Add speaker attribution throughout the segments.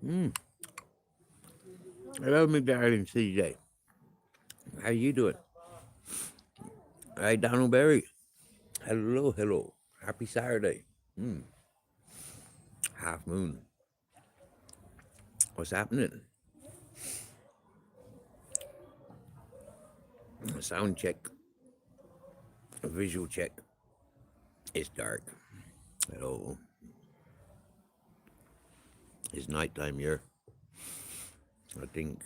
Speaker 1: Mm. Hello, my darling CJ. How you doing? Hey, Donald Berry. Hello, hello. Happy Saturday. Mm. Half moon. What's happening? A sound check. A visual check. It's dark. Hello. It's nighttime here. I think,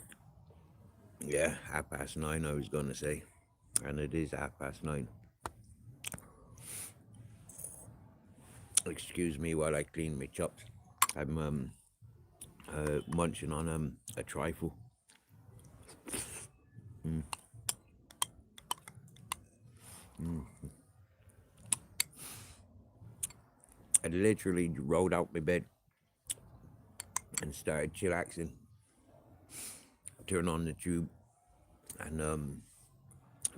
Speaker 1: yeah, 9:30 I was going to say. And it is 9:30. Excuse me while I clean my chops. I'm munching on a trifle. Mm. Mm. I literally rolled out my bed and started chillaxing. Turn on the tube, and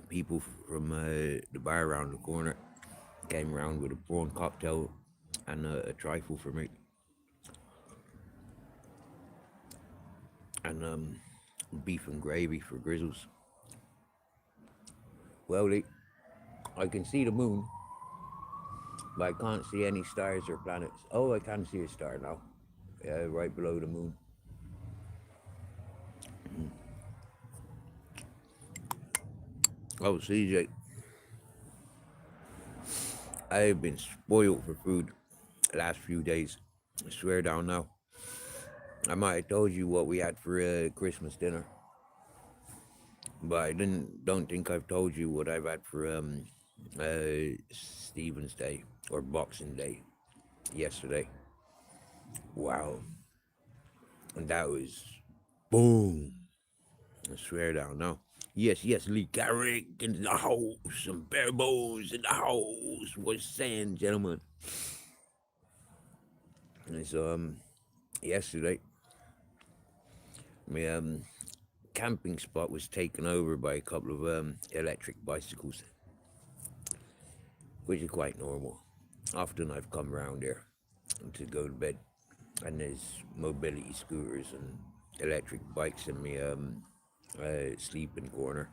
Speaker 1: people from the bar around the corner came around with a prawn cocktail and a trifle for me, and beef and gravy for Grizzles. Well, I can see the moon, but I can't see any stars or planets. Oh, I can see a star now. Yeah, right below the moon. Oh, CJ, I've been spoiled for food the last few days. I swear down now. I might have told you what we had for Christmas dinner, but I don't think I've told you what I've had for Stephen's Day or Boxing Day yesterday. Wow, and that was boom. I swear down now. Yes, yes, Lee Garrick in the house and Bear Bones in the house. What's saying, gentlemen? And so yesterday, my camping spot was taken over by a couple of electric bicycles, which is quite normal. Often I've come around here to go to bed, and there's mobility scooters and electric bikes in my sleeping corner,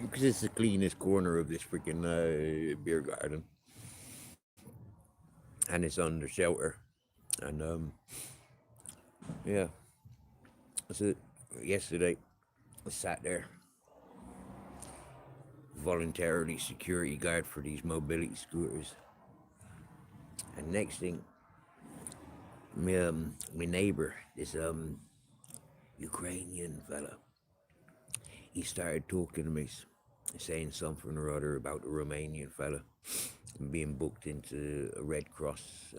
Speaker 1: because it's the cleanest corner of this freaking beer garden, and it's under shelter. And yeah, so yesterday I sat there, voluntarily security guard for these mobility scooters, and next thing, my neighbor, this Ukrainian fella, he started talking to me, saying something or other about the Romanian fella being booked into a Red Cross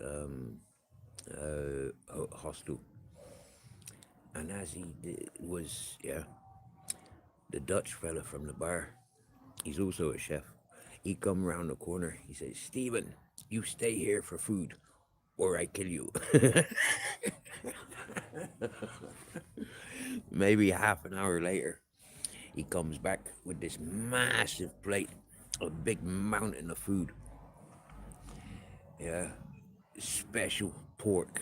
Speaker 1: hostel. And as he was, yeah, the Dutch fella from the bar, he's also a chef. He come around the corner. He says, "Stephen, you stay here for food, or I kill you." Maybe half an hour later, he comes back with this massive plate, a big mountain of food. Yeah, special pork,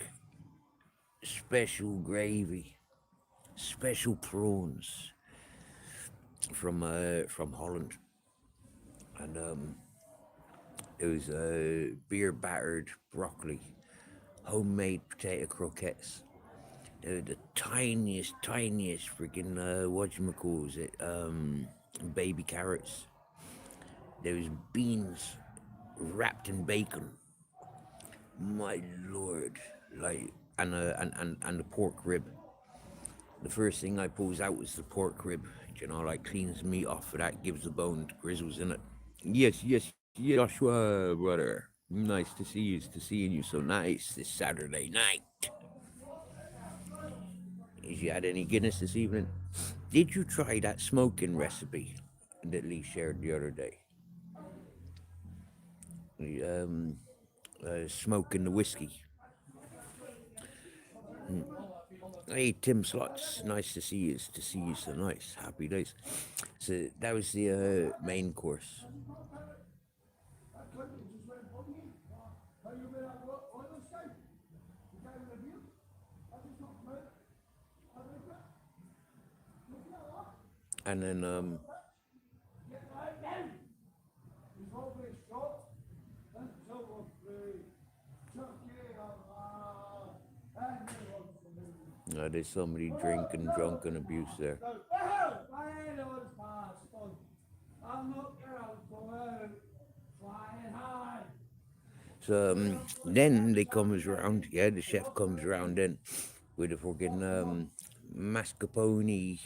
Speaker 1: special gravy, special prawns from Holland, and it was beer battered broccoli, homemade potato croquettes, the tiniest freaking whatchamacalls it, baby carrots. There was beans wrapped in bacon. My lord, like, and the pork rib. The first thing I pulls out was the pork rib. You know, like cleans the meat off of that, gives the bone to Grizzles in it. Yes, yes, yes, Joshua, brother. Nice to see you. To seeing you so nice this Saturday night. Has you had any Guinness this evening? Did you try that smoking recipe that Lee shared the other day? Um, Smoking the whiskey. Hey, Tim Slots, nice to see you. To see you so nice. Happy days. So that was the main course. And then there's somebody drinking drunken abuse there. So then they comes around, yeah, the chef comes around then with a fucking mascarpone,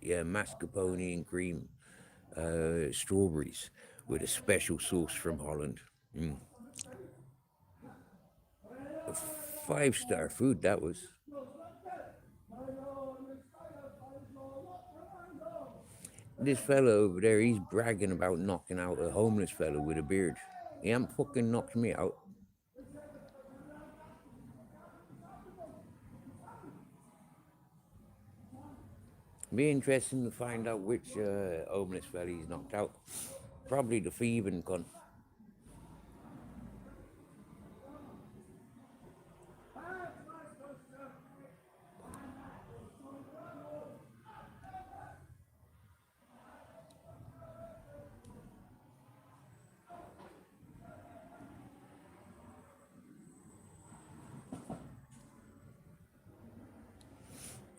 Speaker 1: yeah, mascarpone and cream, strawberries with a special sauce from Holland. Mm. 5-star food that was. This fella over there, he's bragging about knocking out a homeless fella with a beard. He ain't fucking knocked me out. Be interesting to find out which homeless fella he's knocked out. Probably the thieving cunt.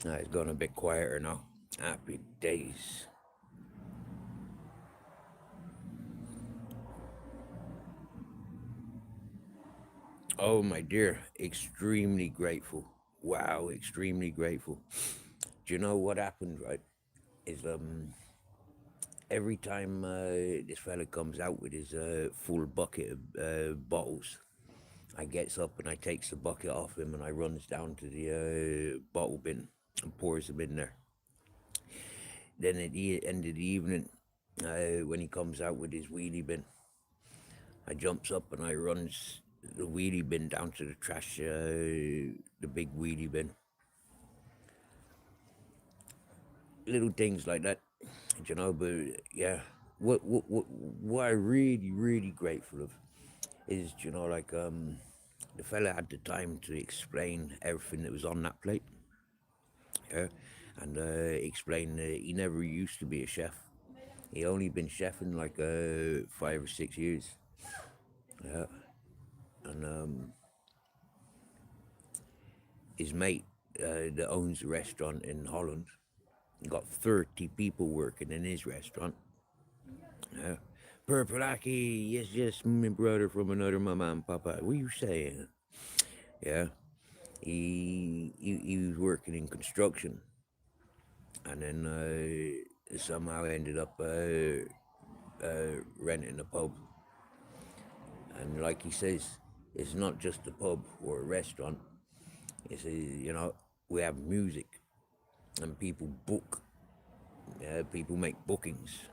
Speaker 1: It's gone a bit quieter now. Happy days. Oh my dear, extremely grateful. Wow, extremely grateful. Do you know what happened, right? Is every time this fella comes out with his full bucket of bottles, I gets up and I takes the bucket off him and I runs down to the bottle bin and pours them in there. Then at the end of the evening, when he comes out with his wheelie bin, I jumps up and I runs the wheelie bin down to the trash, the big wheelie bin. Little things like that, you know. But yeah, what I really grateful of is, you know, like the fella had the time to explain everything that was on that plate, yeah, and explain that he never used to be a chef. He only been chefing like 5 or 6 years, yeah, and his mate that owns a restaurant in Holland got 30 people working in his restaurant. Yeah. Purplaki, yes, yes, my brother from another mama and papa. What are you saying? Yeah. He was working in construction and then somehow ended up renting a pub. And like he says, it's not just a pub or a restaurant. It's, you know, we have music and people book. Yeah, people make bookings.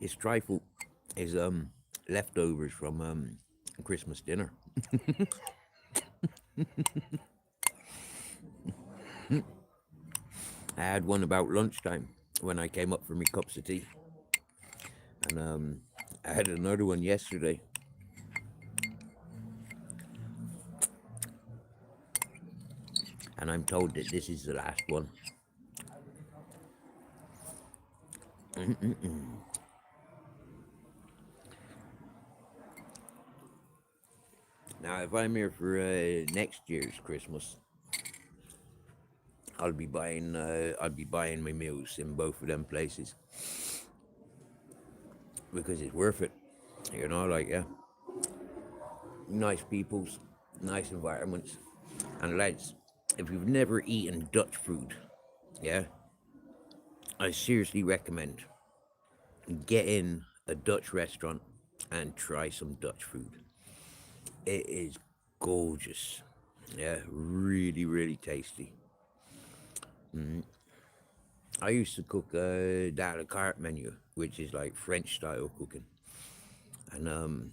Speaker 1: His trifle is leftovers from Christmas dinner. I had one about lunchtime when I came up for my cups of tea, and I had another one yesterday. And I'm told that this is the last one. Now, if I'm here for next year's Christmas, I'll be buying my meals in both of them places because it's worth it. You know, like, yeah, nice peoples, nice environments, and lads, if you've never eaten Dutch food, yeah, I seriously recommend get in a Dutch restaurant and try some Dutch food. It is gorgeous. Yeah, really tasty. I used to cook the a la carte menu, which is like French style cooking, and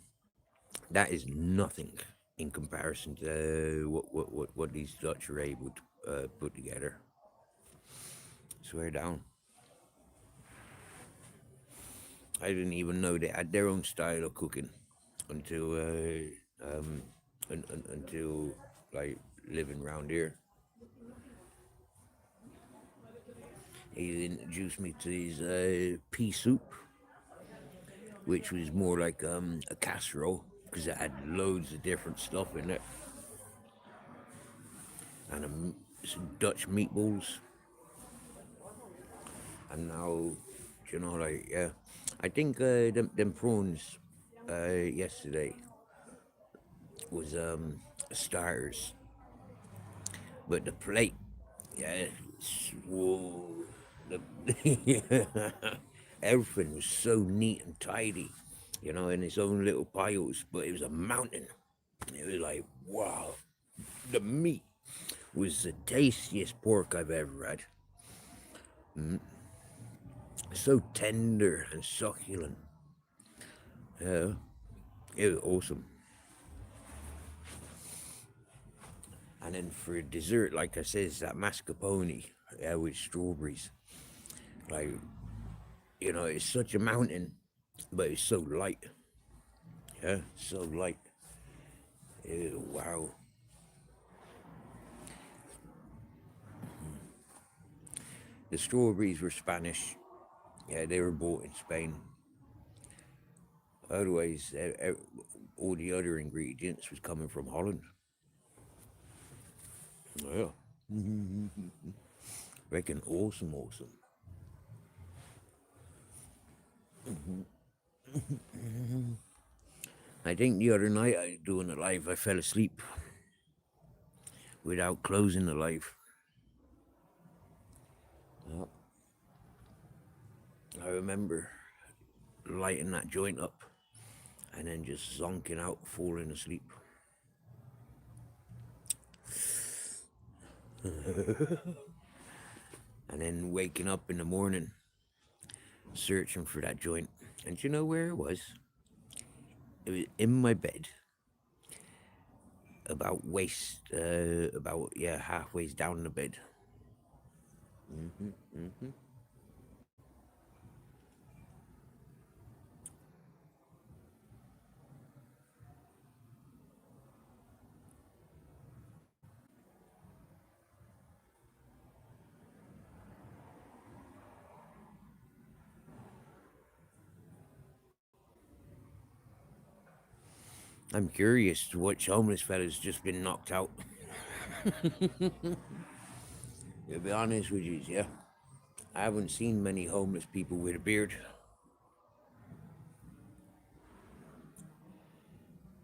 Speaker 1: that is nothing in comparison to what these Dutch are able to put together. Swear down. I didn't even know they had their own style of cooking until until like living around here. He introduced me to his pea soup, which was more like a casserole because it had loads of different stuff in it, and some Dutch meatballs. And now, you know, like yeah, I think them prawns yesterday was starters, but the plate, yeah, whoa, the everything was so neat and tidy, you know, in its own little piles, but it was a mountain. It was like wow, the meat was the tastiest pork I've ever had. So tender and succulent. Yeah, it was awesome. And then for dessert, like I says, that mascarpone, yeah, with strawberries. Like, you know, it's such a mountain, but it's so light. Yeah, so light. Ew, wow. The strawberries were Spanish. Yeah, they were bought in Spain. Otherwise, all the other ingredients was coming from Holland. Yeah, reckon awesome, awesome. I think the other night I was doing it live, I fell asleep without closing the live. Yeah. I remember lighting that joint up and then just zonking out, falling asleep. And then waking up in the morning, searching for that joint. And you know where it was? It was in my bed, about waist, about, yeah, halfway down the bed. I'm curious which homeless fella's just been knocked out. To be honest with you, yeah. I haven't seen many homeless people with a beard.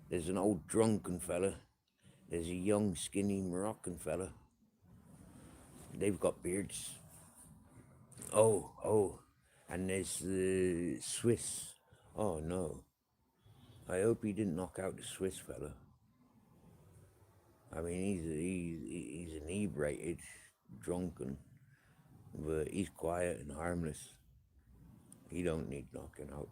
Speaker 1: There's an old drunken fella. There's a young, skinny Moroccan fella. They've got beards. Oh. And there's the Swiss. Oh no. I hope he didn't knock out the Swiss fella. I mean, he's inebriated, drunken, but he's quiet and harmless. He don't need knocking out.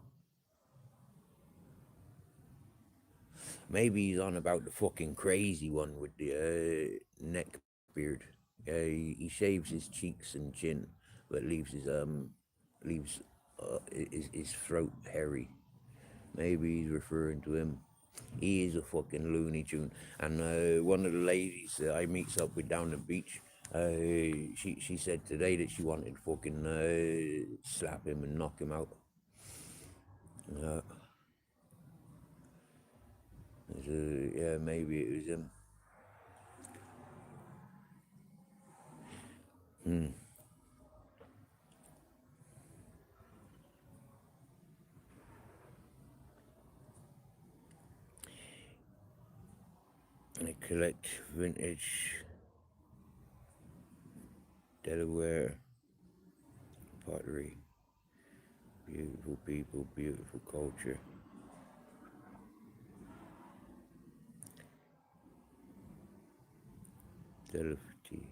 Speaker 1: Maybe he's on about the fucking crazy one with the neck beard. Yeah, he shaves his cheeks and chin, but leaves his throat hairy. Maybe he's referring to him. He is a fucking Looney Tune. And one of the ladies that I meets up with down the beach, she said today that she wanted to fucking slap him and knock him out. Uh, yeah, maybe it was him. I collect vintage Delaware pottery. Beautiful people, beautiful culture. Delphi.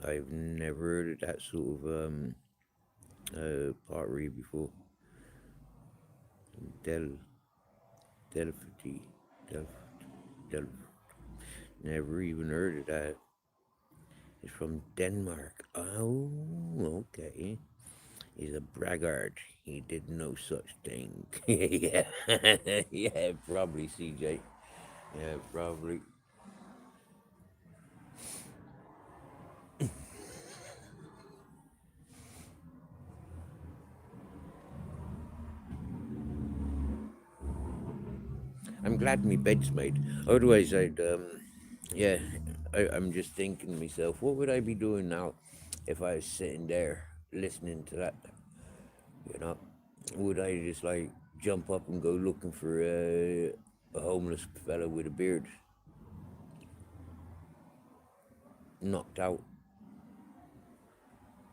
Speaker 1: I've never heard of that sort of pottery before. Del Delphi. Delphi. Del. Never even heard of that. He's from Denmark. Oh, okay. He's a braggart. He did no such thing. Yeah, yeah, probably CJ. Yeah, probably. I'm glad my bed's made. Otherwise, yeah, I'm just thinking to myself, what would I be doing now if I was sitting there listening to that? You know, would I just like jump up and go looking for a homeless fella with a beard, knocked out?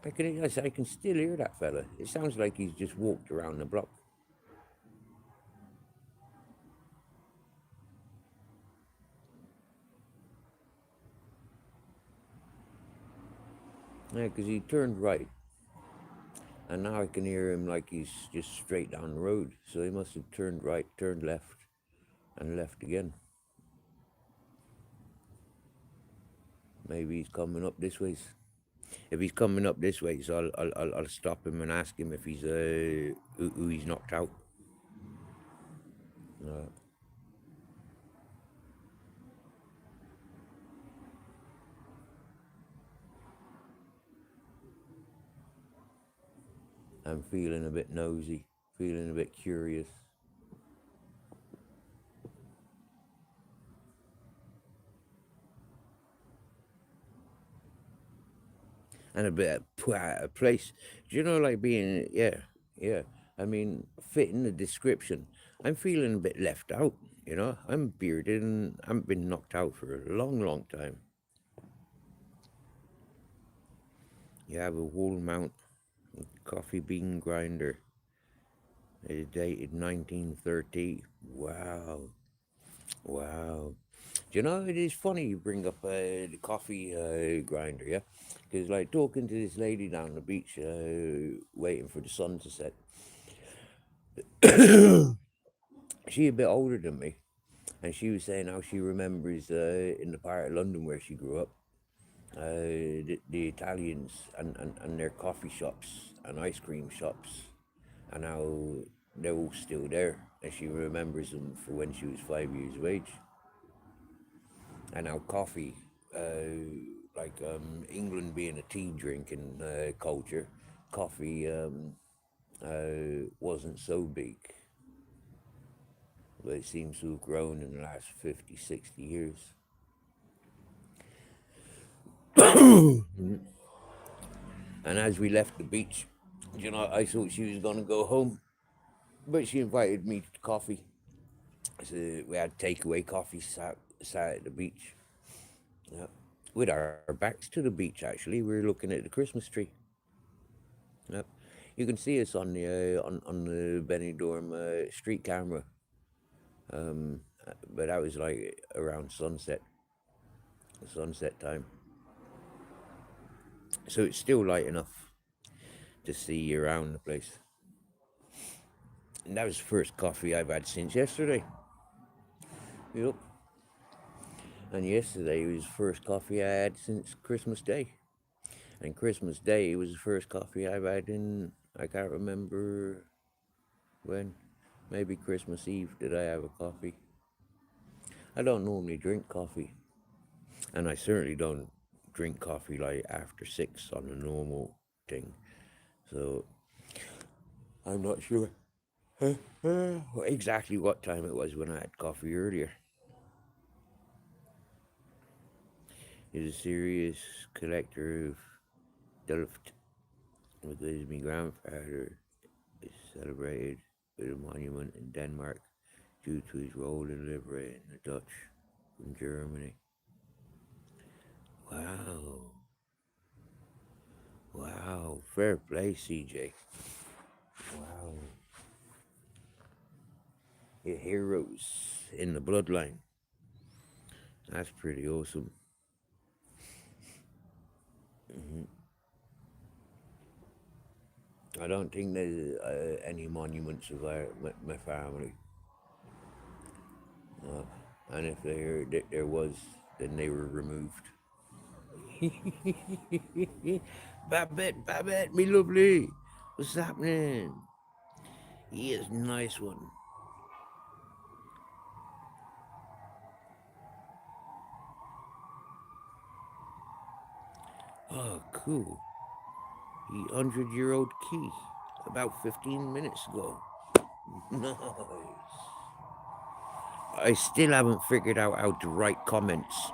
Speaker 1: I can still hear that fella. It sounds like he's just walked around the block. Yeah, 'cause he turned right, and now I can hear him like he's just straight down the road. So he must have turned right, turned left, and left again. Maybe he's coming up this way. If he's coming up this way, so I'll stop him and ask him if he's who he's knocked out. Uh, I'm feeling a bit nosy, feeling a bit curious, and a bit out of place. Do you know, like being, yeah, yeah. I mean, fitting the description. I'm feeling a bit left out. You know, I'm bearded and I've been knocked out for a long, long time. You have a wall mount coffee bean grinder. It's dated 1930. Wow, wow. Do you know, it is funny you bring up the coffee grinder, yeah? Because, like, talking to this lady down the beach, waiting for the sun to set, she a bit older than me, and she was saying how she remembers in the part of London where she grew up, the Italians and their coffee shops and ice cream shops, and how they're all still there, and she remembers them for when she was 5 years of age. And now coffee, England being a tea drinking culture, coffee wasn't so big, but it seems to have grown in the last 50, 60 years. And as we left the beach, you know, I thought she was going to go home, but she invited me to coffee. So we had takeaway coffee, sat at the beach. Yeah. With our backs to the beach, actually, we were looking at the Christmas tree. Yep. You can see us on the on the Benidorm street camera, but that was like around sunset time. So it's still light enough to see around the place. And that was the first coffee I've had since yesterday. Yep. And yesterday was the first coffee I had since Christmas Day. And Christmas Day was the first coffee I've had in, I can't remember when. Maybe Christmas Eve did I have a coffee. I don't normally drink coffee. And I certainly don't drink coffee like after 6 on a normal thing. So I'm not sure exactly what time it was when I had coffee earlier. He's a serious collector of Delft because my grandfather is celebrated with a monument in Denmark due to his role in liberating the Dutch from Germany. Wow. Wow. Fair play, CJ. Wow. Your heroes in the bloodline. That's pretty awesome. I don't think there's any monuments of my family. And if there was, then they were removed. Babette, Babette, me lovely. What's happening? Yes, nice one. Oh, cool. The 100-year-old key. About 15 minutes ago. Nice. I still haven't figured out how to write comments.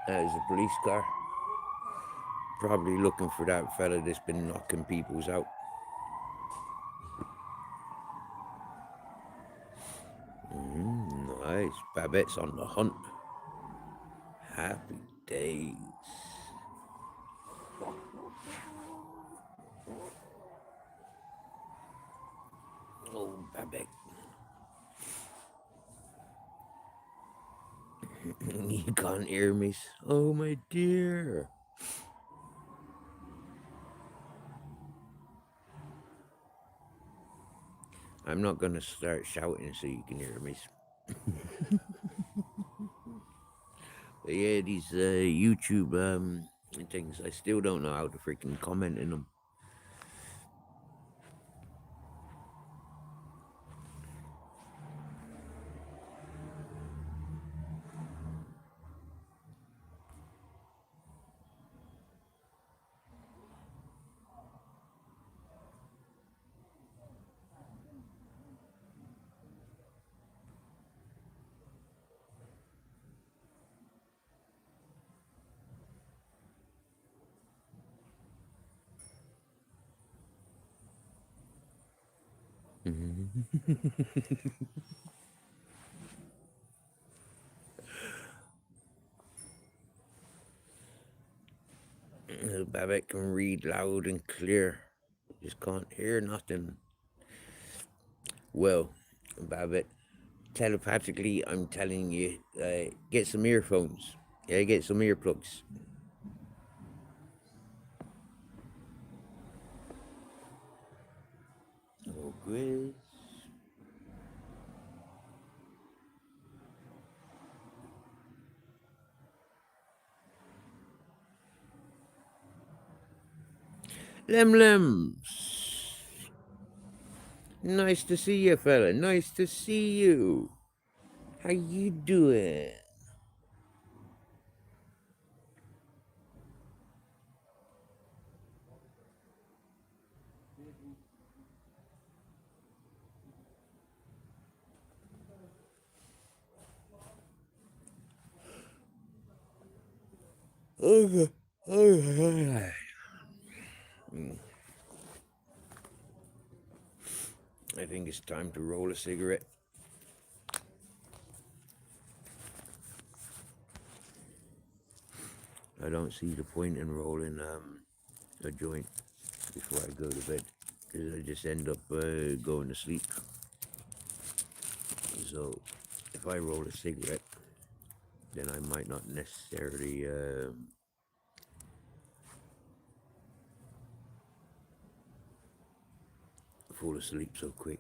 Speaker 1: There's a police car. Probably looking for that fella that's been knocking people's out. Nice. Babette's on the hunt. Happy days. Oh, Babette. You can't hear me. Oh, my dear. I'm not going to start shouting so you can hear me. But yeah, these YouTube things, I still don't know how to freaking comment in them. Babette can read loud and clear. Just can't hear nothing. Well, Babette, telepathically, I'm telling you, get some earphones. Yeah, get some earplugs. Oh, Grizz. Lems. Nice to see you, fella. Nice to see you. How you doing? Okay. Okay. I think it's time to roll a cigarette. I don't see the point in rolling a joint before I go to bed, because I just end up going to sleep. So if I roll a cigarette, then I might not necessarily fall asleep so quick.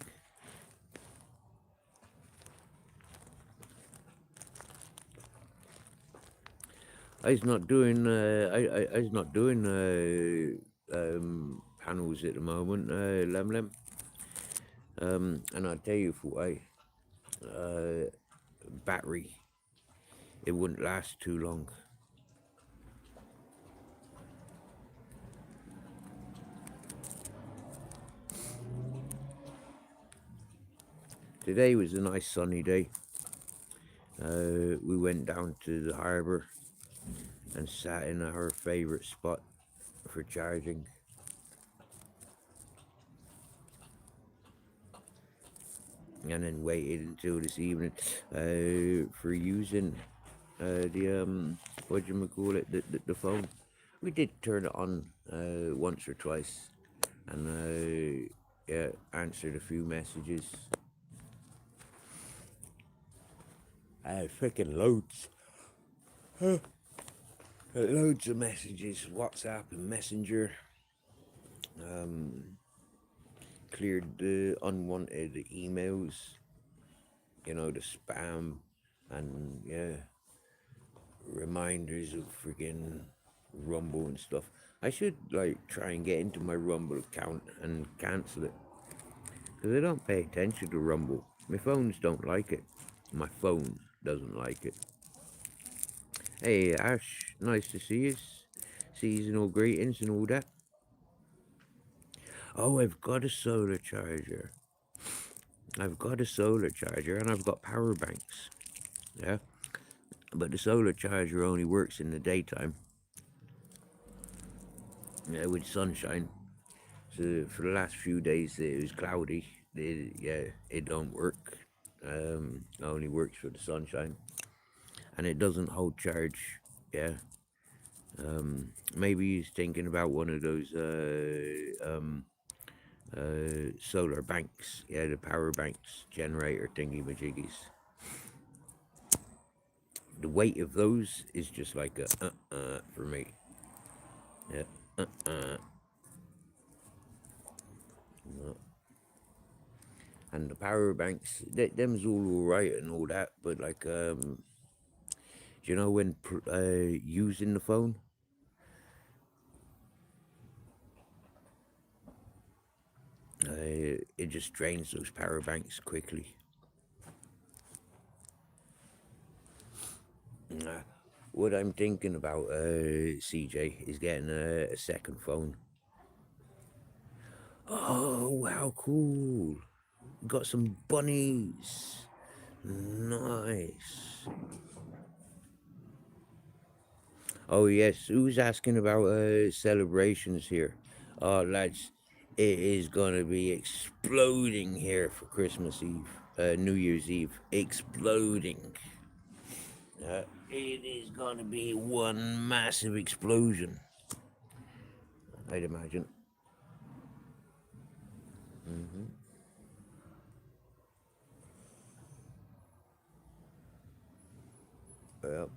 Speaker 1: I was not doing I was not doing panels at the moment, Lem. And I'll tell you for why. Battery, it wouldn't last too long. Today was a nice sunny day. We went down to the harbour and sat in our favourite spot for charging. And then waited until this evening for using the what do you call it, the phone. We did turn it on once or twice, and yeah, answered a few messages. I had freaking loads. Loads of messages, WhatsApp and Messenger. cleared the unwanted emails, the spam, and yeah, reminders of freaking Rumble and stuff. I should like try and get into my Rumble account and cancel it because I don't pay attention to Rumble. My phones don't like it. My phone doesn't like it. Hey Ash, nice to see you. Seasonal greetings and all that. Oh, I've got a solar charger. I've got a solar charger and I've got power banks. Yeah, but the solar charger only works in the daytime. Yeah, with sunshine. So for the last few days it was cloudy. It don't work. It only works for the sunshine, and it doesn't hold charge. Yeah. Maybe he's thinking about one of those solar banks. Yeah, the power banks, generator thingy majiggies. The weight of those is just like a for me. Yeah. No. And the power banks, them's all right and all that, but like when using the phone, it just drains those power banks quickly. Uh, what I'm thinking about, CJ, is getting a second phone. Oh, wow, cool. Got some bunnies. Nice. Oh, yes. Who's asking about celebrations here? Oh, lads, it is going to be exploding here for Christmas Eve, New Year's Eve. Exploding. It is going to be one massive explosion, I'd imagine. Well,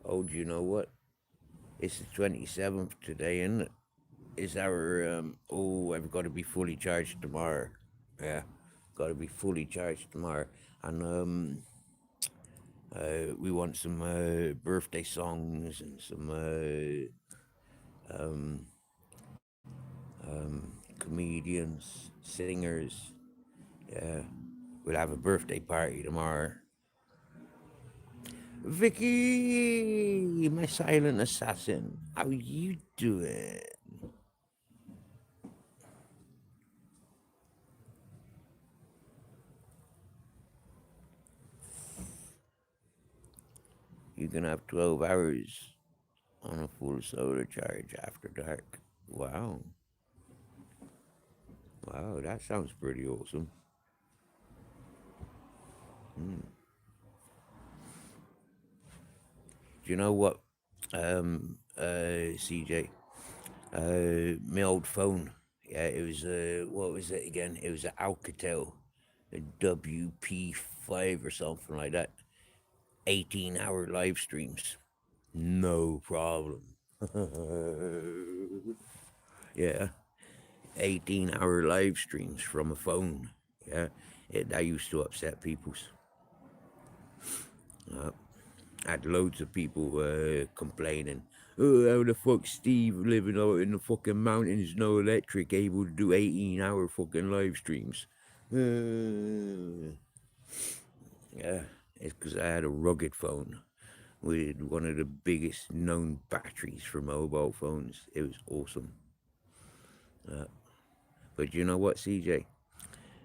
Speaker 1: oh, do you know what? It's the 27th today, isn't it? Is our, I've got to be fully charged tomorrow. Yeah, got to be fully charged tomorrow. And, we want some birthday songs and some comedians, singers. Yeah, we'll have a birthday party tomorrow. Vicky, my silent assassin, how you doing? You can have 12 hours on a full solar charge after dark. Wow, wow, that sounds pretty awesome. Do you know what, CJ? My old phone. Yeah, it was what was it again? It was an Alcatel, a WP5 or something like that. 18-hour live streams, no problem. Yeah, 18-hour live streams from a phone. Yeah, that used to upset people's. Had loads of people complaining. Oh, how the fuck Steve living out in the fucking mountains, no electric, able to do 18-hour fucking live streams? Yeah, it's because I had a rugged phone with one of the biggest known batteries for mobile phones. It was awesome. But you know what, CJ?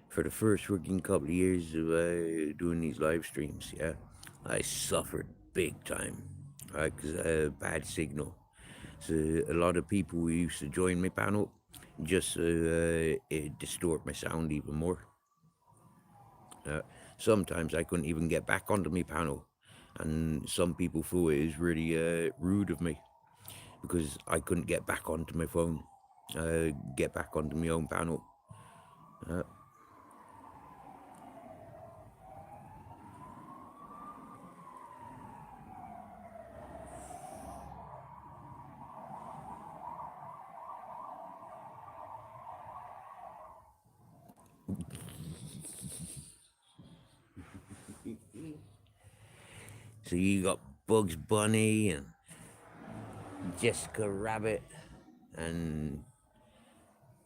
Speaker 1: For the first working couple of years of doing these live streams, yeah, I suffered big time, right? Because I had a bad signal. So a lot of people who used to join my panel just it distort my sound even more. Uh, Sometimes I couldn't even get back onto my panel, and some people thought it was really rude of me because I couldn't get back onto my phone, get back onto my own panel. So you got Bugs Bunny and Jessica Rabbit and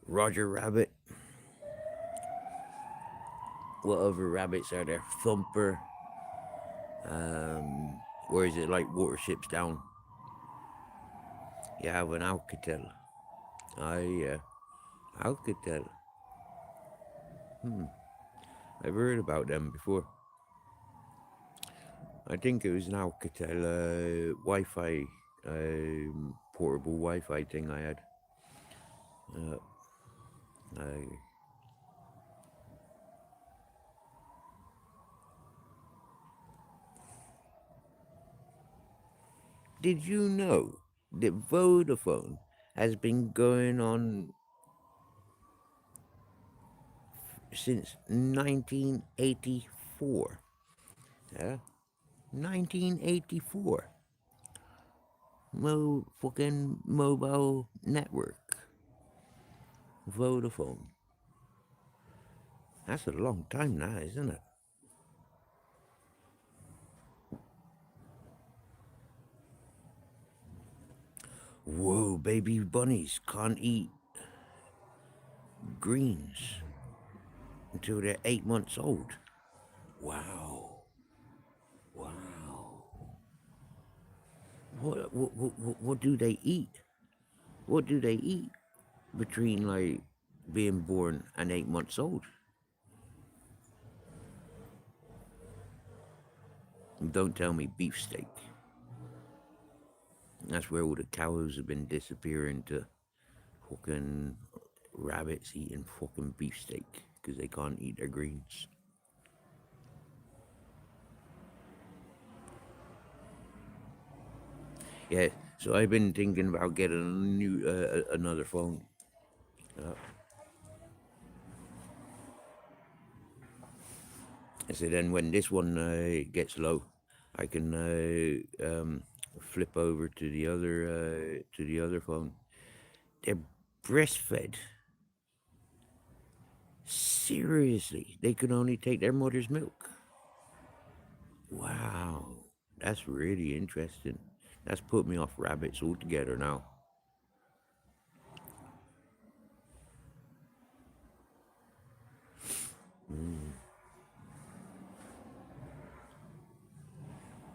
Speaker 1: Roger Rabbit. What other rabbits are there? Thumper. Where is it like Waterships Down? You have an Alcatel. I Alcatel. I've heard about them before. I think it was an Alcatel Wi-Fi, portable Wi-Fi thing I had. I, did you know that Vodafone has been going on since 1984? Yeah, 1984. Fucking mobile network. Vodafone. That's a long time now, isn't it? Whoa, baby bunnies can't eat greens until they're 8 months old. Wow. Wow. What do they eat? What do they eat between like being born and 8 months old? And don't tell me beefsteak. That's where all the cows have been disappearing to fucking rabbits eating fucking beefsteak because they can't eat their greens. Yeah, so I've been thinking about getting a new another phone. Uh, I said, then when this one gets low, I can flip over to the other phone. They're breastfed. Seriously, they can only take their mother's milk. Wow, that's really interesting. That's put me off rabbits altogether now.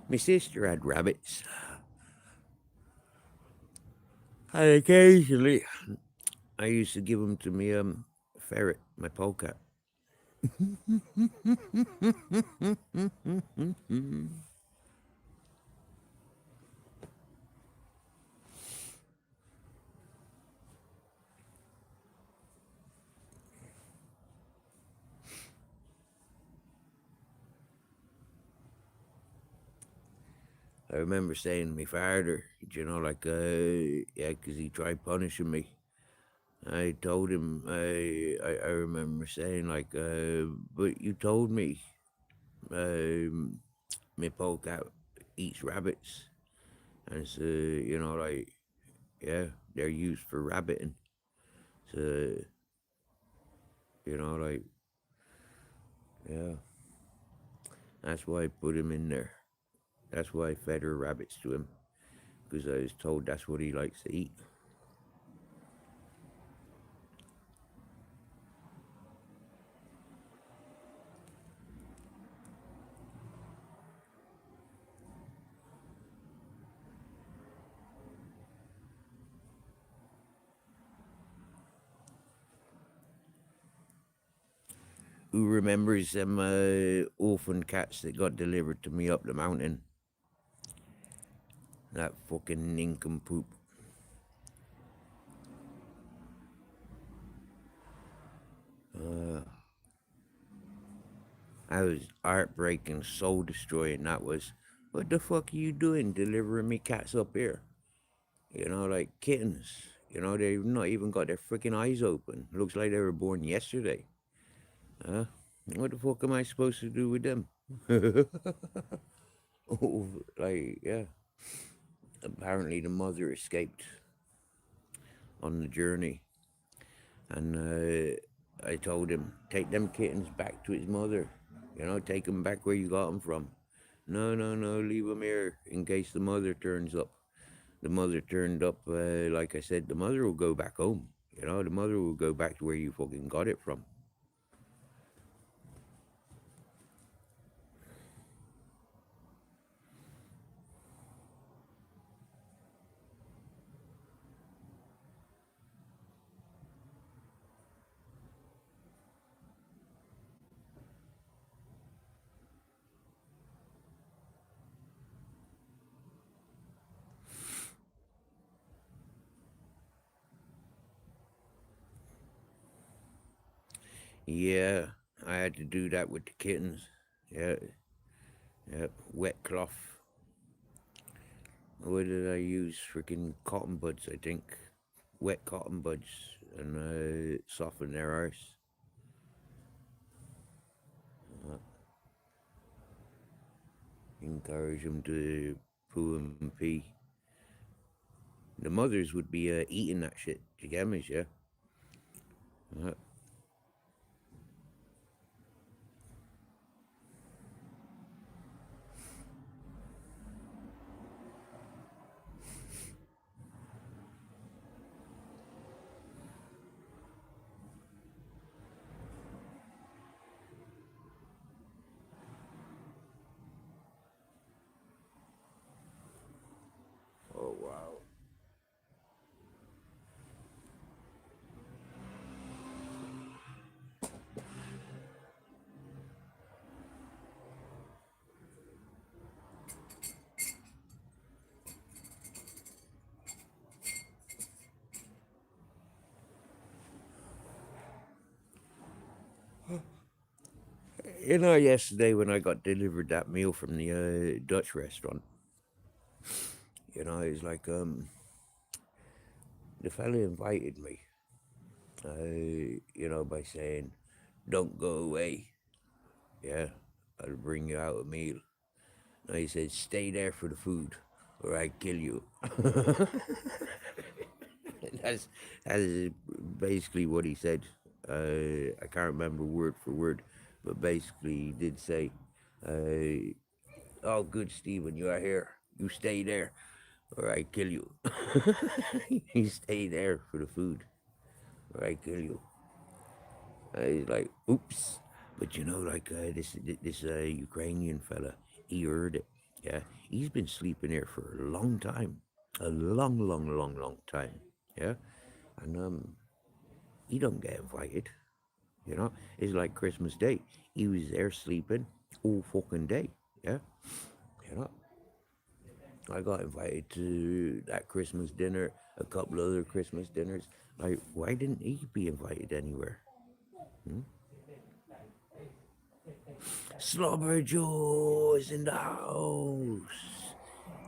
Speaker 1: My sister had rabbits. And occasionally, I used to give them to me ferret, my polecat. I remember saying to my father, yeah, 'cause he tried punishing me. I told him, I remember saying, but you told me, um, my polecat eats rabbits. And it's, yeah, they're used for rabbiting. So, you know, like, yeah, that's why I put him in there. That's why I fed her rabbits to him, because I was told that's what he likes to eat. Who remembers them orphan cats that got delivered to me up the mountain? That fucking nincompoop. I was heartbreaking, soul destroying. That was, what the fuck are you doing delivering me cats up here? Like kittens. They've not even got their freaking eyes open. Looks like they were born yesterday. Huh? What the fuck am I supposed to do with them? Oh, like, yeah. Apparently, the mother escaped on the journey. And I told him, take them kittens back to his mother. Take them back where you got them from. No, no, no, leave him here in case the mother turns up. The mother turned up, like I said, the mother will go back home. You know, the mother will go back to where you fucking got it from. Yeah, I had to do that with the kittens. Yeah, yeah, wet cloth. What did I use? Freaking cotton buds, I think. Wet cotton buds and soften their arse. Uh, Encourage them to poo and pee. The mothers would be eating that shit. Do you get me? Yeah. Uh, oh wow. You know, yesterday when I got delivered that meal from the Dutch restaurant, you know, it's like the fella invited me, you know, by saying, "Don't go away." Yeah, I'll bring you out a meal. And he said, "Stay there for the food, or I kill you." that's that is basically what he said. I can't remember word for word, but basically he did say, "Oh, good, Stephen, you are here. You stay there, or I kill you." You stay there for the food, or I kill you. He's like, "Oops," but you know, like this Ukrainian fella, he heard it. Yeah, he's been sleeping here for a long time, a long, long, long, long time. Yeah, and he don't get invited. You know, it's like Christmas Day. He was there sleeping all fucking day. Yeah, you know. I got invited to that Christmas dinner, a couple of other Christmas dinners. Like, why didn't he be invited anywhere? Hmm? Slobber Joe is in the house.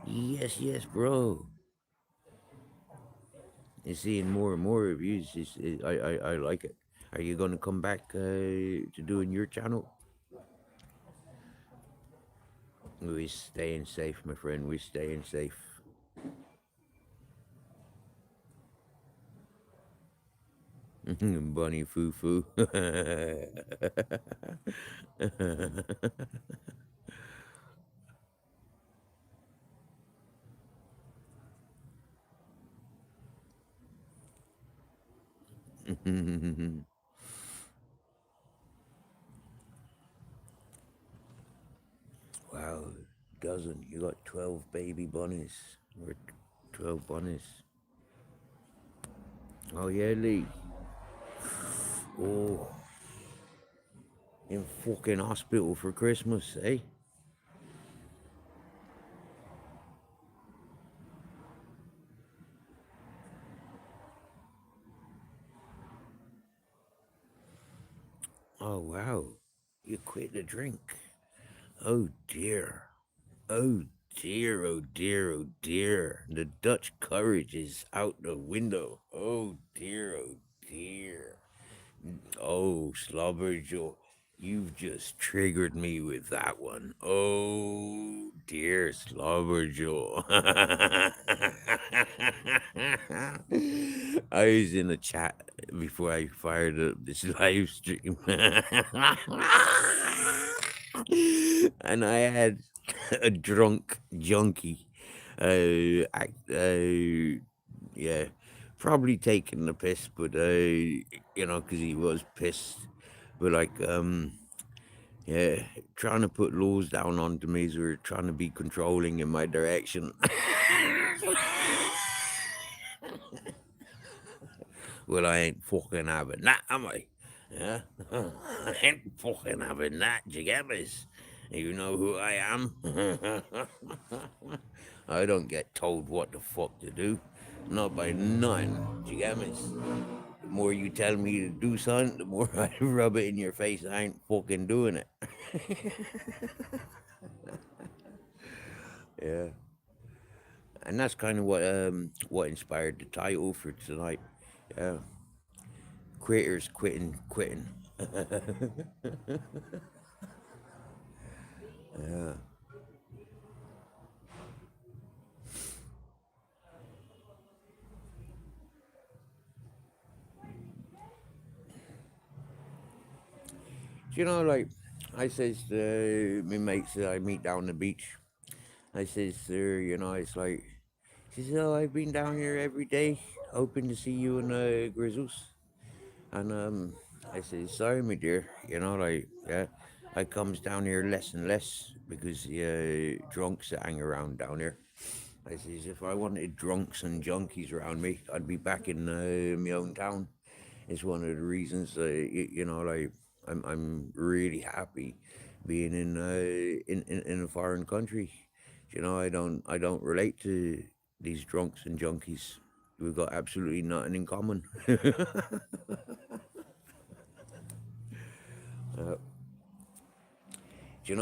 Speaker 1: Yes, yes, bro. And seeing more and more reviews, I like it. Are you going to come back to doing your channel? We're staying safe, my friend. We're staying safe. Bunny foo foo. Wow, dozen. You got 12 baby bunnies. Or 12 bunnies. Oh, yeah, Lee. Oh, in fucking hospital for Christmas, eh? Oh, wow. You quit the drink. Oh, dear. Oh, dear, oh, dear, oh, dear. The Dutch courage is out the window. Oh, dear, oh, dear. Oh, Slobberjaw, you've just triggered me with that one. Oh, dear Slobberjaw. I was in the chat before I fired up this live stream. And I had a drunk junkie. Yeah, probably taking the piss, but because he was pissed. But yeah, trying to put laws down on me, or trying to be controlling in my direction. Well, I ain't fucking having that, am I? Yeah, I ain't fucking having that, you get this? You know who I am? I don't get told what the fuck to do. Not by none, you get me? The more you tell me to do something, the more I rub it in your face. I ain't fucking doing it. Yeah, and that's kind of what inspired the title for tonight. Yeah, creators quitting. Yeah. Like I says to my mates that I meet down the beach, I says, sir, it's like, she says, oh, I've been down here every day, hoping to see you and Grizzles. And I says, sorry, my dear, yeah, I comes down here less and less because drunks that hang around down here. I says, if I wanted drunks and junkies around me, I'd be back in my own town. It's one of the reasons, I'm really happy being in a foreign country. I don't relate to these drunks and junkies. We've got absolutely nothing in common.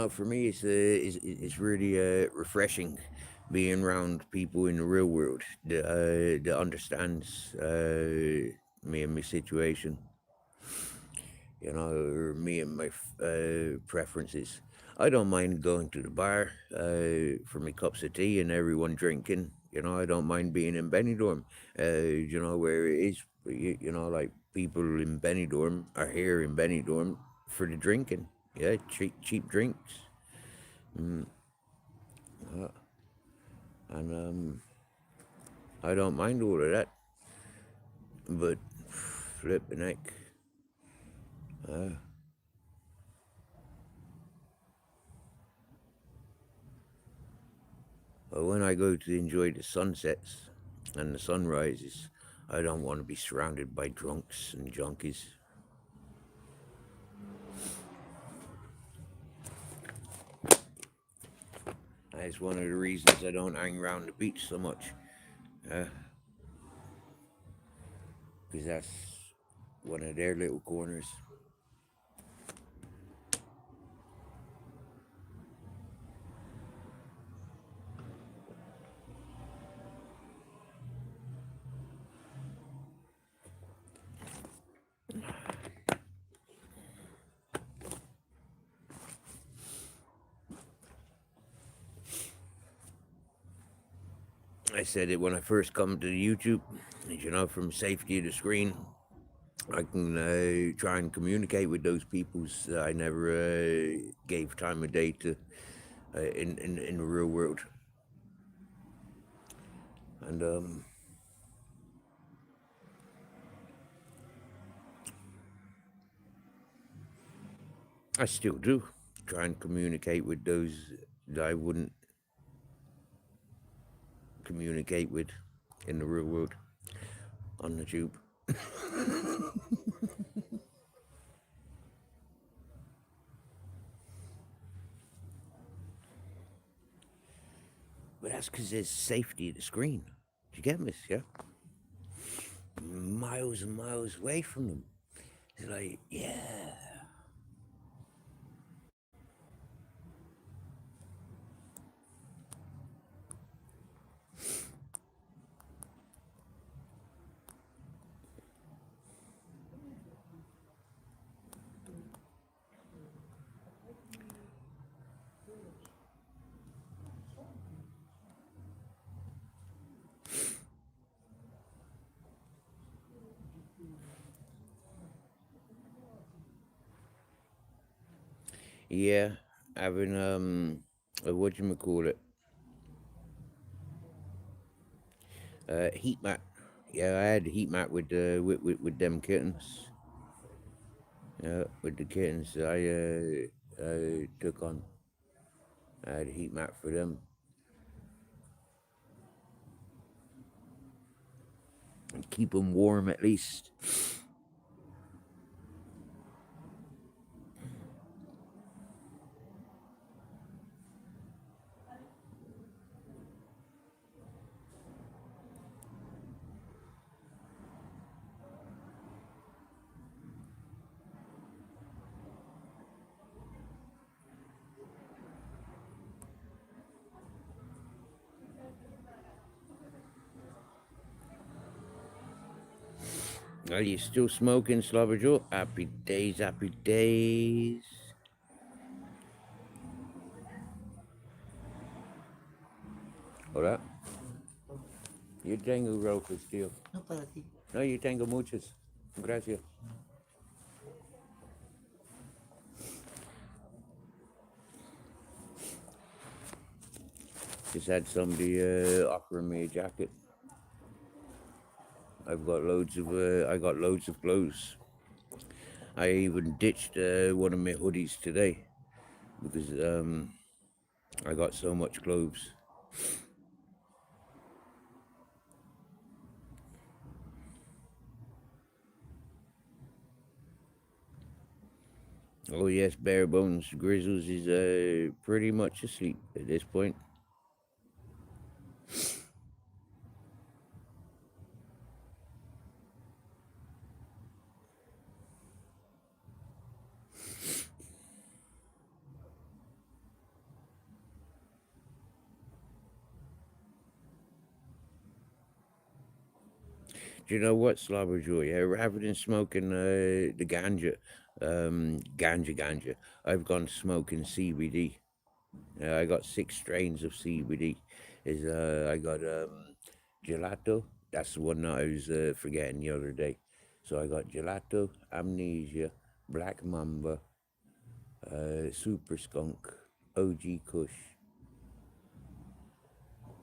Speaker 1: For me, it's really refreshing being around people in the real world that understands me and my situation. Or me and my preferences. I don't mind going to the bar for my cups of tea and everyone drinking. I don't mind being in Benidorm, where it is. Like people in Benidorm are here in Benidorm for the drinking. Yeah, cheap drinks. Mm, uh, and I don't mind all of that. But flipping heck. Uh, But when I go to enjoy the sunsets and the sunrises, I don't want to be surrounded by drunks and junkies. That's one of the reasons I don't hang around the beach so much. Because that's one of their little corners. I said it when I first come to YouTube. From safety of the screen, I can try and communicate with those peoples that I never gave time of day to in the real world. And I still do try and communicate with those that I wouldn't communicate with in the real world on the tube. But that's because there's safety at the screen. Do you get me? Yeah? Miles and miles away from them. It's like, yeah. Yeah, having whatchamacallit, heat mat. Yeah, I had a heat mat with with them kittens. Yeah, with the kittens I took on. I had a heat mat for them and keep them warm at least. Are you still smoking, Slobber Joe? Happy days, happy days. Hola. Yo tengo rocas, tío. No, para ti. No, yo tengo muchas. Gracias. Just had somebody offering me a jacket. I got loads of clothes. I even ditched one of my hoodies today because I got so much clothes. Oh yes, bare bones. Grizzles is pretty much asleep at this point. Do you know what, Slobber Joy? Rather than smoking the ganja, I've gone smoking CBD. I got 6 strains of CBD. I got gelato. That's the one that I was forgetting the other day. So I got gelato, amnesia, black mamba, super skunk, OG Kush.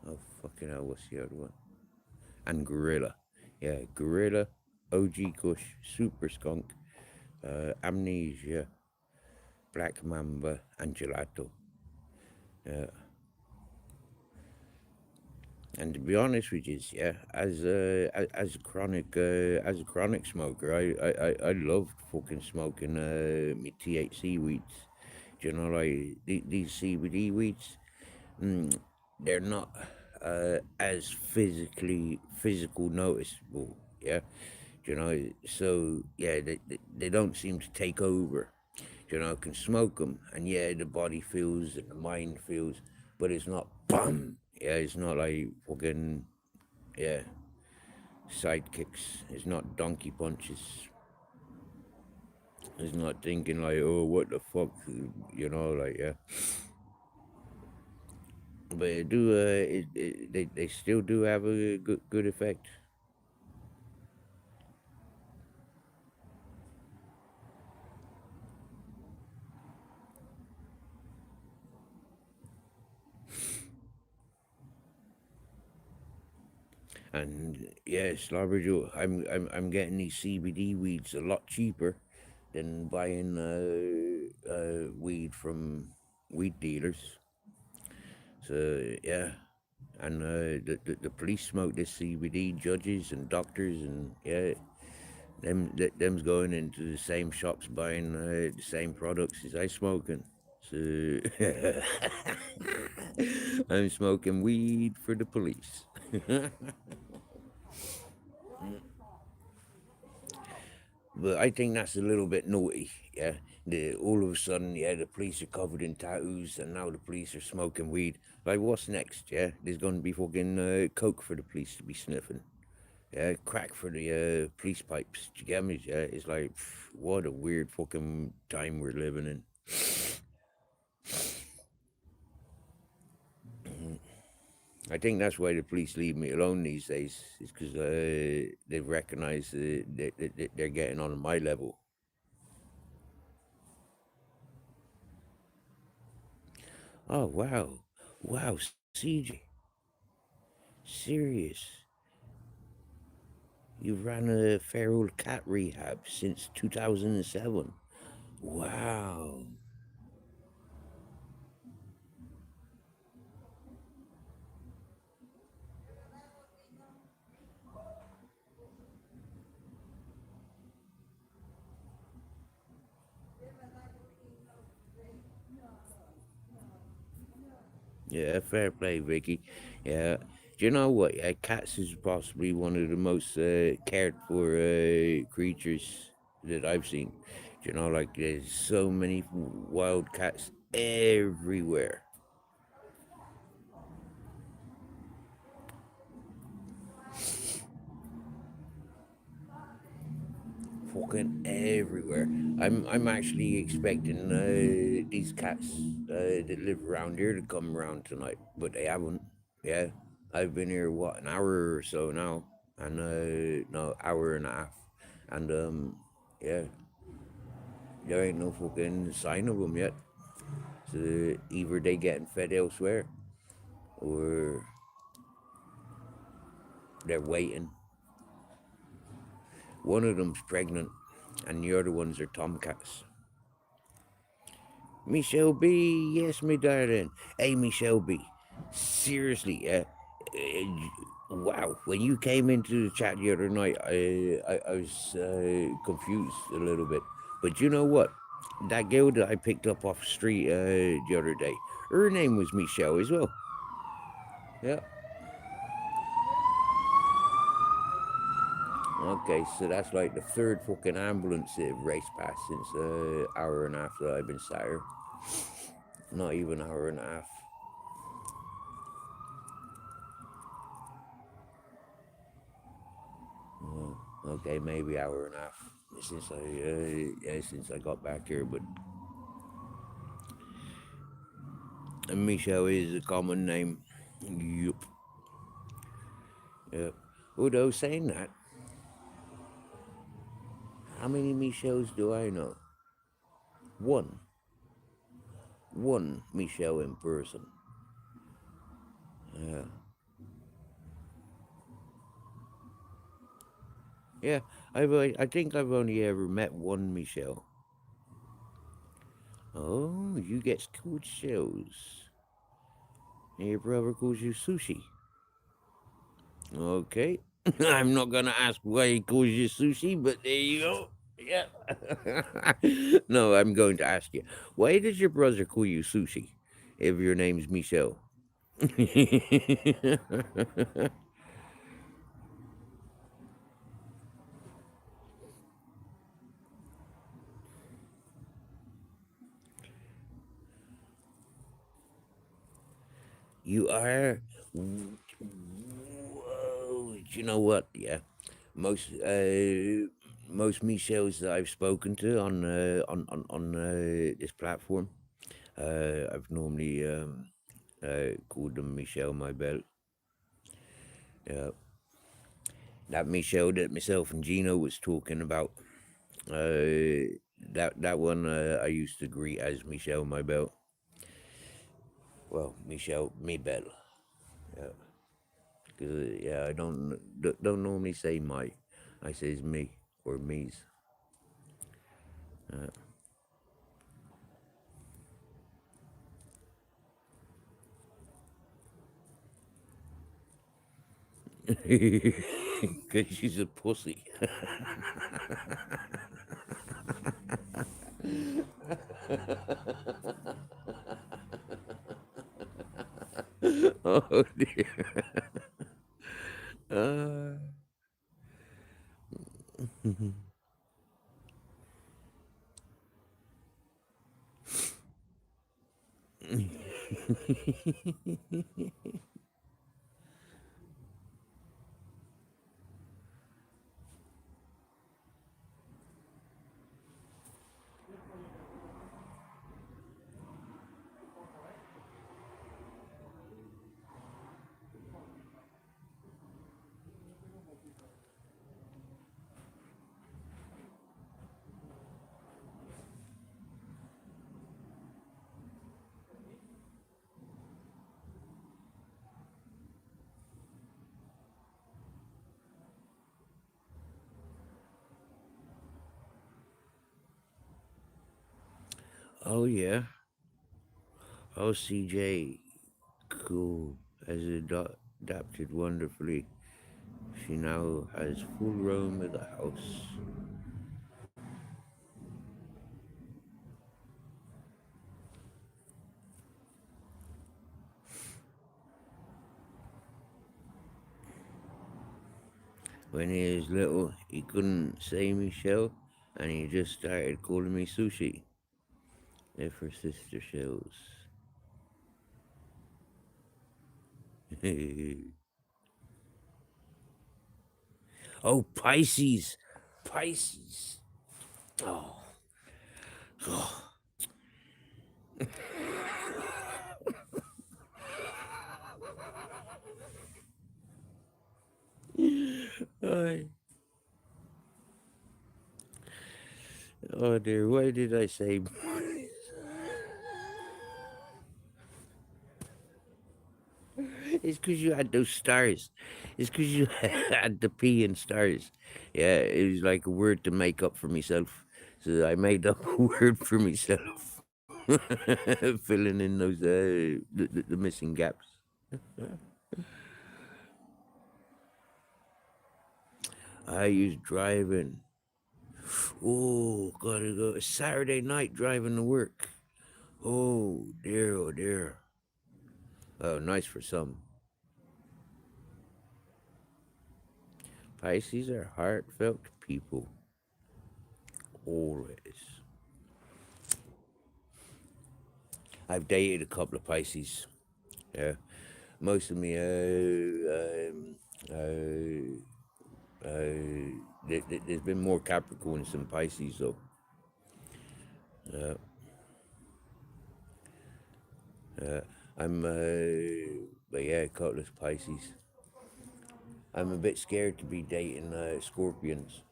Speaker 1: Oh fucking hell! What's the other one? And gorilla. Yeah, gorilla, OG Kush, super skunk, amnesia, black mamba, and gelato. Yeah. And to be honest with you, yeah, as a chronic smoker, I loved fucking smoking me THC weeds. Do you know, like these CBD weeds, mm, they're not as physical noticeable. Yeah, you know. So yeah, they don't seem to take over. You know, can smoke them, and yeah, the body feels and the mind feels, but it's not bum. Yeah, it's not like fucking yeah sidekicks. It's not donkey punches. It's not thinking like, oh, what the fuck, you know, like yeah. But it do they still do have a good effect. And yeah, Slobberjo, I'm getting these CBD weeds a lot cheaper than buying weed from weed dealers. So yeah, and the police smoke this CBD, judges and doctors, and yeah, them's going into the same shops buying the same products as I smoking. So I'm smoking weed for the police. But I think that's a little bit naughty. Yeah, all of a sudden, yeah, the police are covered in tattoos, and now the police are smoking weed. Like, what's next? Yeah, there's gonna be fucking coke for the police to be sniffing. Yeah, crack for the police pipes. Do you get me? Yeah, it's like, what a weird fucking time we're living in. I think that's why the police leave me alone these days. Is because they've recognized they're getting on my level. Oh, wow. Wow, CJ. Serious. You've ran a feral cat rehab since 2007. Wow. Yeah, fair play, Vicky. Yeah. Do you know what? Cats is possibly one of the most cared for creatures that I've seen. Do you know, like there's so many wild cats everywhere. Fucking everywhere. I'm actually expecting these cats that live around here to come around tonight, but they haven't. Yeah, I've been here what an hour or so now, and no hour and a half, and yeah, there ain't no fucking sign of them yet. So either they getting fed elsewhere, or they're waiting. One of them's pregnant, and the other ones are tomcats. Michelle B, yes, me darling. Hey, Michelle B, seriously, wow. When you came into the chat the other night, I was confused a little bit. But you know what? That girl that I picked up off the street the other day, her name was Michelle as well. Yeah. Okay, so that's like the third fucking ambulance that have raced past since hour and a half that I've been sat here. Not even hour and a half. Okay, maybe hour and a half since I got back here. But Michelle is a common name. Yup. Yep. Although saying that, how many Michelles do I know? One. One Michelle in person. Yeah. Yeah. I think I've only ever met one Michelle. Oh, you get called shells. And your brother calls you sushi. Okay. I'm not gonna ask why he calls you sushi, but there you go. Yeah. No, I'm going to ask you. Why does your brother call you sushi if your name's Michelle? You are. Whoa. You know what? Yeah. Most most Michelles that I've spoken to on this platform, I've normally called them Michelle my belt. Yeah. That Michelle that myself and Gino was talking about. That one I used to greet as Michelle my belt. Well, Michelle me belt. Yeah, 'cause, yeah, I don't normally say my. I says me or me's. Cause she's a pussy. Oh dear. Uh, Oh yeah. Oh CJ, cool. Has adapted wonderfully. She now has full roam of the house. When he was little, he couldn't say Michelle, and he just started calling me Sushi. If her sister shells. Oh, Pisces. Pisces. Oh, I, oh dear, why did I say it's because you had those stars. It's because you had the P in stars. Yeah, it was like a word to make up for myself. So I made up a word for myself, filling in those the missing gaps. I was driving. Oh, gotta go. Saturday night driving to work. Oh dear, oh dear. Oh, nice for some. Pisces are heartfelt people. Always. I've dated a couple of Pisces. Yeah. Most of me, there's been more Capricorns than Pisces, though. Uh, uh, but yeah, a couple of Pisces. I'm a bit scared to be dating Scorpions.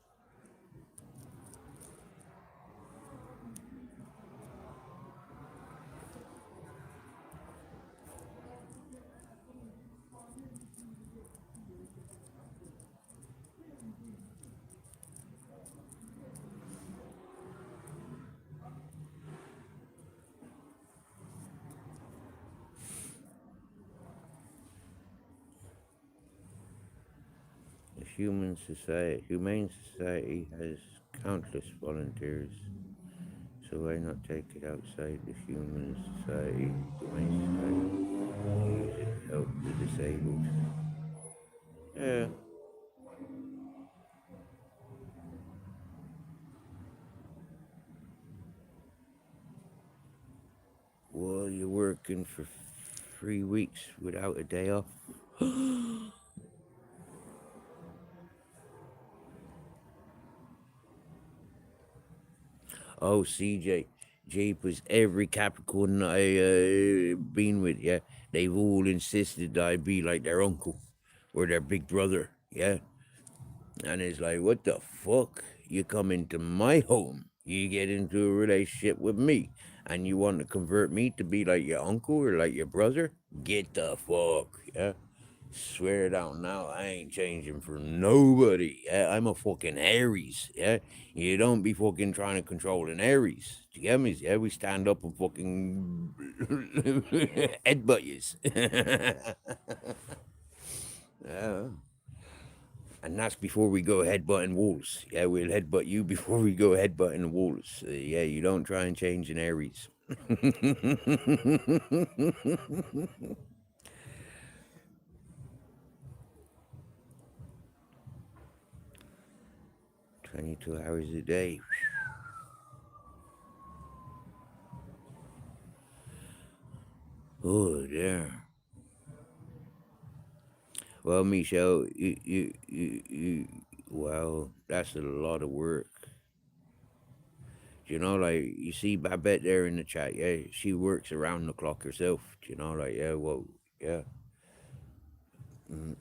Speaker 1: The humane society has countless volunteers. So why not take it outside the human society, humane society, use it to help the disabled? Yeah. Well, you're working for 3 weeks without a day off. Oh, CJ, Jeepers, every Capricorn I been with, yeah, they've all insisted that I be like their uncle or their big brother, yeah. And it's like, what the fuck? You come into my home, you get into a relationship with me, and you want to convert me to be like your uncle or like your brother? Get the fuck, yeah. Swear down now, I ain't changing for nobody. Yeah, I'm a fucking Aries. Yeah, you don't be fucking trying to control an Aries. Do you get me? Yeah, we stand up and fucking headbutt yous. Yeah. And that's before we go headbutting walls. Yeah, we'll headbutt you before we go headbutting walls. Yeah, you don't try and change an Aries. 22 hours a day. Oh, there. Well, Michelle, well, that's a lot of work. You know, like, you see Babette there in the chat, yeah, she works around the clock herself. You know, like, yeah, well, yeah, mm,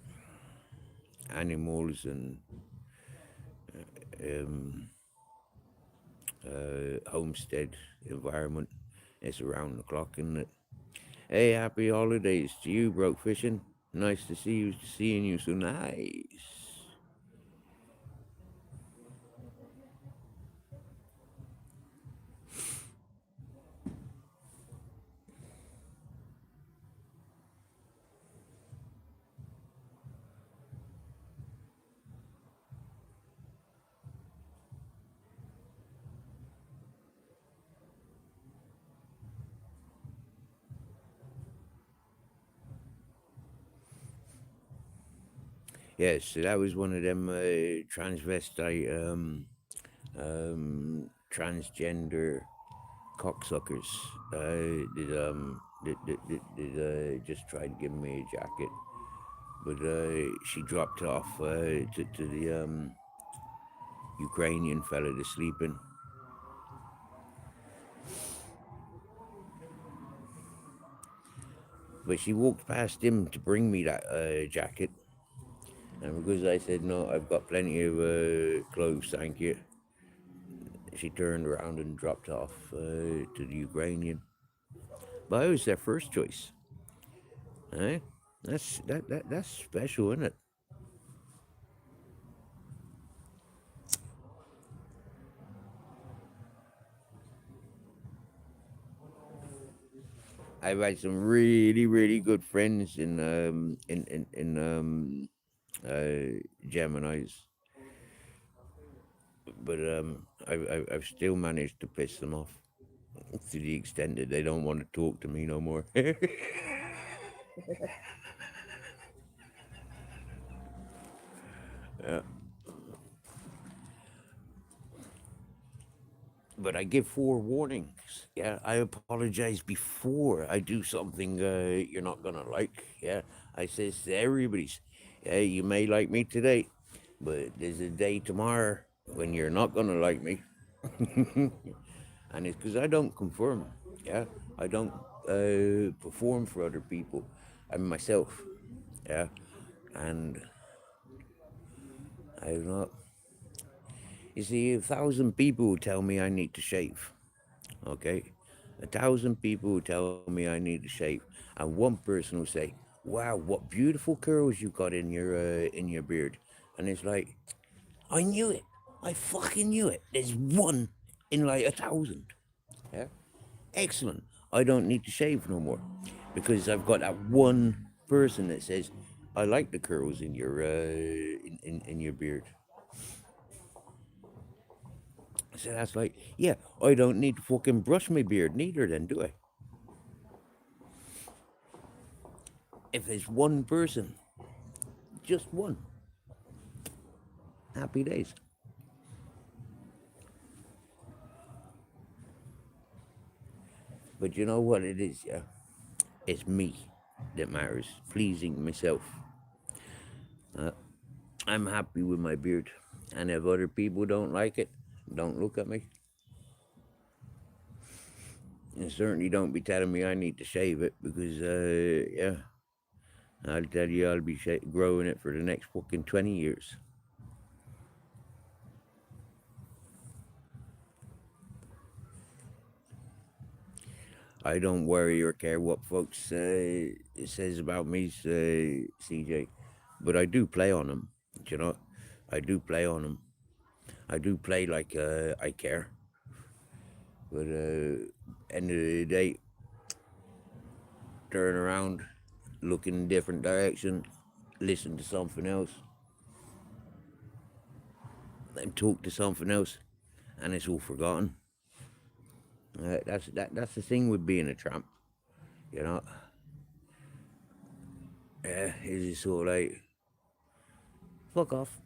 Speaker 1: animals and um, homestead environment. It's around the clock, isn't it? Hey, happy holidays to you, broke fishing. Nice to see you, seeing you so nice. Yes, so that was one of them transvestite, transgender cocksuckers. Just tried giving me a jacket, but she dropped off to the Ukrainian fella to sleep in. But she walked past him to bring me that jacket, and because I said no, I've got plenty of clothes, thank you. She turned around and dropped off to the Ukrainian. But I was their first choice. Eh? That's special, isn't it? I've had some really, really good friends in Gemini's, but I've still managed to piss them off to the extent that they don't want to talk to me no more. Yeah. But I give forewarnings. Yeah, I apologize before I do something you're not gonna like. Yeah, I says to everybody's, yeah, you may like me today, but there's a day tomorrow when you're not gonna like me, and it's because I don't conform. Yeah, I don't perform for other people. I'm myself. Yeah, and I'm not. You see, 1,000 people tell me I need to shave. Okay, 1,000 people will tell me I need to shave, and one person will say, "Wow, what beautiful curls you got in your beard," and it's like, I knew it, I fucking knew it. There's one in like 1,000. Yeah, excellent. I don't need to shave no more because I've got that one person that says, "I like the curls in your in your beard." So that's like, yeah, I don't need to fucking brush my beard neither, then do I? If there's one person, just one, happy days. But you know what it is, yeah? It's me that matters, pleasing myself. Uh, I'm happy with my beard. And if other people don't like it, don't look at me. And certainly don't be telling me I need to shave it because, yeah, I'll tell you I'll be growing it for the next fucking 20 years. I don't worry or care what folks says about me, CJ, but I do play on them. You know, I do play on them. I do play like I care, but end of the day, turn around, look in a different direction, listen to something else, then talk to something else, and it's all forgotten. That's the thing with being a tramp, you know. Yeah, it's just sort of like fuck off.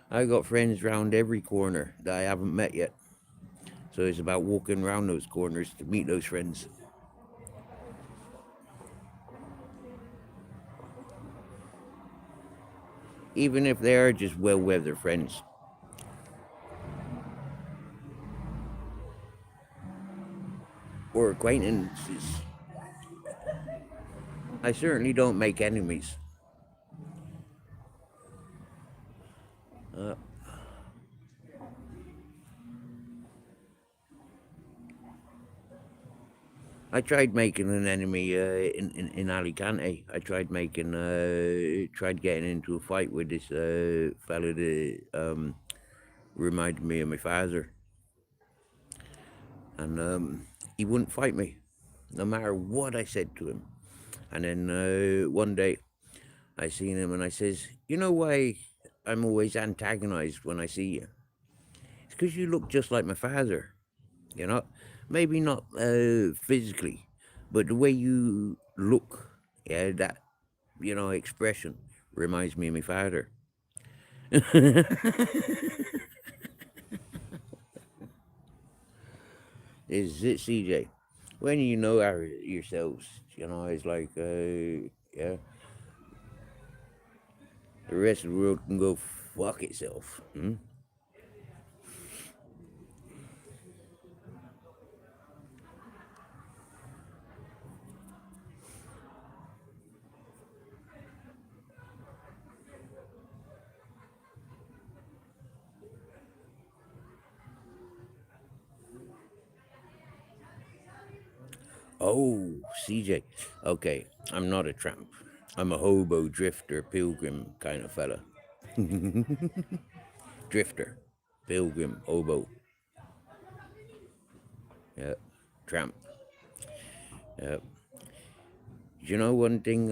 Speaker 1: I got friends round every corner that I haven't met yet. So it's about walking around those corners to meet those friends. Even if they are just well weather friends or acquaintances. I certainly don't make enemies. Uh, I tried making an enemy in Alicante. I tried tried getting into a fight with this fella that reminded me of my father. And he wouldn't fight me, no matter what I said to him. And then one day I seen him and I says, "You know why I'm always antagonized when I see you? It's because you look just like my father, you know? Maybe not physically, but the way you look Yeah, that, expression reminds me of my father. Is it, CJ? When you know yourselves, it's like, yeah, the rest of the world can go fuck itself. Hmm? Oh, CJ. Okay, I'm not a tramp. I'm a hobo, drifter, pilgrim kind of fella. Drifter, pilgrim, hobo, yeah, tramp. Yeah. One thing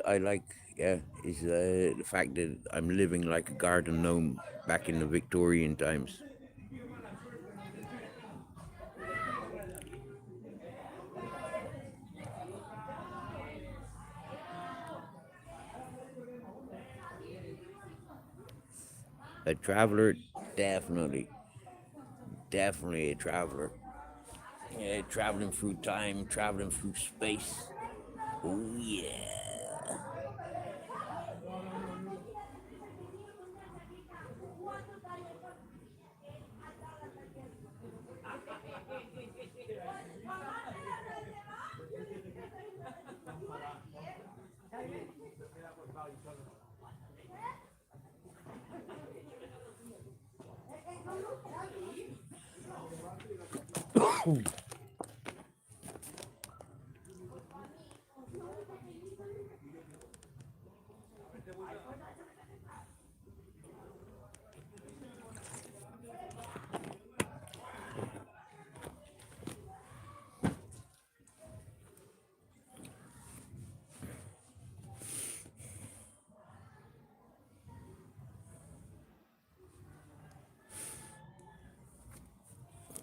Speaker 1: I like, yeah, is the fact that I'm living like a garden gnome back in the Victorian times. A traveler, definitely, definitely a traveler. Yeah, traveling through time, traveling through space. Oh yeah.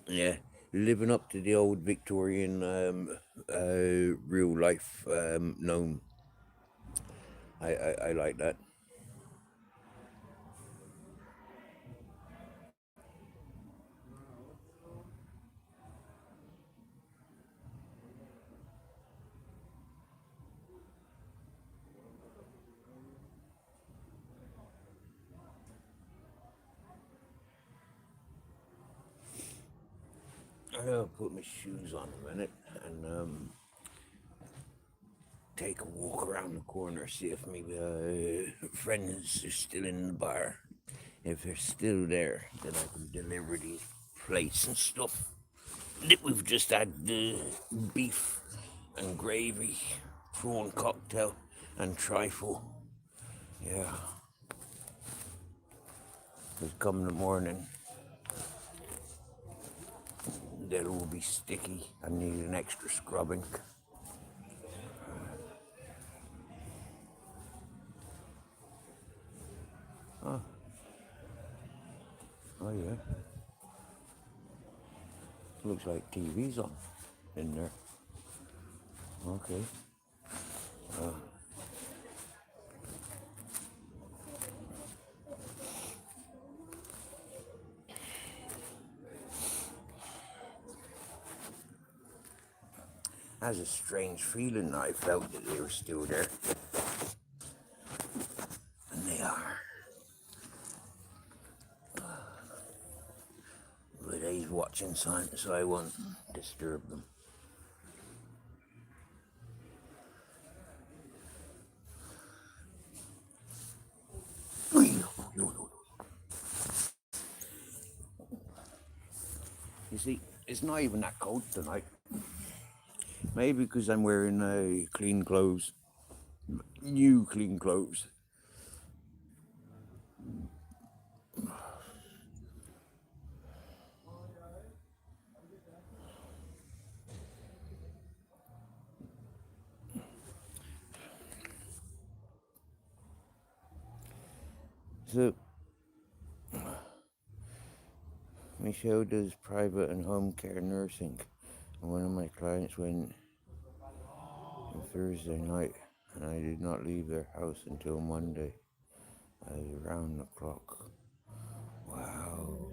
Speaker 1: Yeah, living up to the old Victorian real life gnome. I like that. I'll put my shoes on a minute and take a walk around the corner, see if my friends are still in the bar. If they're still there, then I can deliver these plates and stuff. We've just had beef and gravy, prawn cocktail, and trifle. Yeah, because come the morning, they'll all be sticky and need an extra scrubbing. Oh yeah, looks like TV's on in there. Okay. Has a strange feeling. I felt that they were still there, and they are. But he's watching something, so I won't disturb them. You see, it's not even that cold tonight. Maybe because I'm wearing clean clothes, new clean clothes. So, Michelle does private and home care nursing, and one of my clients went on Thursday night, and I did not leave their house until Monday. I was around the clock. Wow.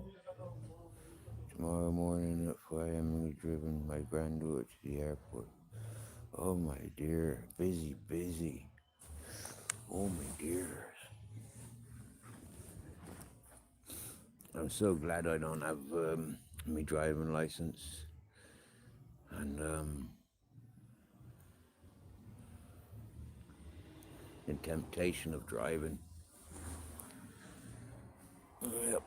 Speaker 1: Tomorrow morning at 4 a.m. we'll be driven my granddaughter to the airport. Oh my dear, busy, busy. Oh my dear. I'm so glad I don't have my driving license and the temptation of driving. Yep.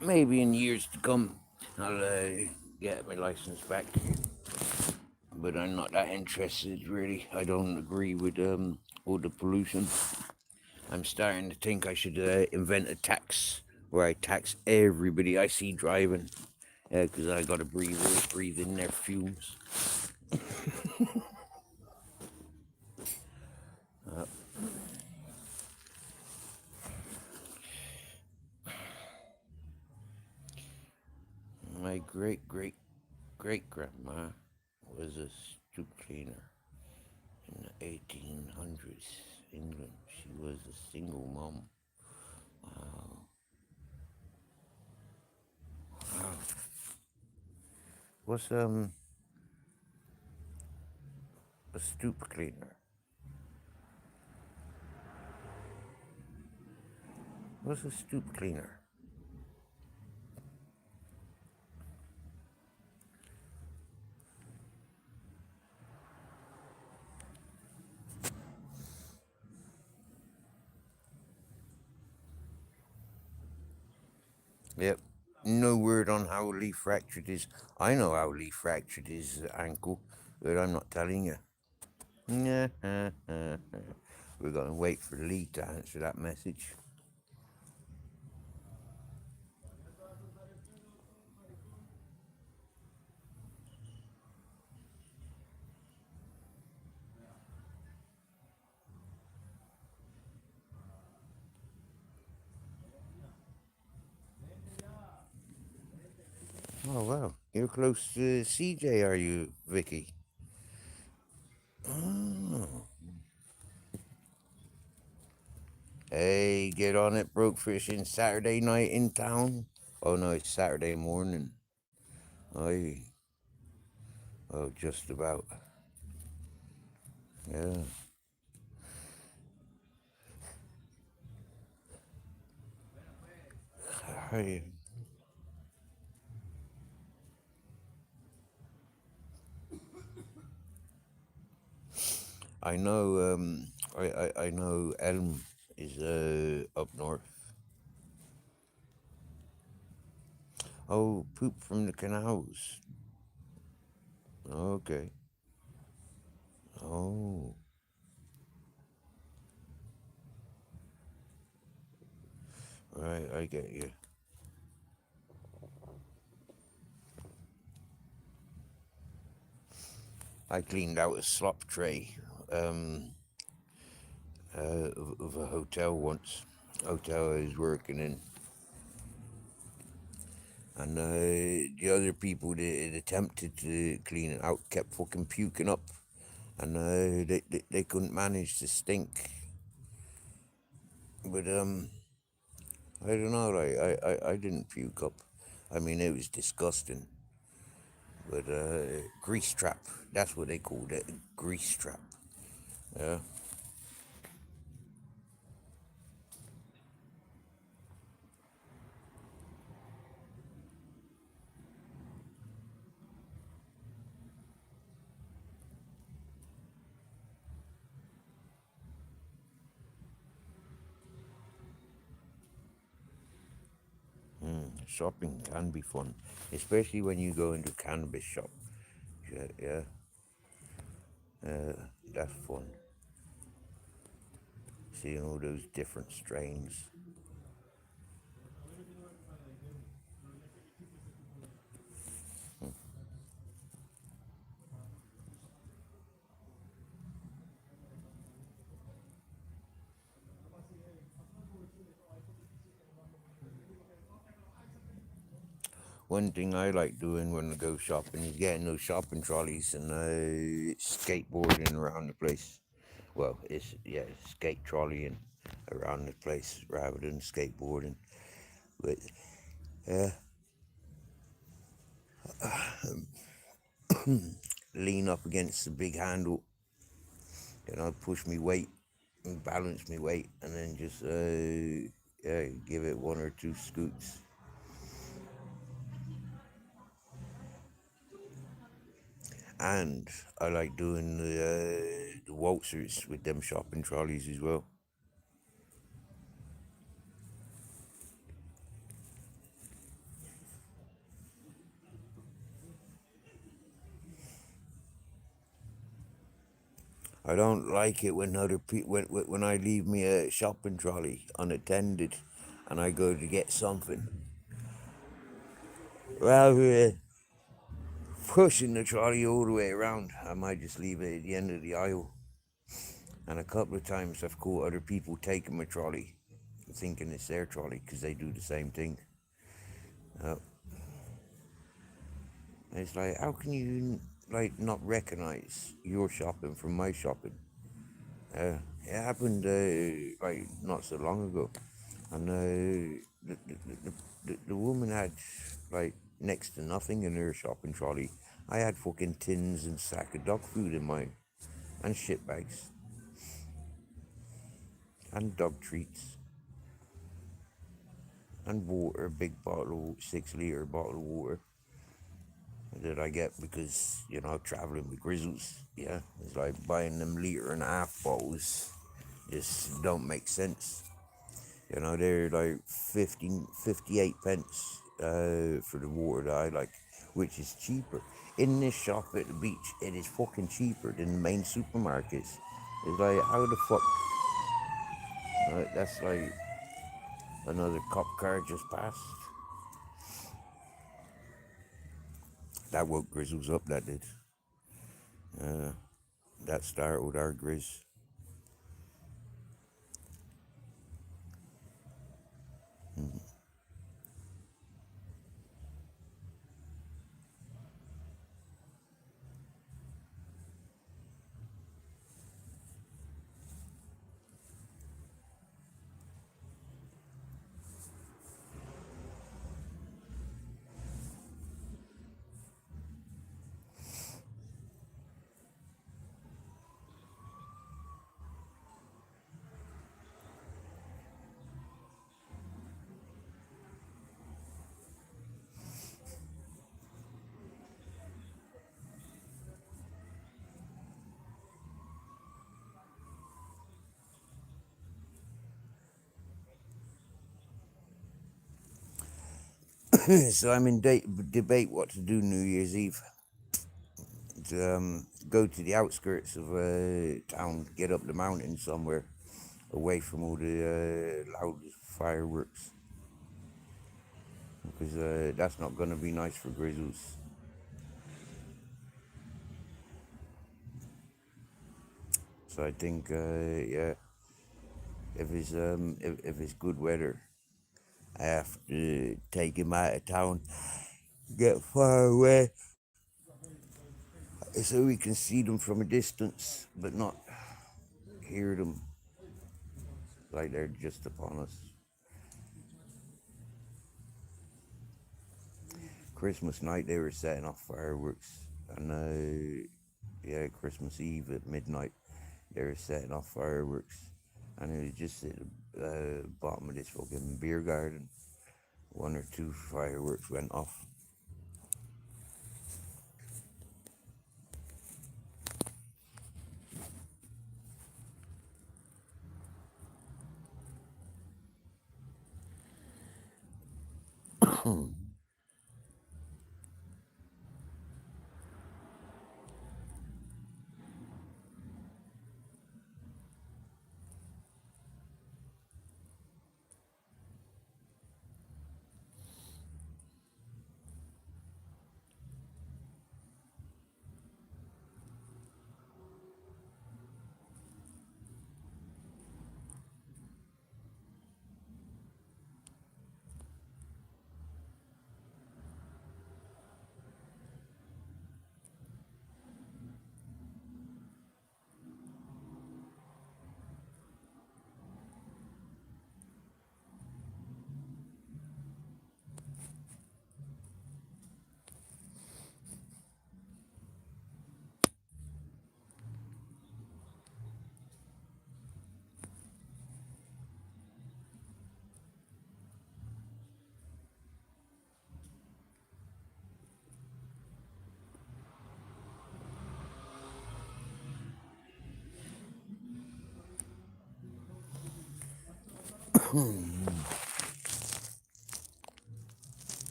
Speaker 1: Maybe in years to come I'll get my license back, but I'm not that interested really. I don't agree with all the pollution. I'm starting to think I should invent a tax where I tax everybody I see driving, because I got to breathe in their fumes. My great grandma was a stoop cleaner in the 1800s England. She was a single mom. Wow. Wow. What's a stoop cleaner? What's a stoop cleaner? Yep. No word on how Lee fractured his. I know how Lee fractured his ankle, but I'm not telling you. We're going to wait for Lee to answer that message. Oh, wow. You're close to CJ, are you, Vicky? Oh. Hey, get on it, broke fishing Saturday night in town. Oh, no, it's Saturday morning. Aye. Oh, just about. Yeah. Aye. I know, I know Elm is up north. Oh, poop from the canals. Okay. Oh, right, I get you. I cleaned out a slop tray um, of a hotel once. Hotel I was working in. And the other people that attempted to clean it out kept fucking puking up. And they couldn't manage to stink. But I don't know, I didn't puke up. I mean, it was disgusting. But grease trap, that's what they called it, grease trap. Yeah. Shopping can be fun, especially when you go into cannabis shop. Yeah, yeah, that's fun. Seeing all those different strains. One thing I like doing when I go shopping is getting those shopping trolleys and skateboarding around the place. well, it's yeah, skate trolleying around the place rather than skateboarding. But yeah, lean up against the big handle, push me weight and balance me weight, and then just yeah, give it one or two scoots. And I like doing the waltzers with them shopping trolleys as well. I don't like it when other people when I leave me a shopping trolley unattended, and I go to get something. Rather than pushing the trolley all the way around, I might just leave it at the end of the aisle. And a couple of times I've caught other people taking my trolley, thinking it's their trolley because they do the same thing. Uh, it's like, how can you like not recognize your shopping from my shopping? It happened like not so long ago, and the woman had like next to nothing in her shopping trolley. I had fucking tins and sack of dog food in mine, and shit bags, and dog treats, and water, a big bottle, 6 liter bottle of water that I get because traveling with grizzles. Yeah, it's like buying them liter and a half bottles just don't make sense. They're like 58 pence for the water that I like, which is cheaper. In this shop at the beach, it is fucking cheaper than the main supermarkets. It's like, how the fuck? That's like another cop car just passed. That woke Grizzles up, that did. Uh, that startled our Grizz. So I'm in debate what to do New Year's Eve. To go to the outskirts of town, get up the mountain somewhere, away from all the loud fireworks, because that's not going to be nice for grizzles. So I think, yeah, if it's good weather, I have to take him out of town, get far away, so we can see them from a distance, but not hear them like they're just upon us. Christmas night they were setting off fireworks, and yeah, Christmas Eve at midnight they were setting off fireworks, and it was just at the bottom of this fucking beer garden. One or two fireworks went off.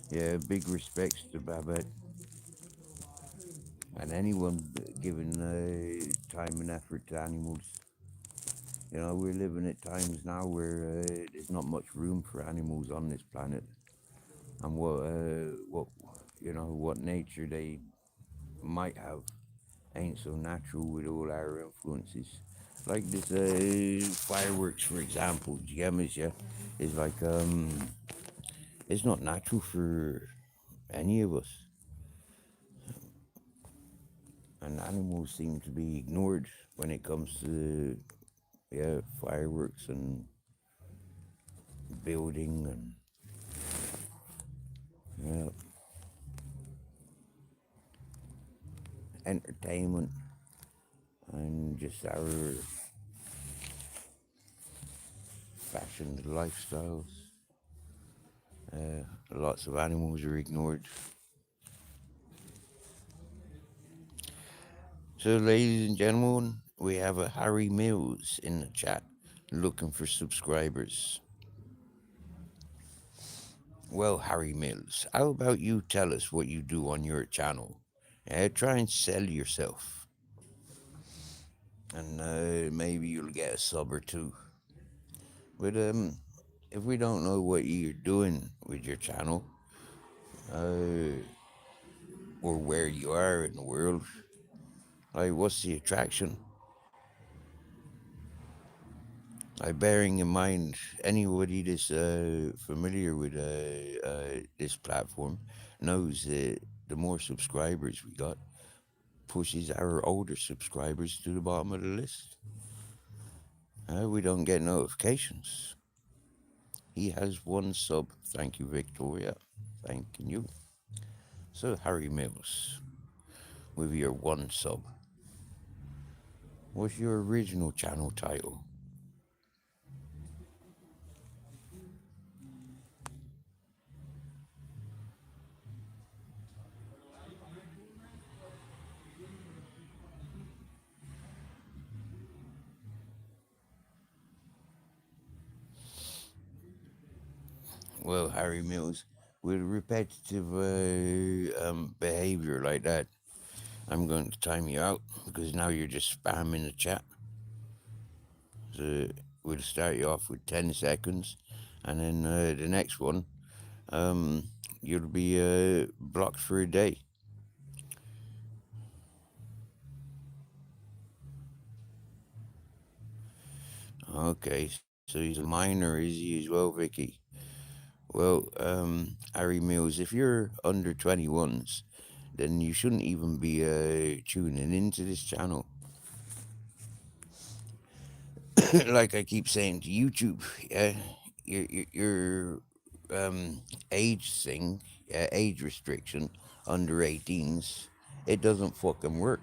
Speaker 1: Yeah, big respects to Babette and anyone giving time and effort to animals. You know, we're living at times now where there's not much room for animals on this planet, and what nature they might have ain't so natural with all our influences. Like this fireworks, for example, do you get me? Yeah, it's like it's not natural for any of us, and animals seem to be ignored when it comes to fireworks and building and yeah, entertainment and just our fashioned lifestyles. Lots of animals are ignored. So, ladies and gentlemen, we have a Harry Mills in the chat looking for subscribers. Well, Harry Mills, how about you tell us what you do on your channel? Try and sell yourself, and maybe you'll get a sub or two. But if we don't know what you're doing with your channel, uh, or where you are in the world, like what's the attraction? Like bearing in mind, anybody that's familiar with this platform knows that the more subscribers we got pushes our older subscribers to the bottom of the list. We don't get notifications. He has one sub. Thank you, Victoria. Thanking you. So, Harry Mills, with your one sub, what's your original channel title? Well, Harry Mills, with repetitive behavior like that, I'm going to time you out because now you're just spamming the chat. So we'll start you off with 10 seconds, and then the next one, you'll be blocked for a day. Okay, so he's a minor, is he as well, Vicky? Well, Harry Mills, if you're under 21s, then you shouldn't even be tuning into this channel. Like I keep saying to YouTube, yeah, your age thing, age restriction under 18s, it doesn't fucking work.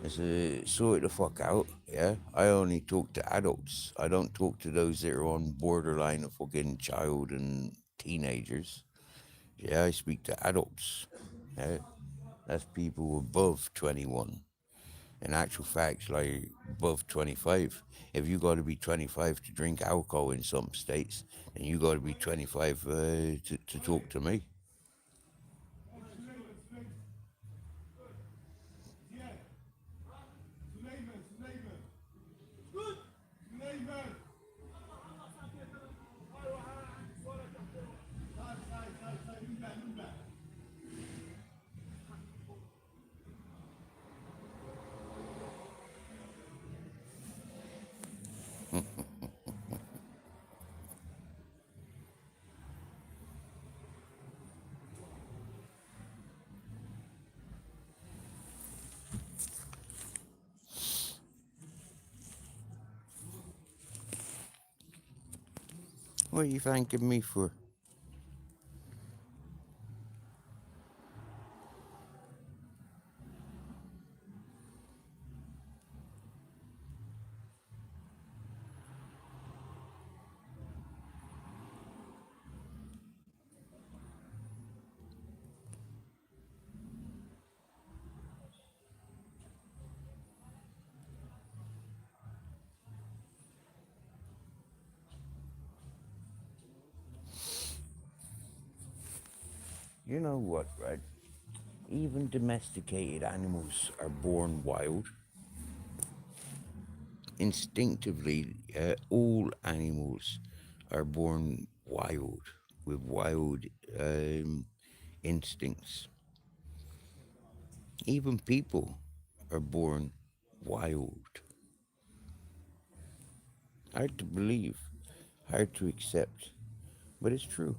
Speaker 1: It's a sort the fuck out, yeah. I only talk to adults. I don't talk to those that are on borderline of fucking child and teenagers. Yeah, I speak to adults. Yeah, that's people above 21. In actual fact, like above 25. If you got to be 25 to drink alcohol in some states, then you got to be 25 to talk to me. What are you thanking me for? you know what, right? Even domesticated animals are born wild. Instinctively, all animals are born wild, with wild um, instincts. Even people are born wild. Hard to believe, hard to accept, but it's true.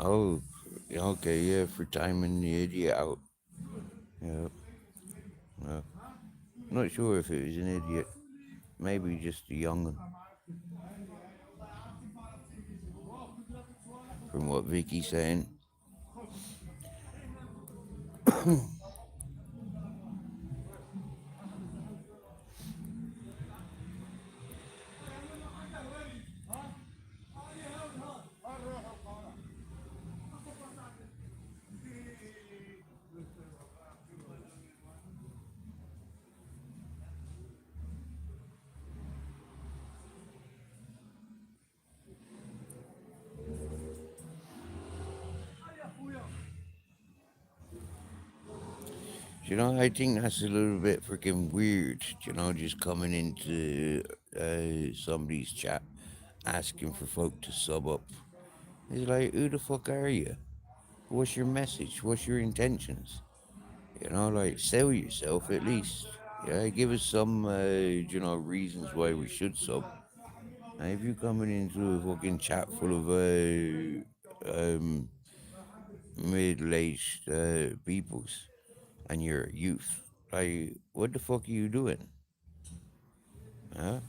Speaker 1: Oh, okay, yeah, for timing the idiot out. Yeah, yeah. Not sure if it was an idiot, maybe just a young one, from what Vicky's saying. You know, I think that's a little bit freaking weird. You know, just coming into somebody's chat, asking for folk to sub up. It's like, who the fuck are you? What's your message? What's your intentions? You know, like sell yourself at least. Yeah, give us some, reasons why we should sub. Now, if you're coming into a fucking chat full of middle-aged peoples and you're a youth, like, what the fuck are you doing? Huh?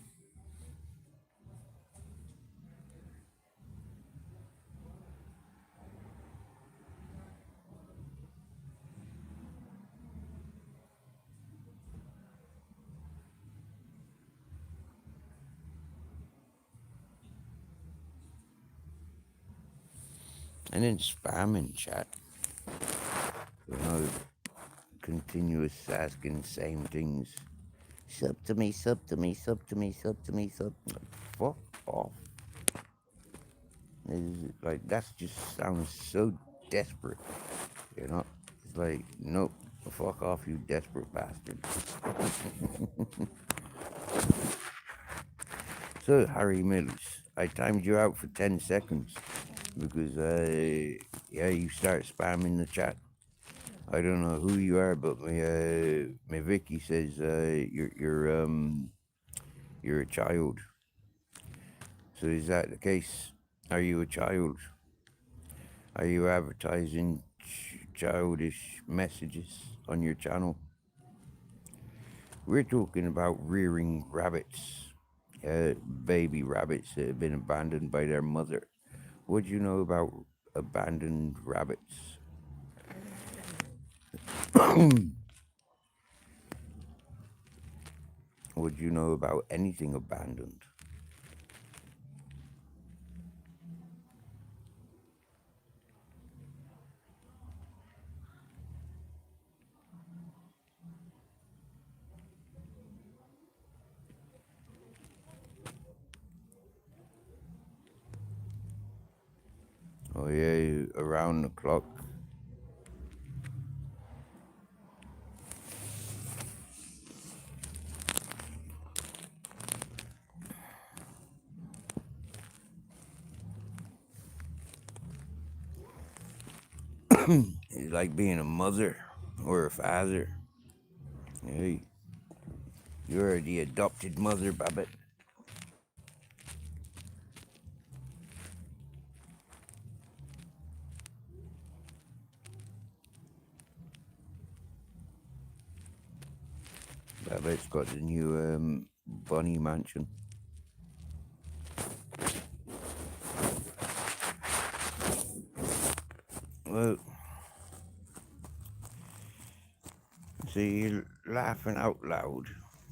Speaker 1: And then spamming chat. You know, continuous asking the same things. Sub to me, sub to me, sub to me, sub to me, sub. Like, fuck off. Like, that just sounds so desperate. You know? It's like, nope, fuck off, you desperate bastard. So, Harry Mills, I timed you out for 10 seconds because, yeah, you start spamming the chat. I don't know who you are, but my Vicky says you're a child. So is that the case? Are you a child? Are you advertising childish messages on your channel? We're talking about rearing rabbits, baby rabbits that have been abandoned by their mother. What do you know about abandoned rabbits? What do you know about anything abandoned? Oh yeah, around the clock. It's like being a mother or a father. Hey, you're the adopted mother, Babbitt. Babbitt's got the new bunny mansion. So you're laughing out loud.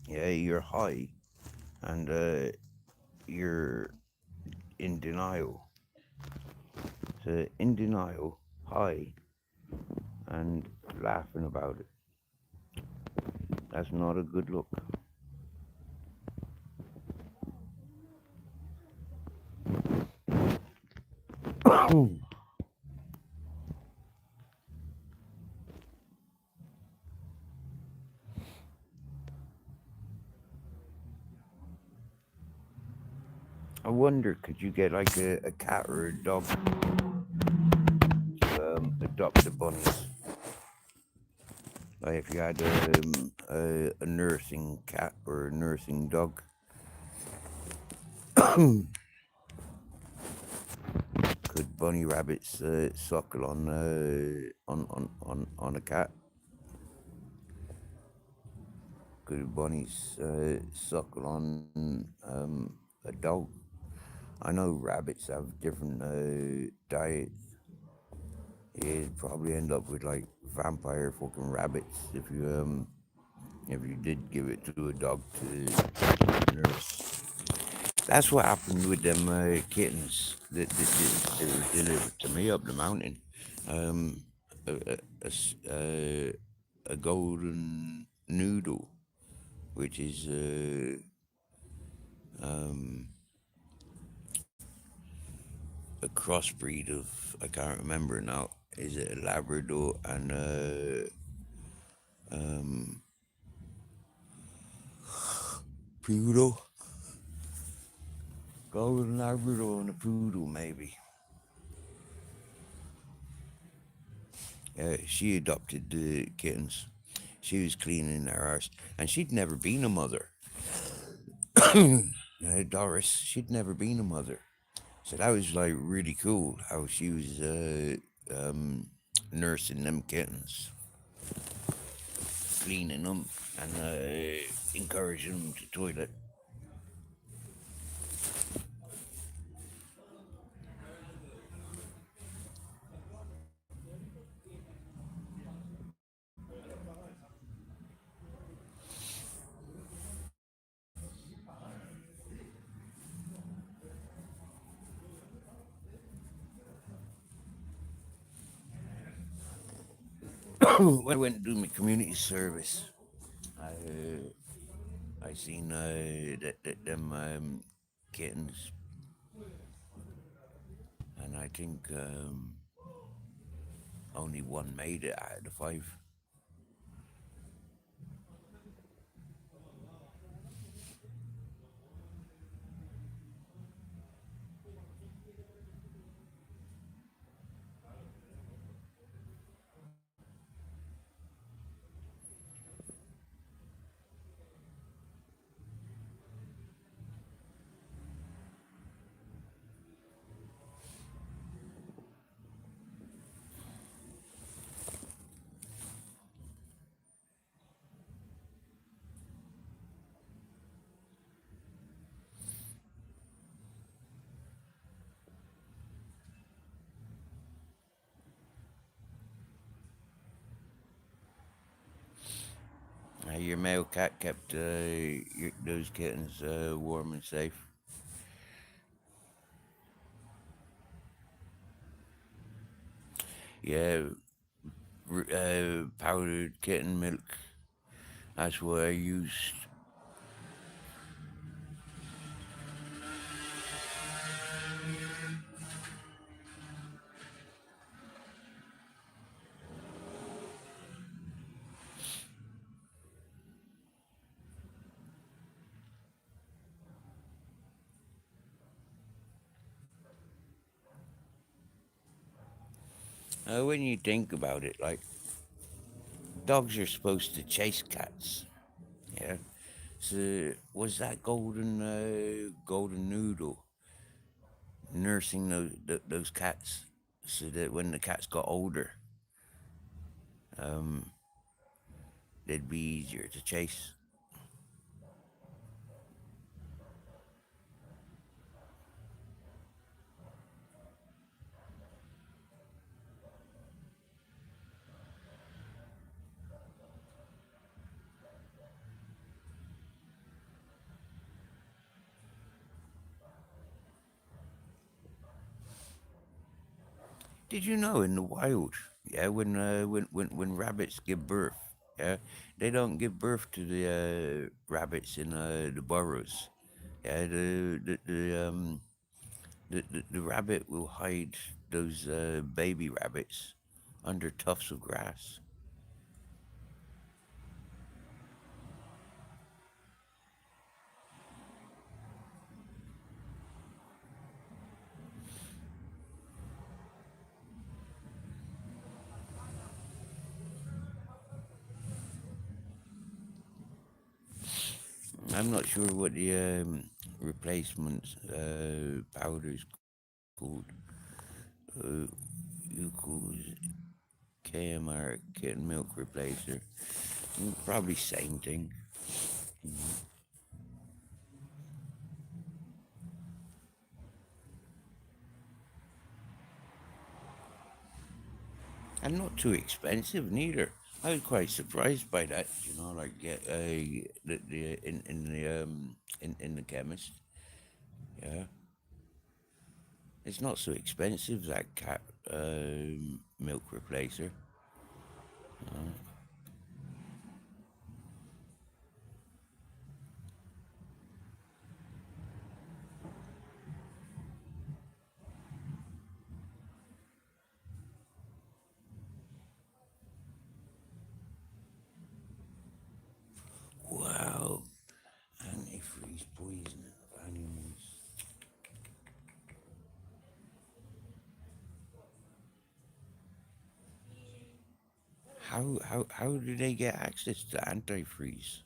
Speaker 1: Yeah, you're high and you're in denial. So in denial, high and laughing about it. That's not a good look. I wonder, could you get like a cat or a dog to adopt the bunnies? Like if you had a nursing cat or a nursing dog, could bunny rabbits suckle on a cat? Could bunnies suckle on a dog? I know rabbits have different diets. You'd probably end up with like vampire fucking rabbits if you did give it to a dog to nurse. That's what happened with them kittens that were delivered to me up the mountain. Um, a golden noodle, which is a crossbreed of, I can't remember now. Is it a Labrador and a poodle? Golden Labrador and a poodle, maybe. She adopted the kittens. She was cleaning their arse, and she'd never been a mother. Doris, she'd never been a mother. So that was like really cool how she was nursing them kittens, cleaning them, and encouraging them to toilet. When I went to do my community service, I seen them kittens, and I think only one made it out of the five. Your male cat kept those kittens warm and safe. Yeah, powdered kitten milk. That's what I used. When you think about it, like dogs are supposed to chase cats. Yeah. So was that golden noodle nursing those cats so that when the cats got older, um, they'd be easier to chase? Did you know in the wild, yeah, when rabbits give birth, yeah, they don't give birth to the rabbits in the burrows. Yeah, the rabbit will hide those baby rabbits under tufts of grass. I'm not sure what the replacement powder's called. Uh, you call it KMR, kitten milk replacer. Probably same thing. And not too expensive neither. I was quite surprised by that. You know, like get the in the chemist. Yeah, it's not so expensive that cat milk replacer. Wow, antifreeze poison of animals. How do they get access to antifreeze?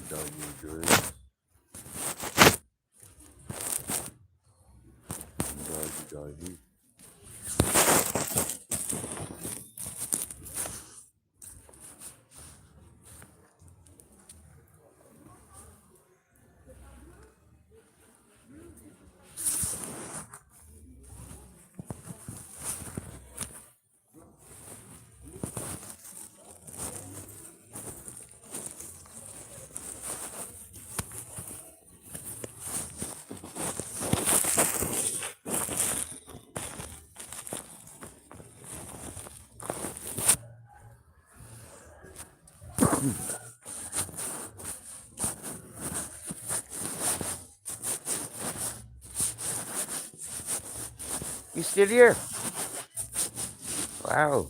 Speaker 1: Doggy good, doggy. You still here? Wow.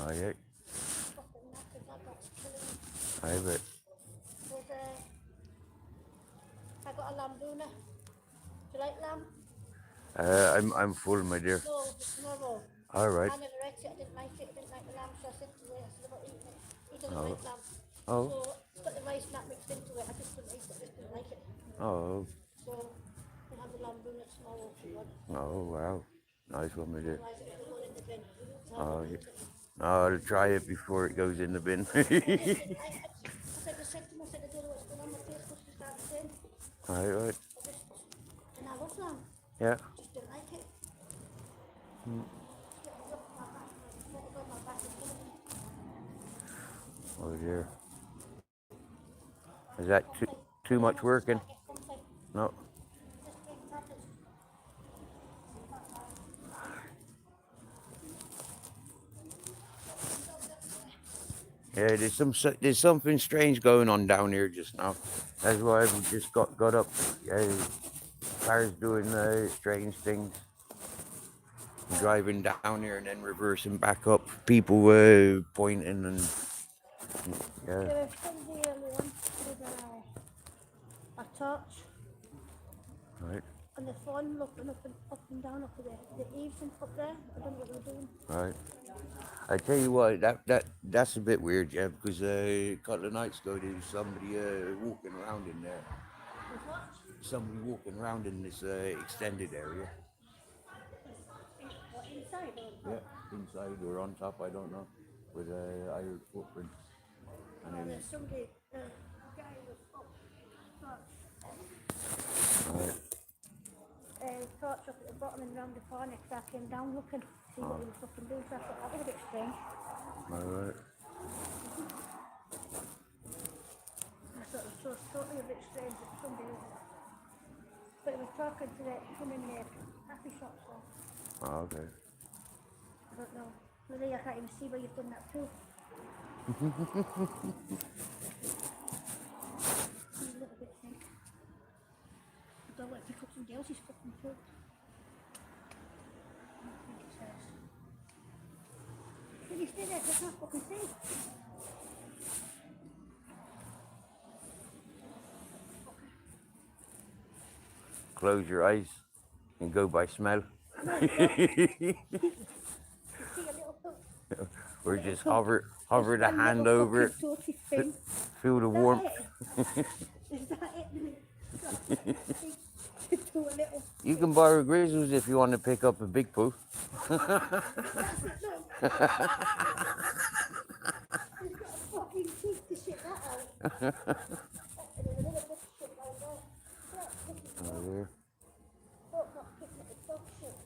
Speaker 1: Oh yeah. I bet.
Speaker 2: I got a lamb doona. Do you like lamb?
Speaker 1: I'm full, my dear.
Speaker 2: No, tomorrow.
Speaker 1: All right.
Speaker 2: I never ate it. I didn't like it. I didn't like the lamb, so I said to her, I said about eating it. He doesn't
Speaker 1: Oh.
Speaker 2: like lamb.
Speaker 1: Oh.
Speaker 2: So it's got the rice not mixed into it. I just didn't eat it. I just didn't like it.
Speaker 1: Oh.
Speaker 2: So we'll have the lamb doona tomorrow if you want.
Speaker 1: Oh. Wow. Nice one, my dear.
Speaker 2: Otherwise it's going to go in the bin. So I
Speaker 1: Oh,
Speaker 2: won't
Speaker 1: yeah.
Speaker 2: eat it.
Speaker 1: I'll try it before it goes in the bin.
Speaker 2: I said to him, I said, I don't know what's going on with this. What's the start saying?
Speaker 1: All right.
Speaker 2: I just, and I love lamb.
Speaker 1: Yeah.
Speaker 2: Just didn't like it.
Speaker 1: Oh dear. Is that too much working? No. Yeah, there's something strange going on down here just now. That's why we just got up. Cars doing strange things, driving down here and then reversing back up. People pointing and yeah.
Speaker 2: There was somebody earlier on with a torch
Speaker 1: Right,
Speaker 2: and the phone looking up and down up at the eaves and up there. I don't know what they were doing.
Speaker 1: right. I tell you what, that's a bit weird, yeah, because a couple of nights ago there was somebody walking around in there.
Speaker 2: With what?
Speaker 1: Somebody walking around in this extended area.
Speaker 2: What, inside or?
Speaker 1: Yeah, inside or on top, I don't know, with iron footprints. And
Speaker 2: Oh,
Speaker 1: it
Speaker 2: there's somebody, guy was up,
Speaker 1: was,
Speaker 2: torch up at the bottom and round the corner because I came down looking to see what he was fucking doing. So I thought that was a bit strange.
Speaker 1: alright.
Speaker 2: I thought it was so totally a bit strange that somebody was. But he was talking to the woman in the coffee shop, so
Speaker 1: Oh, okay.
Speaker 2: I don't know. Maybe I can't even see where you've done that too. I'm a little bit sick. I don't want to pick up somebody else's fucking food. I don't think it says. Can you stay there? I can't fucking see.
Speaker 1: Close your eyes and go by smell.
Speaker 2: You see a little foot.
Speaker 1: Or just hover the hand over it, feel the warmth.
Speaker 2: Is that it? Do a little.
Speaker 1: You can borrow grizzles if you want to pick up a big poo.
Speaker 2: He's got a fucking teeth to shit that out. And there's a little bit of shit down there.
Speaker 1: Oh, there.
Speaker 2: Hope not picking up the dog shit.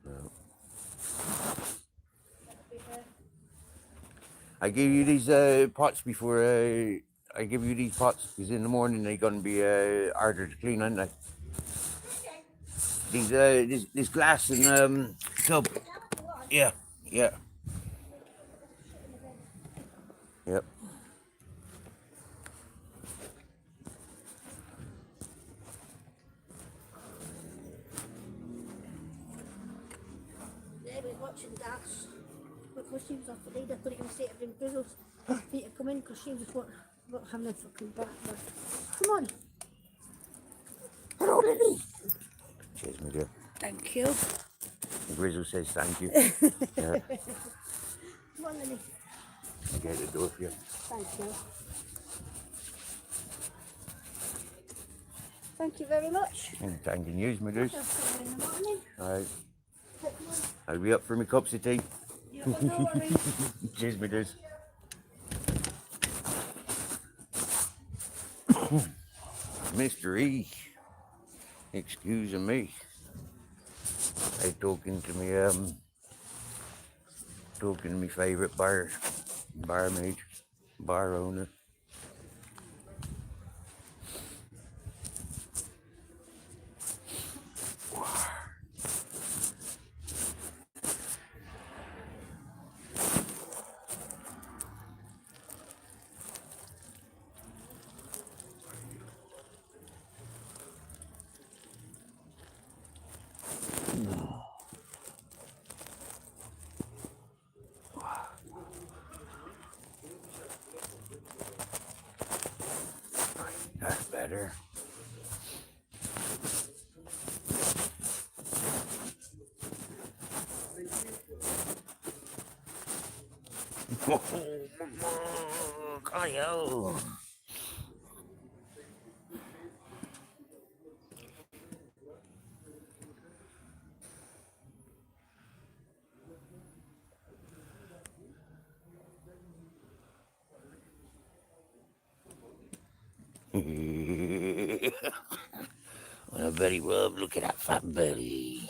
Speaker 1: No.
Speaker 2: That'd be there.
Speaker 1: I gave you these pots before. I give you these pots because in the morning they're gonna be harder to clean, aren't they? These this glass and tub. Yeah, yeah, yep.
Speaker 2: They was watching Gas because she was off the lead. I couldn't even say to bring Grizzles for you to come in because she was what having a fucking bath. Come on. Hello, Lily.
Speaker 1: Cheers, my dear.
Speaker 2: Thank you.
Speaker 1: Grizzle says thank you. Yeah,
Speaker 2: Come on, Lily.
Speaker 1: I get the door for you.
Speaker 2: Thank you. Thank you very much.
Speaker 1: And thanking you, my dears.
Speaker 2: I'll see you in the morning.
Speaker 1: All right,
Speaker 2: Come on.
Speaker 1: I'll be up for my cups of tea.
Speaker 2: Yeah, no worries.
Speaker 1: Cheers, my dears. Mr. E, excuse me. I talking to me talking to me favourite barmaid, bar owner. That's better. Kyle. Well, very well. Look at that fat belly.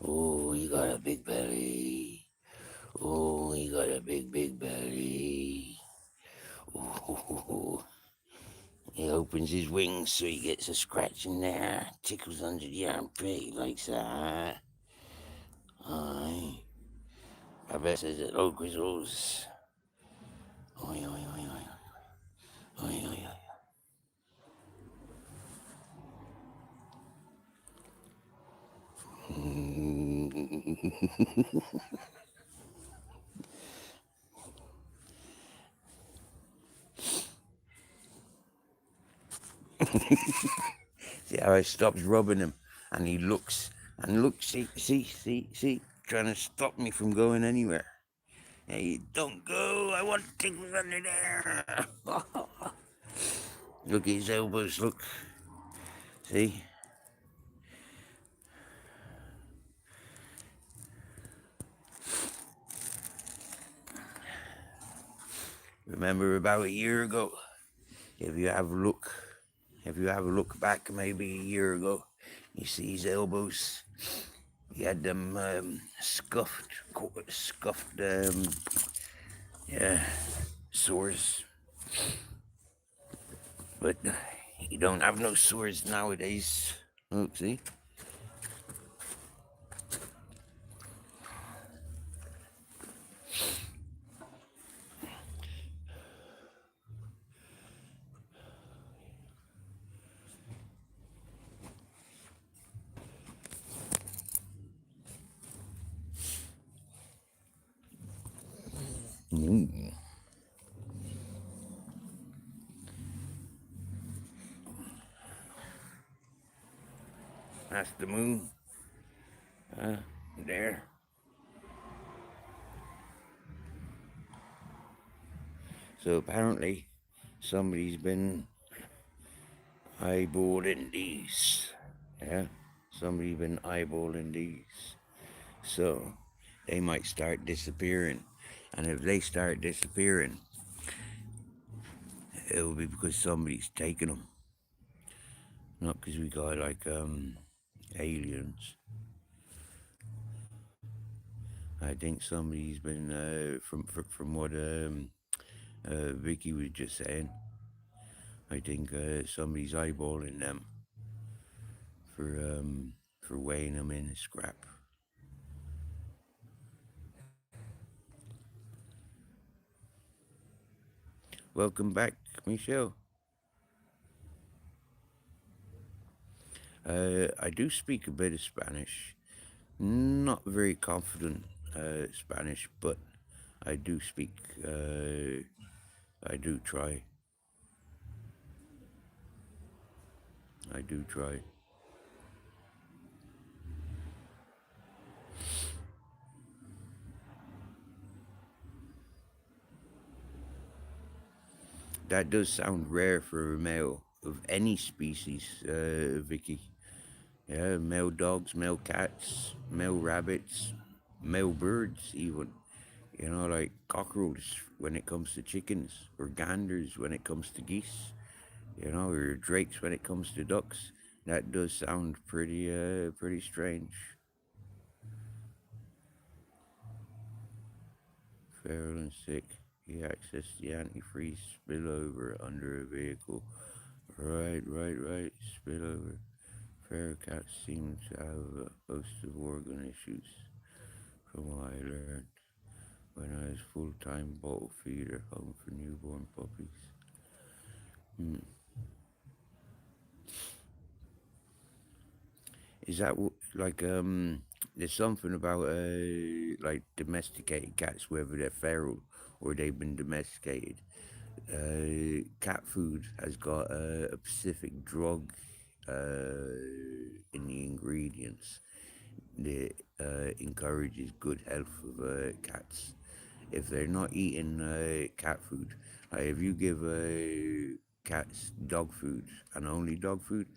Speaker 1: Oh, you got a big belly. Oh, you got a big, big belly. Oh, he opens his wings so he gets a scratch in there. Tickles under the armpit. He likes that. Aye. I bet says it, oh, Grizzles. Oi, oi, oi, oi. Oi, oi, oi. See how I stops rubbing him and he looks and looks, see, trying to stop me from going anywhere. Hey, don't go, I want tickles under there. Look at his elbows, look. See? Remember about a year ago, if you have a look, if you have a look back maybe a year ago, you see his elbows. He had them scuffed, yeah, sores. But you don't have no sores nowadays. Look, see? Mm. That's the moon. There. So apparently, somebody's been eyeballing these. Yeah, somebody's been eyeballing these. So they might start disappearing. And if they start disappearing, it'll be because somebody's taken them. Not because we got like aliens. I think somebody's been from what Vicky was just saying. I think somebody's eyeballing them for weighing them in scrap. Welcome back, Michelle. I do speak a bit of Spanish. Not very confident Spanish, but I do speak. I do try. I do try. That does sound rare for a male of any species, Vicky. Yeah, male dogs, male cats, male rabbits, male birds, even. You know, like cockerels when it comes to chickens, or ganders when it comes to geese. You know, or drakes when it comes to ducks. That does sound pretty strange. Feral and sick. He accessed the antifreeze spillover under a vehicle. Right. Spillover. Feral cats seem to have a host of organ issues, from what I learned when I was full-time bottle feeder home for newborn puppies. Hmm. Is that like There's something about like domesticated cats, whether they're feral or they've been domesticated. Cat food has got a specific drug in the ingredients that encourages good health of cats. If they're not eating cat food, if you give cats dog food and only dog food,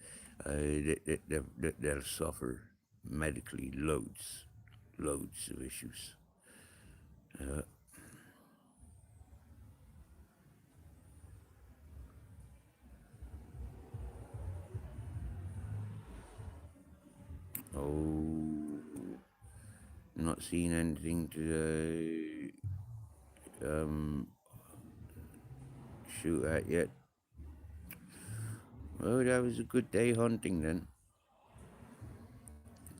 Speaker 1: they'll suffer medically loads of issues. Uh, oh, seen anything to shoot at yet. Well, that was a good day hunting then.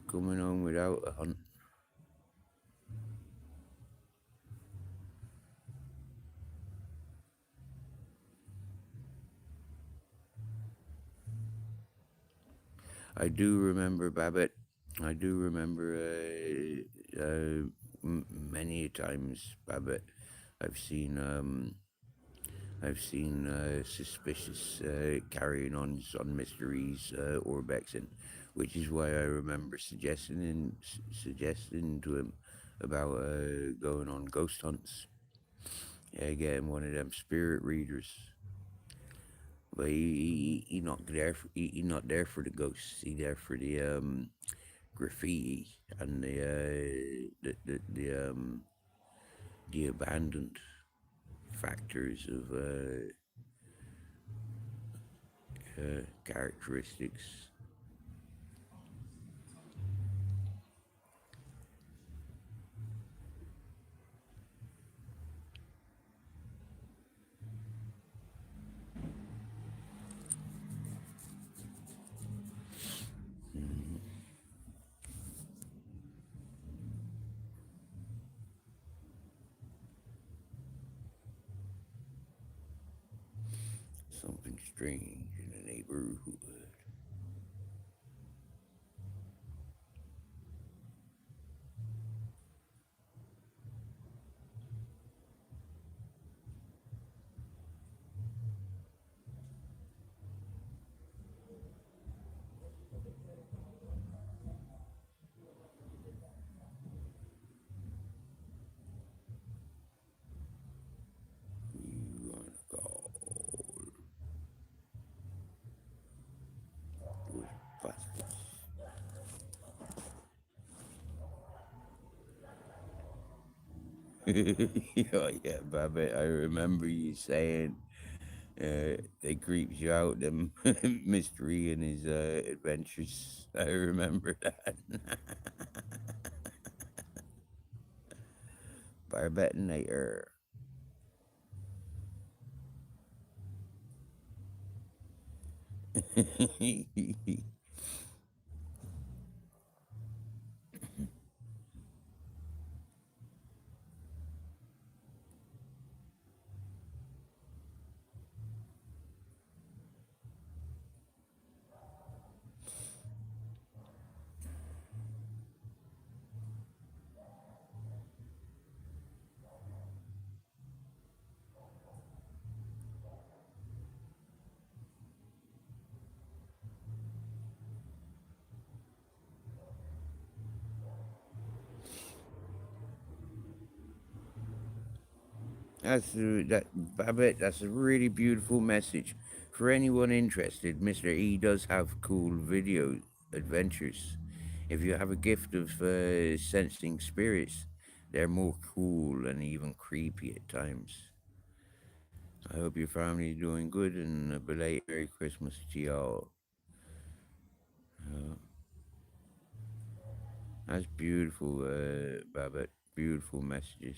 Speaker 1: Coming home without a hunt. I do remember Babbitt. I do remember many times Babbitt. I've seen suspicious carrying on mysteries urbexing, which is why I remember suggesting to him about going on ghost hunts. Yeah, getting one of them spirit readers. But he not there he not there for the ghosts. He there for the graffiti and the abandoned factors of characteristics. Something strange in the neighborhood. You wanna call Ghostbusters? Oh yeah, Babbitt. I remember you saying they creeps you out, them mystery and his adventures. I remember that. Barbetinator. That Babbitt. That's a really beautiful message for anyone interested. Mr. E does have cool video adventures. If you have a gift of sensing spirits, they're more cool and even creepy at times. I hope your family is doing good and a belated Merry Christmas to y'all. Uh, that's beautiful, Babbitt. Beautiful messages.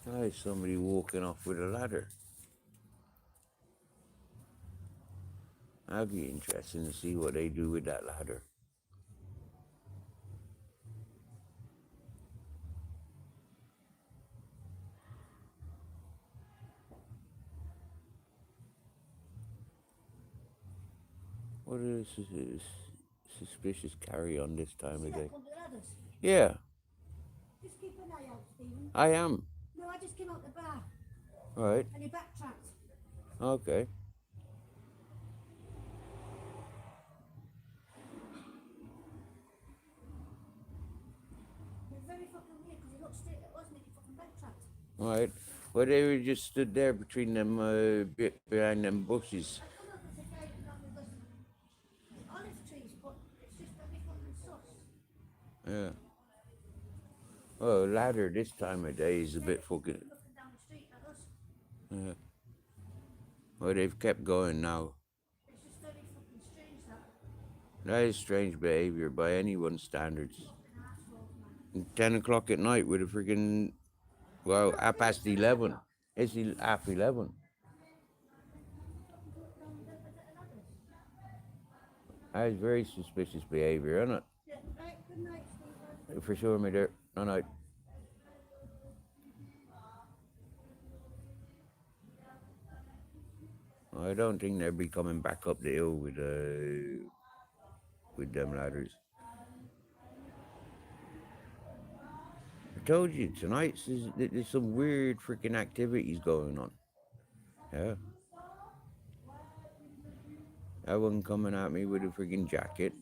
Speaker 1: Why is somebody walking off with a ladder? That'd be interesting to see what they do with that ladder. What is this suspicious carry on this time
Speaker 2: See
Speaker 1: of
Speaker 2: that
Speaker 1: day?
Speaker 2: clump of ladders?
Speaker 1: Yeah,
Speaker 2: Just keep an eye out, Stephen.
Speaker 1: I am.
Speaker 2: No, I just came out the bar
Speaker 1: Right.
Speaker 2: and he backtracked.
Speaker 1: Okay.
Speaker 2: It's very fucking weird because he looked straight at us and he fucking backtracked.
Speaker 1: Right. Well, they were just stood there between them, behind them bushes.
Speaker 2: I come up as a guy and not with us olive trees, but it's just very fucking sus.
Speaker 1: Yeah. Well, a ladder this time of day is a bit fucking.
Speaker 2: Looking down the street at us.
Speaker 1: Yeah. Well, they've kept going now.
Speaker 2: It's just very fucking strange that.
Speaker 1: That is strange behavior by anyone's standards.
Speaker 2: Fucking assholes, man.
Speaker 1: 10 o'clock at night with a freaking, well, half past 11. It's half 11. That is very suspicious behavior, isn't it?
Speaker 2: Yeah, right, good night, Stephen.
Speaker 1: For sure, my dear. No, no. I don't think they'll be coming back up the hill with them ladders. I told you tonight there's some weird freaking activities going on. Yeah. That one coming at me with a freaking jacket.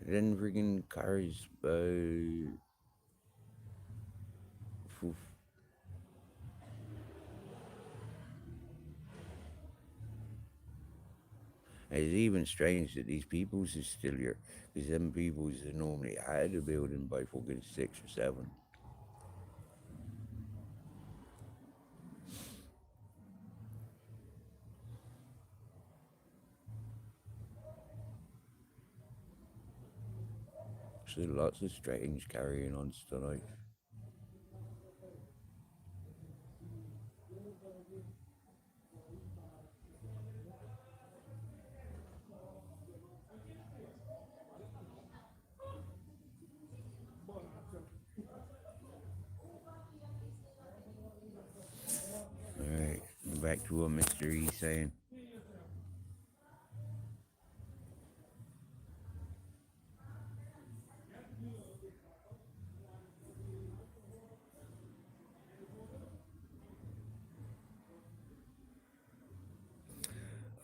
Speaker 1: Then freaking cars. It's even strange that these peoples is still here, because them peoples are normally out of the building by fucking 6 or 7. So lots of strange carrying on tonight. Alright, back to what Mr. E's saying.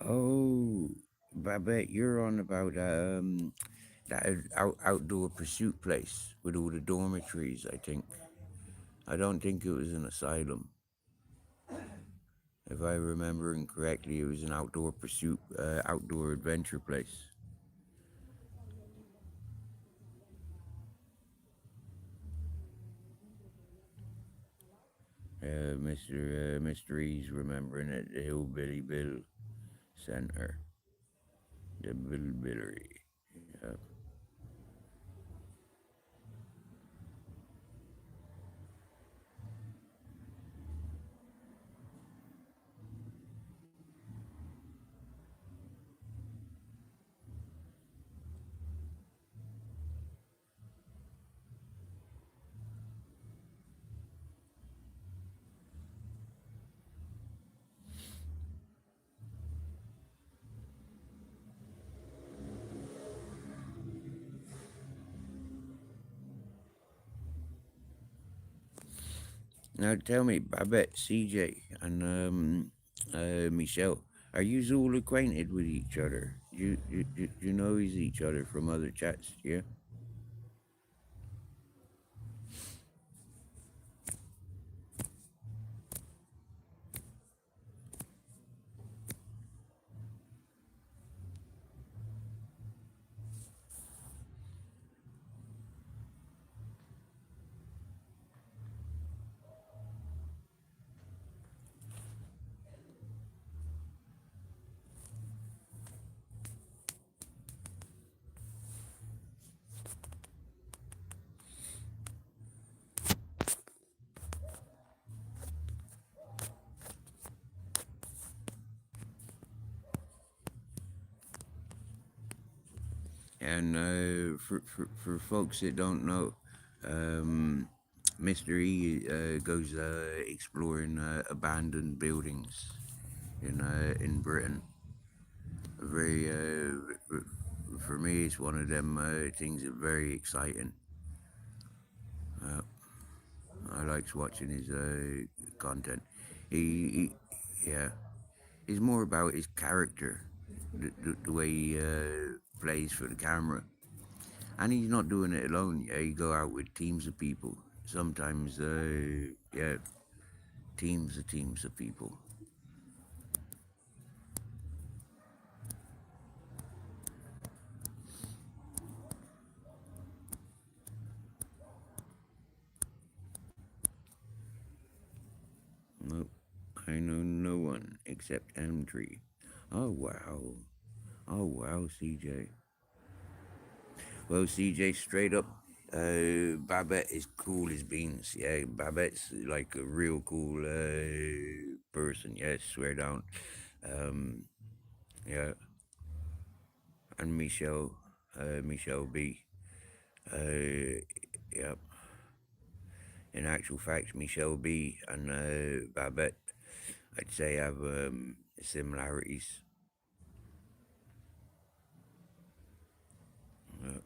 Speaker 1: Oh, I bet you're on about that outdoor pursuit place with all the dormitories, I think. I don't think it was an asylum. If I remembering correctly, it was an outdoor pursuit, outdoor adventure place. Mr. E's remembering it, the Hillbilly Bill Center, the Billbilly. Yeah. Now tell me, I bet CJ and Michelle, are you all acquainted with each other? You know each other from other chats, yeah? And for folks that don't know, um, Mr. E goes exploring abandoned buildings in Britain. Very for me, it's one of them things that very exciting. I likes watching his content. Yeah, it's more about his character, the way he plays for the camera. And he's not doing it alone. Yeah, you go out with teams of people. Sometimes, yeah, teams of people. Nope, I know no one except Elm Tree. Oh wow, oh wow, CJ. Well, CJ, straight up, Babette is cool as beans. Yeah, Babette's like a real cool person. Yeah, swear down. Um, yeah, and Michelle B. Yeah, in actual fact, Michelle B. and Babette, I'd say have similarities. Uh,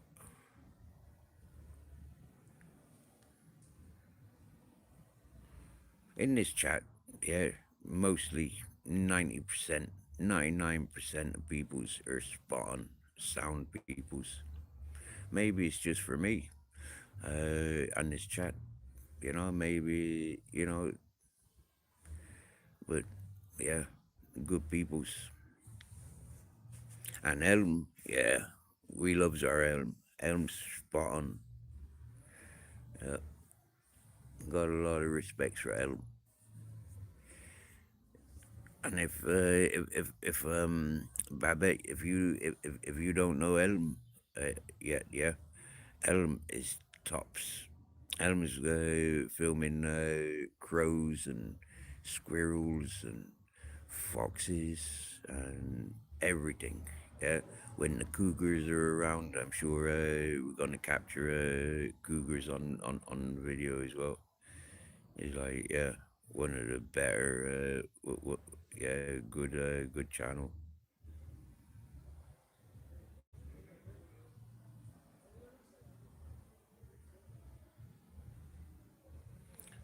Speaker 1: in this chat, yeah, mostly 90%, 99% of people's are spot on, sound people's. Maybe it's just for me on this chat, maybe, but yeah, good people's. And Elm, yeah, we loves our Elm. Elm's spot on. Yeah, got a lot of respect for Elm. And if Babette, if you don't know Elm yet, yeah, Elm is tops. Elm is filming crows and squirrels and foxes and everything. Yeah, when the cougars are around, I'm sure we're gonna capture cougars on video as well. It's like, yeah, one of the better yeah, good channel.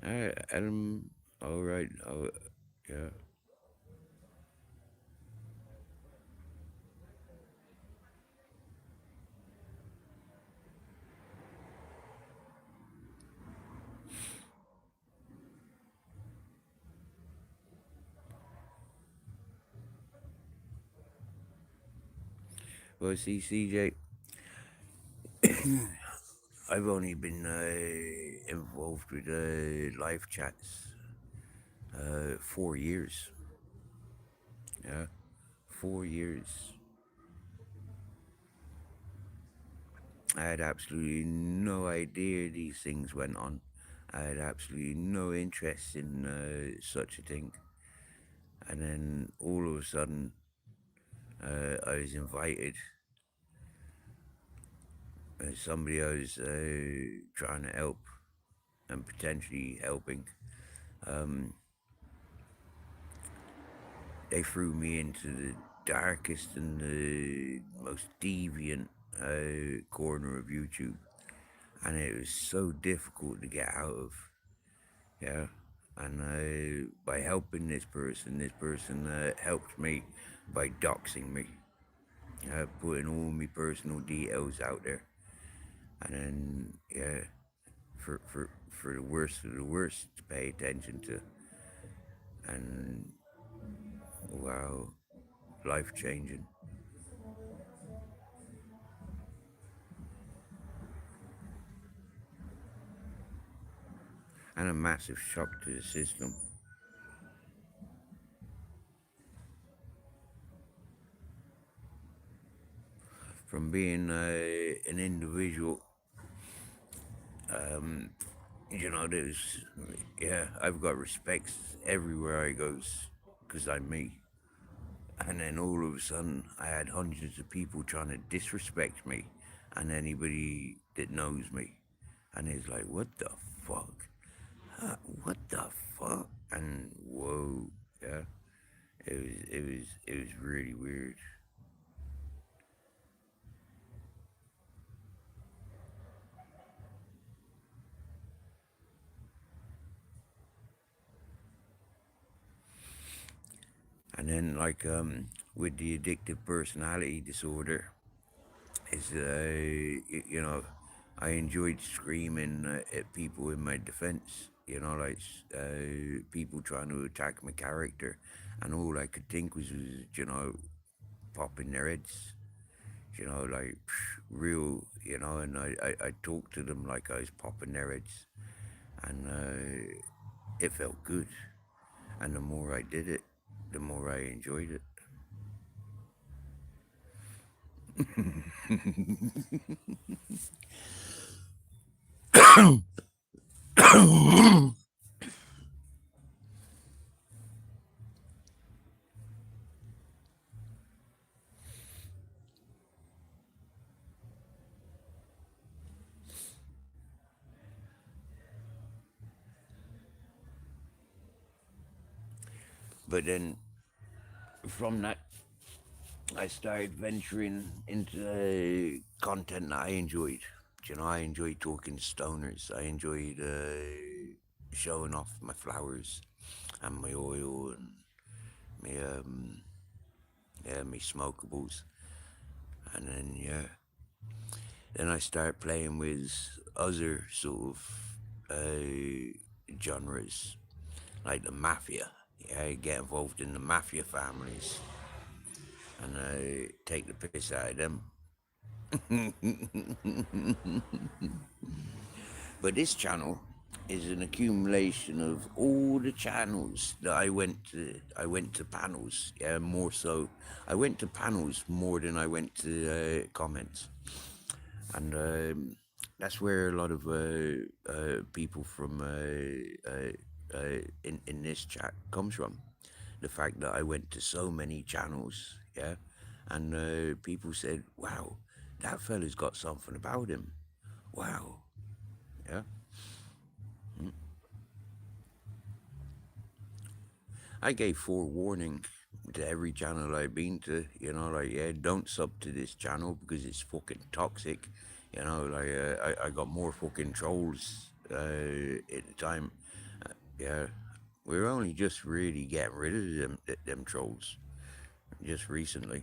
Speaker 1: Adam, all right, yeah. Well, see, CJ, I've only been involved with live chats 4 years. Yeah, 4 years. I had absolutely no idea these things went on. I had absolutely no interest in such a thing. And then all of a sudden, I was invited as somebody I was trying to help and potentially helping. Um, they threw me into the darkest and the most deviant corner of YouTube, and it was so difficult to get out of. Yeah, and by helping this person helped me by doxing me, putting all my personal details out there, and then yeah, for the worst of the worst to pay attention to, and wow, life changing, and a massive shock to the system. From being an individual, there's, yeah, I've got respect everywhere I goes because I'm me. And then all of a sudden, I had hundreds of people trying to disrespect me and anybody that knows me, and is like, "What the fuck? What the fuck?" And whoa, yeah, it was really weird. And then with the addictive personality disorder, is I enjoyed screaming at people in my defense. People trying to attack my character, and all I could think was popping their heads. Real. And I talked to them like I was popping their heads, and it felt good. And the more I did it, the more I enjoyed it. But then from that, I started venturing into content that I enjoyed. I enjoyed talking to stoners. I enjoyed showing off my flowers and my oil and my yeah, my smokables. And then then I started playing with other sort of genres like the mafia. Yeah, I get involved in the mafia families and I take the piss out of them. But this channel is an accumulation of all the channels that I went to. I went to panels, yeah, more so. I went to panels more than I went to comments, and that's where a lot of people from in this chat comes from. The fact that I went to so many channels, yeah, and people said, "Wow, that fella's got something about him." Wow, yeah. I gave forewarning to every channel I've been to, yeah, don't sub to this channel because it's fucking toxic. I got more fucking trolls at the time. Yeah, we're only just really getting rid of them trolls just recently.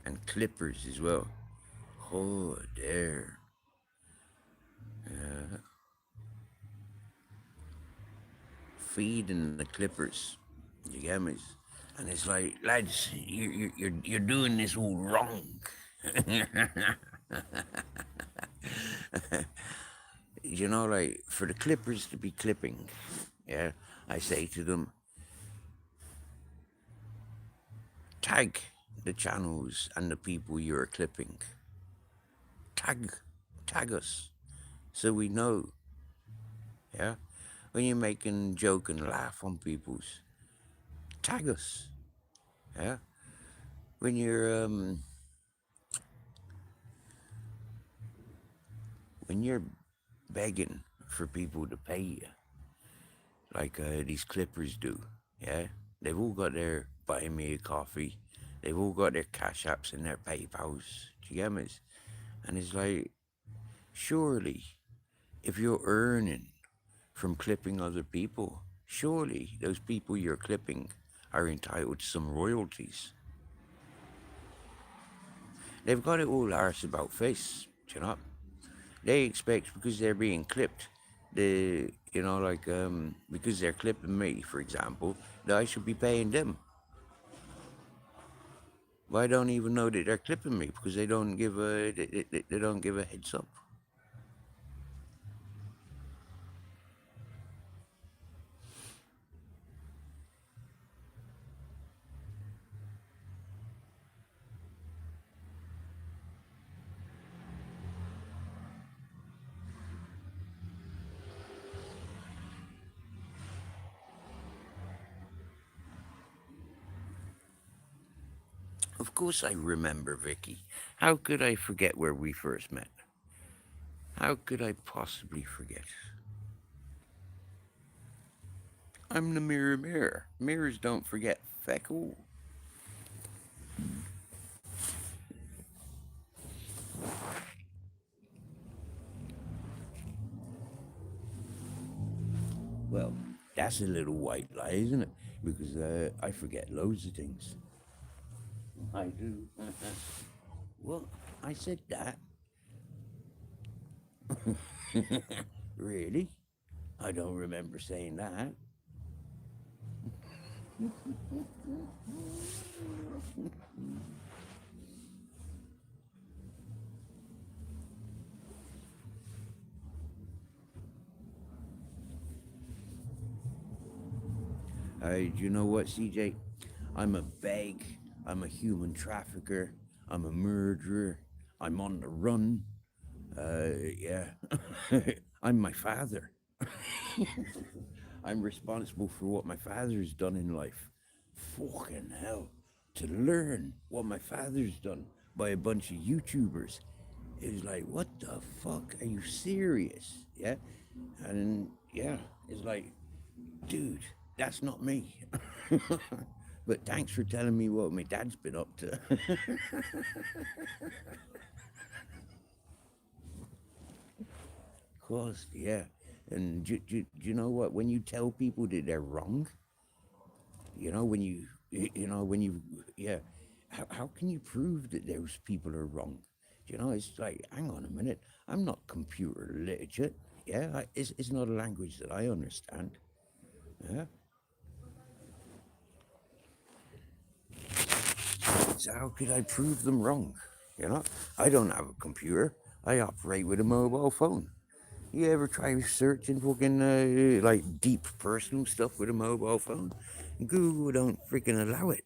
Speaker 1: And clippers as well. Oh, there. Feeding the clippers. You get me? And it's like, lads, you're doing this all wrong. Like for the clippers to be clipping, yeah, I say to them, tag the channels and the people you're clipping. Tag, tag us, so we know, yeah. When you're making joke and laugh on people's, tag us, yeah. When you're begging for people to pay you, like these clippers do, yeah. They've all got their buy me a coffee. They've all got their cash apps and their PayPals. Do you get me? And it's like, surely, if you're earning from clipping other people, surely those people you're clipping are entitled to some royalties. They've got it all arse about face, They expect because they're being clipped, because they're clipping me, for example, that I should be paying them. But I don't even know that they're clipping me because they don't give a heads up. Of course I remember, Vicky. How could I forget where we first met? How could I possibly forget? I'm the mirror mirror. Mirrors don't forget. Feckle. Well, that's a little white lie, isn't it? Because I forget loads of things. I do. Well, I said that. Really? I don't remember saying that. You know what, CJ? I'm a beg. I'm a human trafficker. I'm a murderer. I'm on the run. Yeah. I'm my father. I'm responsible for what my father's done in life. Fucking hell. To learn what my father's done by a bunch of YouTubers is like, what the fuck? Are you serious? Yeah. And yeah, it's like, dude, that's not me. But thanks for telling me what my dad's been up to. Of course, yeah. And do you know what? When you tell people that they're wrong, when yeah, how can you prove that those people are wrong? It's like, hang on a minute, I'm not computer literate. Yeah, it's not a language that I understand. Yeah, so how could I prove them wrong? I don't have a computer. I operate with a mobile phone. You ever try searching fucking like deep personal stuff with a mobile phone? Google don't freaking allow it.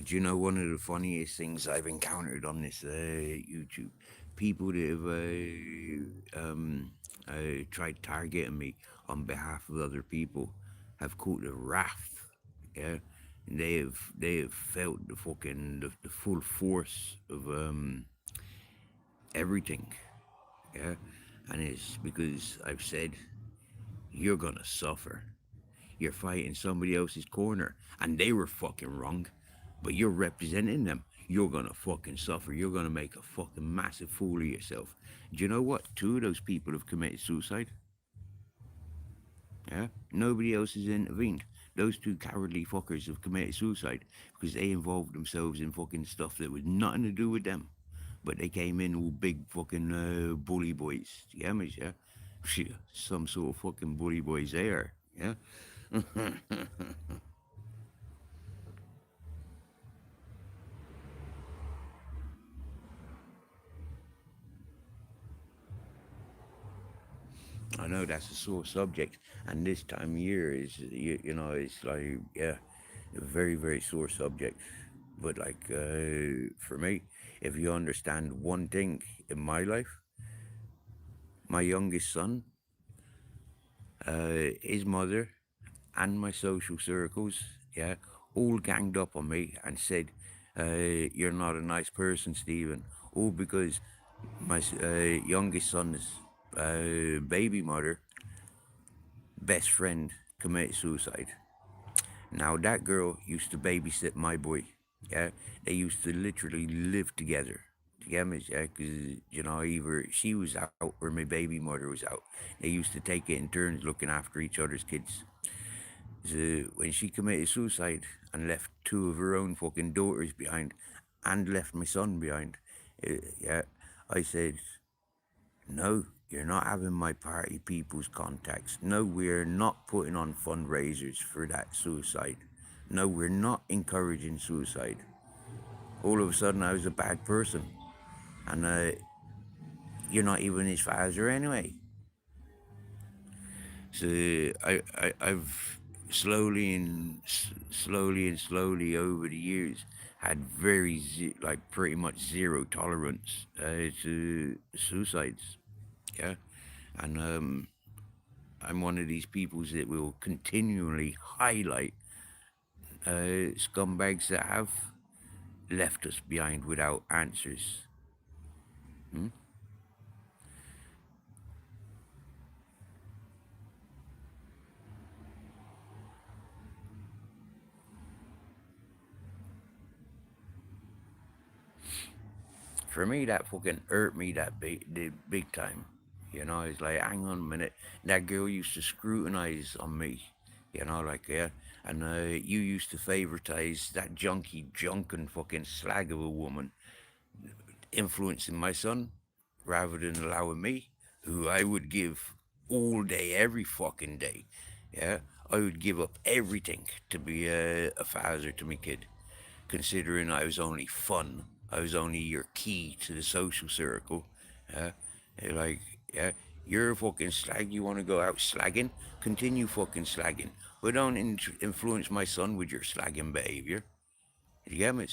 Speaker 1: Do you know one of the funniest things I've encountered on this YouTube? People that have tried targeting me on behalf of other people have caught the wrath. Yeah, and they have felt the full force of everything. Yeah, and it's because I've said you're gonna suffer. You're fighting somebody else's corner, and they were fucking wrong, but you're representing them. You're gonna fucking suffer. You're gonna make a fucking massive fool of yourself. Do you know what? Two of those people have committed suicide. Yeah, nobody else has intervened. Those two cowardly fuckers have committed suicide because they involved themselves in fucking stuff that was nothing to do with them. But they came in all big fucking bully boys. Yeah, mate, yeah. Shit, some sort of fucking bully boys there. Yeah. I know that's a sore subject, and this time of year is, it's like, yeah, a very, very sore subject. But like, for me, if you understand one thing in my life, my youngest son, his mother, and my social circles, yeah, all ganged up on me and said, "You're not a nice person, Stephen." All because my youngest son's baby mother, best friend, committed suicide. Now that girl used to babysit my boy. Yeah, they used to literally live together. Together, yeah, because either she was out or my baby mother was out. They used to take it in turns looking after each other's kids. So when she committed suicide and left two of her own fucking daughters behind, and left my son behind, yeah, I said, no, You're not having my party people's contacts. No, we're not putting on fundraisers for that suicide. No, we're not encouraging suicide. All of a sudden, I was a bad person. And you're not even his father anyway. So I've slowly over the years had like pretty much zero tolerance to suicides. Yeah, and I'm one of these peoples that will continually highlight scumbags that have left us behind without answers. Hmm? For me, that fucking hurt me the big time. You know, it's like, hang on a minute, that girl used to scrutinize on me. You know, like, yeah, and you used to favoritize that junk and fucking slag of a woman, influencing my son rather than allowing me, who I would give all day, every fucking day. Yeah, I would give up everything to be a father to my kid, considering I was only fun. I was only your key to the social circle. Yeah, like, yeah, you're a fucking slag. You want to go out slagging? Continue fucking slagging. But don't influence my son with your slagging behavior. You get me?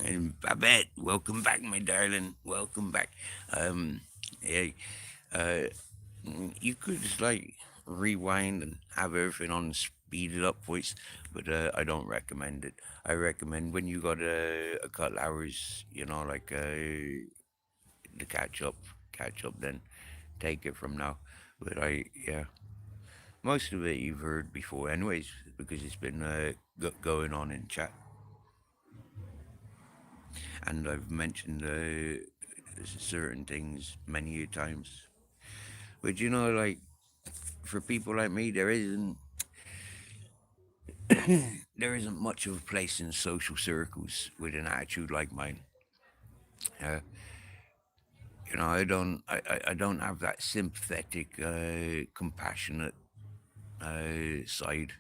Speaker 1: And Babette, welcome back, my darling. Welcome back. Yeah, uh, you could just like rewind and have everything on speeded up voice, but I don't recommend it. I recommend when you got a couple hours, like to catch up, then take it from now. But yeah, most of it you've heard before, anyways, because it's been going on in chat, and I've mentioned certain things many times. But like for people like me, there isn't much of a place in social circles with an attitude like mine. Uh, I don't have that sympathetic, compassionate side.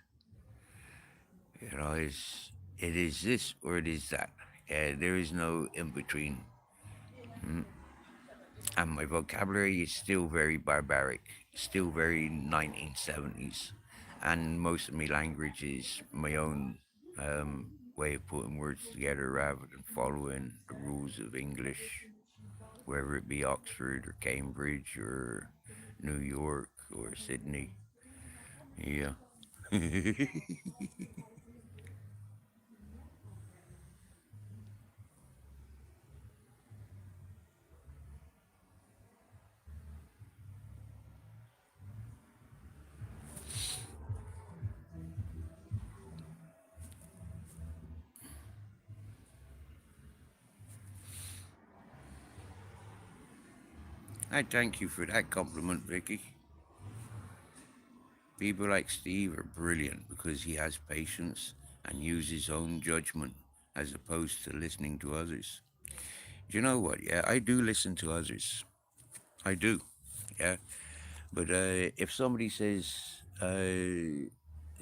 Speaker 1: It is this or it is that. There is no in between. Mm. And my vocabulary is still very barbaric, still very 1970s. And most of my language is my own way of putting words together rather than following the rules of English, whether it be Oxford or Cambridge or New York or Sydney. Yeah. I thank you for that compliment, Vicky. People like Steve are brilliant because he has patience and uses his own judgment as opposed to listening to others. Do you know what? Yeah, I do listen to others. I do. Yeah. But if somebody says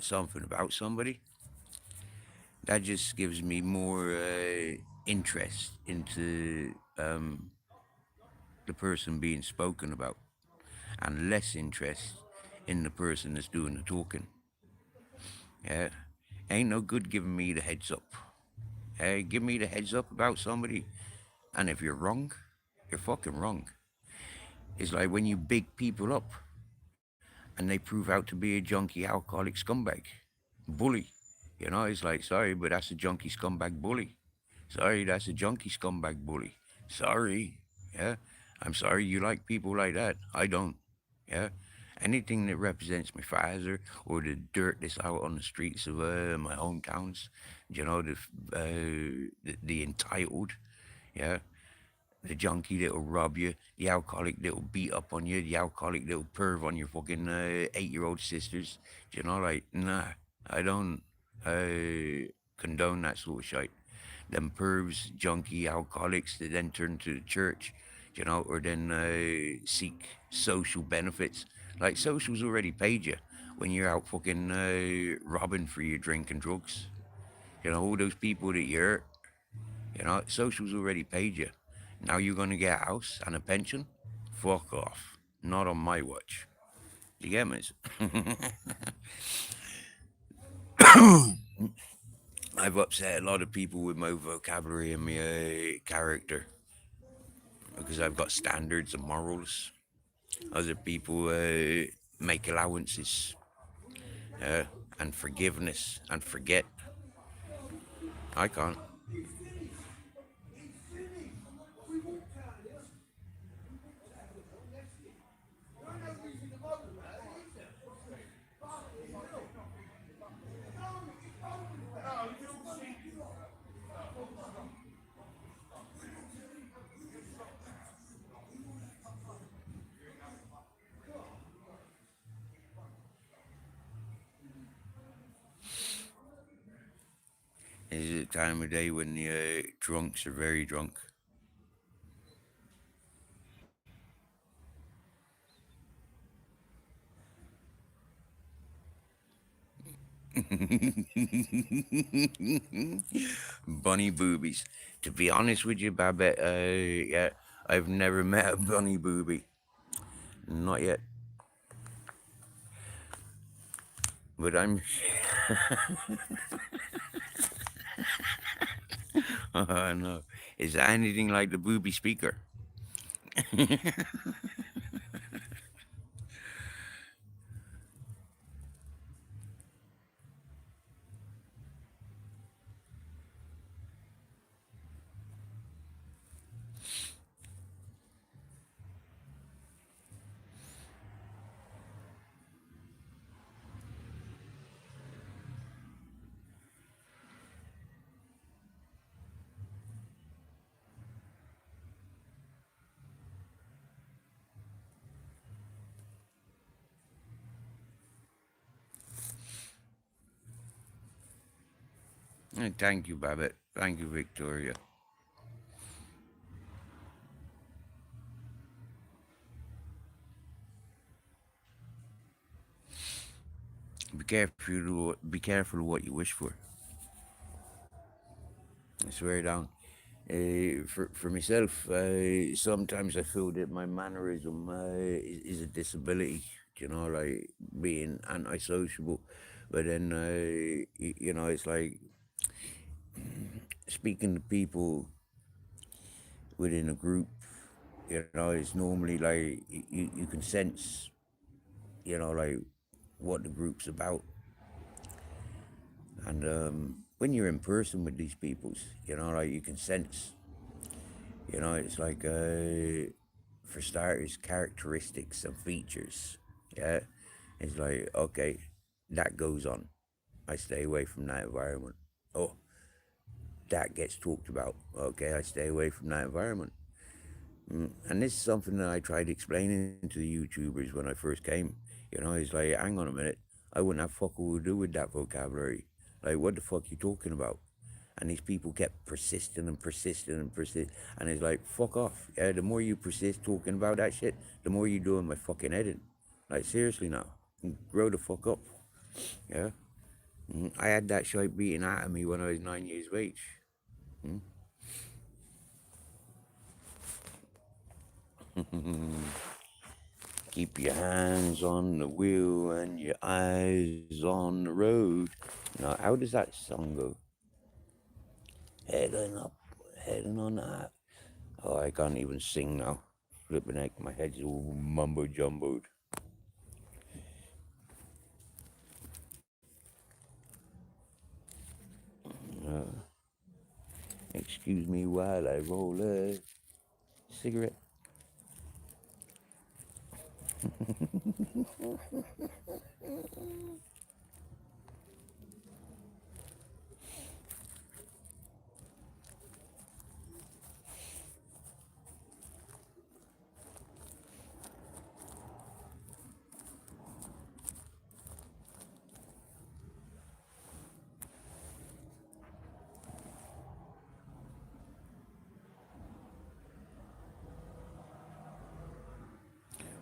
Speaker 1: something about somebody, that just gives me more interest into the person being spoken about and less interest in the person that's doing the talking. Yeah. Ain't no good giving me the heads up. Hey, give me the heads up about somebody. And if you're wrong, you're fucking wrong. It's like when you big people up and they prove out to be a junkie alcoholic scumbag, bully. It's like, sorry, but that's a junkie scumbag bully. Sorry, that's a junkie scumbag bully. Sorry. Yeah. I'm sorry you like people like that. I don't. Yeah. Anything that represents my father or the dirt that's out on the streets of my hometowns, the entitled, yeah, the junkie that'll rob you, the alcoholic that'll beat up on you, the alcoholic that'll perv on your fucking 8-year-old sisters. You know, like, nah, I don't condone that sort of shit. Them pervs, junkie, alcoholics that then turn to the church, you know, or then seek social benefits. Like, social's already paid you when you're out fucking robbing for your drink and drugs. You know, all those people that you hurt, you know, social's already paid you. Now you're going to get a house and a pension? Fuck off. Not on my watch. You get me? I've upset a lot of people with my vocabulary and my character because I've got standards and morals. Other people make allowances uh, and forgiveness and forget. I can't. This is a time of day when the drunks are very drunk. Bunny boobies. To be honest with you, Babette, yeah, I've never met a bunny boobie. Not yet. But I'm. Oh, no. Is that anything like the booby speaker? Thank you, Babette. Thank you, Victoria. Be careful of what you wish for. I swear down. For myself, sometimes I feel that my mannerism is a disability. You know, like being antisociable. But then, you know, it's like speaking to people within a group. You know, it's normally like you can sense, you know, like what the group's about. And when you're in person with these peoples, you know, like you can sense, you know, it's like, for starters, characteristics and features. Yeah. It's like, okay, that goes on. I stay away from that environment. Oh, that gets talked about. Okay, I stay away from that environment. And this is something that I tried explaining to the YouTubers when I first came. You know, it's like, hang on a minute, I wouldn't have fuck all to do with that vocabulary. Like, what the fuck you talking about? And these people kept persisting and persisting and persisting. And it's like, fuck off. Yeah, the more you persist talking about that shit, the more you doing my fucking head in. Like, seriously now, grow the fuck up. Yeah. I had that shit beaten out of me when I was 9 years of age. Keep your hands on the wheel and your eyes on the road. Now, how does that song go? Heading up, heading on up. Oh, I can't even sing now. Flipping heck, my head's all mumbo jumboed. Excuse me while I roll a cigarette.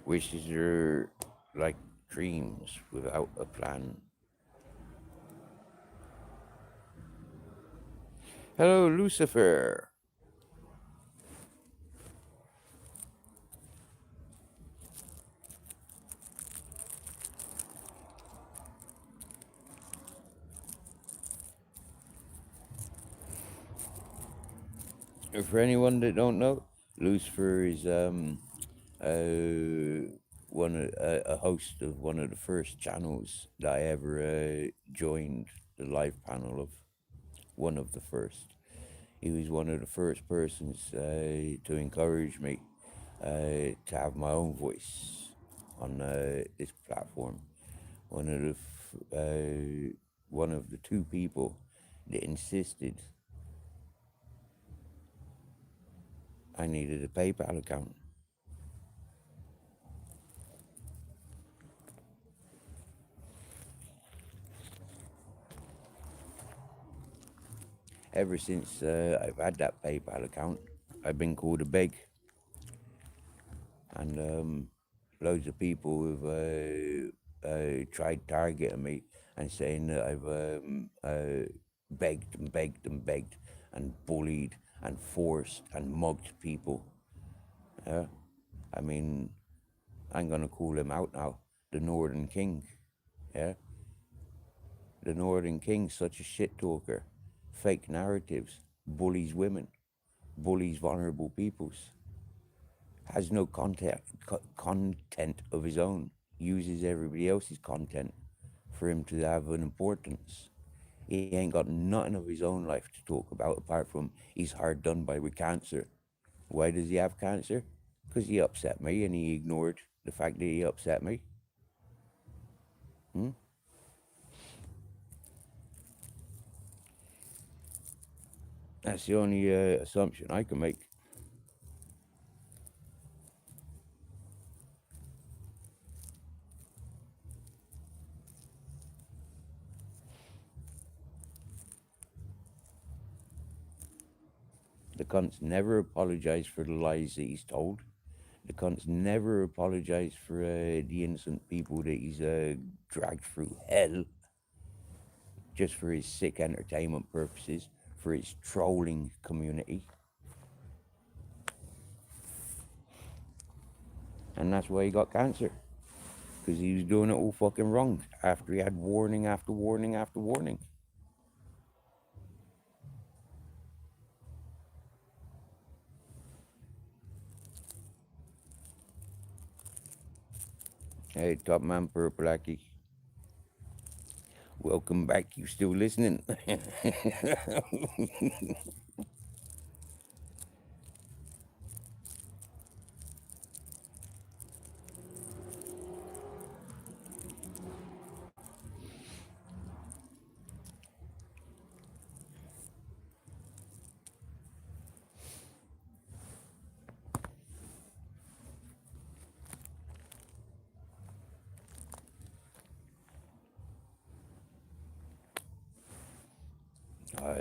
Speaker 1: Wishes are like dreams without a plan. Hello, Lucifer. For anyone that don't know, Lucifer is one a host of one of the first channels that I ever joined the live panel of. One of the first. He was one of the first persons to encourage me to have my own voice on this platform. One of the one of the two people that insisted I needed a PayPal account. Ever since I've had that PayPal account, I've been called a beg, and loads of people have tried targeting me and saying that I've begged and begged and begged and bullied and forced and mugged people. Yeah, I mean, I'm gonna call him out now, the Northern King. Yeah, the Northern King's such a shit talker, fake narratives, bullies women, bullies vulnerable peoples, has no content of his own, uses everybody else's content for him to have an importance. He ain't got nothing of his own life to talk about apart from he's hard done by with cancer. Why does he have cancer? Because he upset me and he ignored the fact that he upset me. Hmm? That's the only assumption I can make. The cunt's never apologized for the lies that he's told. The cunt's never apologized for the innocent people that he's dragged through hell just for his sick entertainment purposes, for his trolling community. And that's why he got cancer. Because he was doing it all fucking wrong after he had warning after warning after warning. Hey, Top Man Purple Aki. Welcome back. You still listening?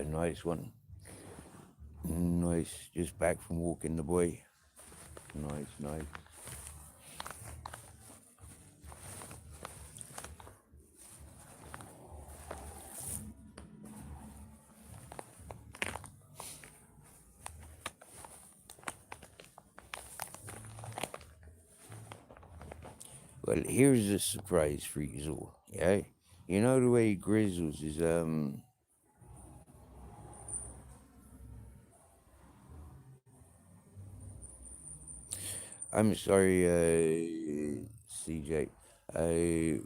Speaker 1: Nice one. Nice. Just back from walking the boy. Nice, nice. Well, here's a surprise for you all. Yeah, you know the way Grizzles is I'm sorry, CJ.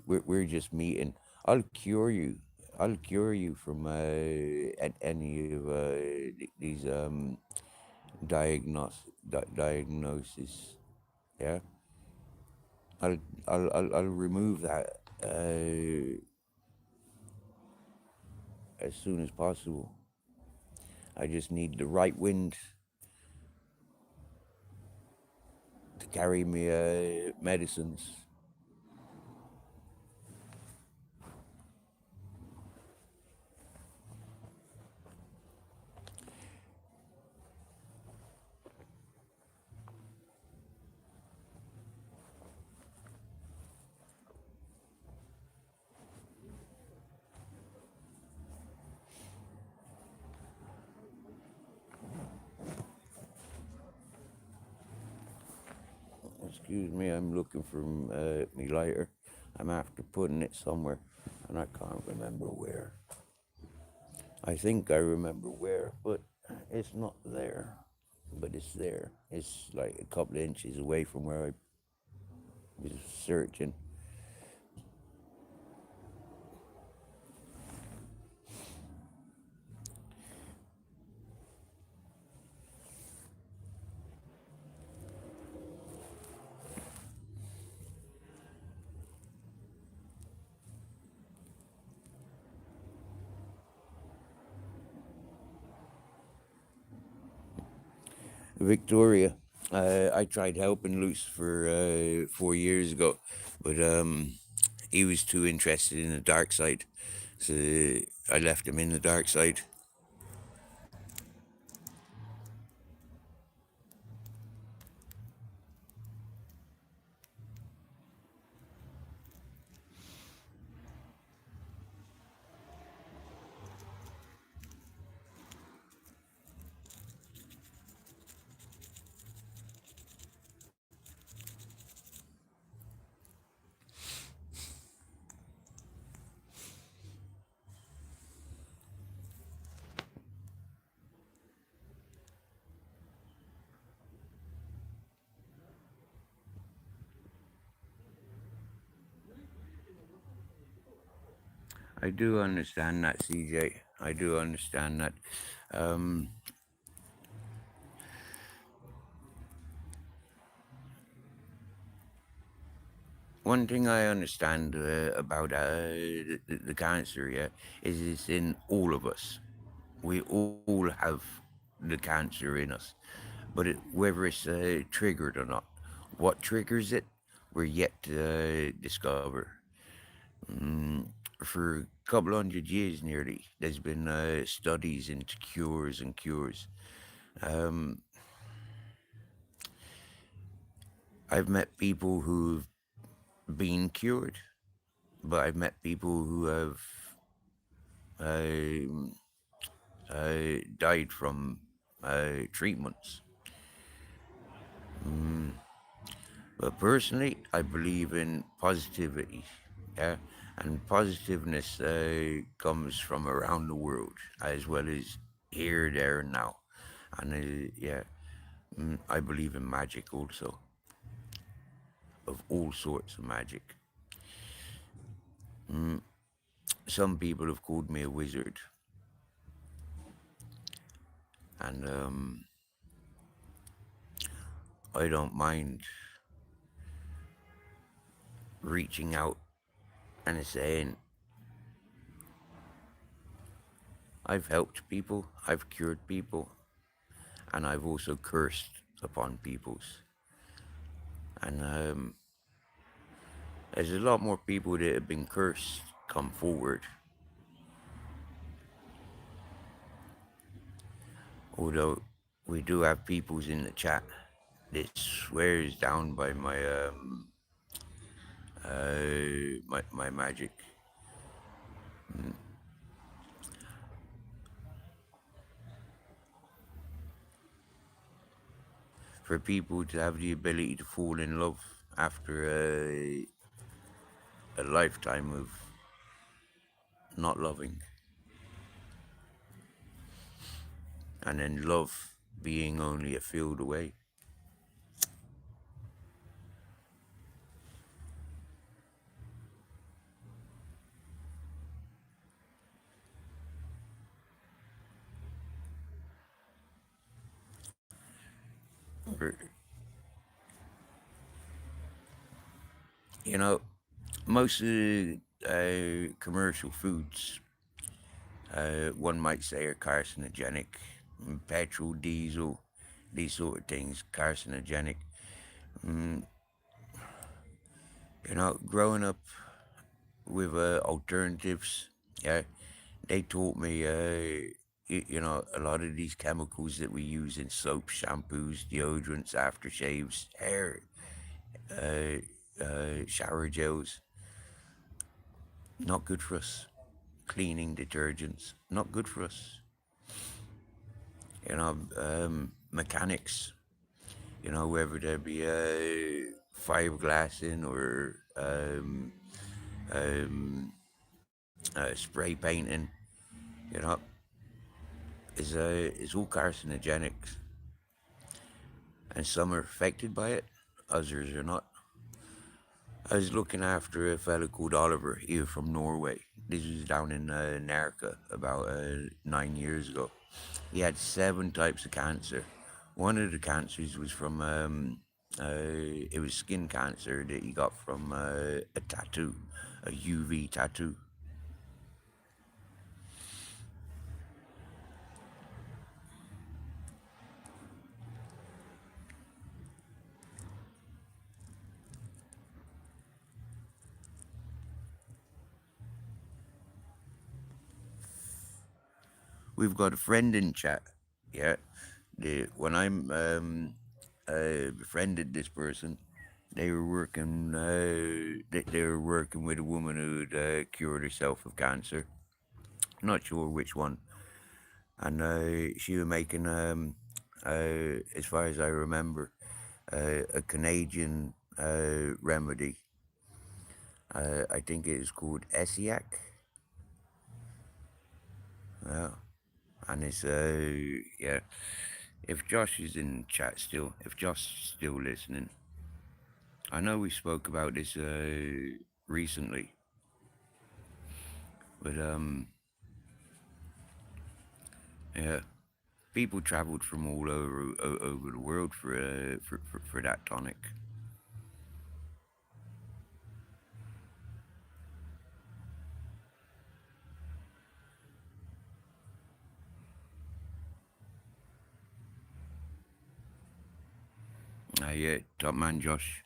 Speaker 1: We're just meeting. I'll cure you. I'll cure you from any of these diagnosis. Yeah, I'll remove that as soon as possible. I just need the right wind to carry me medicines. excuse me, I'm looking for me lighter. I'm after putting it somewhere, and I can't remember where. I think I remember where, but it's not there. But it's there. It's like a couple of inches away from where I was searching. Victoria. I tried helping Lucifer 4 years ago, but he was too interested in the dark side, so I left him in the dark side. I do understand that, CJ. I do understand that. Um, One thing I understand about the cancer, yeah, is it's in all of us. We all have the cancer in us, but whether it's triggered or not, what triggers it, we're yet to discover. Mm, for a couple hundred years nearly, there's been studies into cures and cures. Um, I've met people who've been cured, but I've met people who have uh, died from treatments. But personally, I believe in positivity, yeah, and positiveness comes from around the world as well as here, there, and now, and yeah, I believe in magic also, of all sorts of magic. Some people have called me a wizard, and I don't mind reaching out and saying I've helped people, I've cured people, and I've also cursed upon peoples. And there's a lot more people that have been cursed come forward. Although we do have peoples in the chat that swears down by my magic. For people to have the ability to fall in love after a lifetime of not loving, and then love being only a field away. Or, you know, most of the commercial foods, one might say, are carcinogenic. Petrol, diesel, these sort of things, carcinogenic. Growing up with alternatives, yeah, they taught me, a lot of these chemicals that we use in soap, shampoos, deodorants, aftershaves, hair, shower gels, not good for us. Cleaning detergents, not good for us. Mechanics, whether there be fiberglass in or um, spray painting, you know, is all carcinogenics, and some are affected by it, others are not. I was looking after a fella called Oliver here from Norway. This was down in Nerka about 9 years ago. He had 7 types of cancer. One of the cancers was from it was skin cancer that he got from a tattoo, a UV tattoo. We've got a friend in chat. Yeah, when I'm befriended this person, they were working with a woman who'd cured herself of cancer. Not sure which one, and she was making as far as I remember, a Canadian remedy. I think it is called Essiac. Yeah, and it's yeah. If Josh is in chat still, if Josh is still listening, I know we spoke about this recently, but yeah, people travelled from all over the world for that tonic. Yeah, top man Josh.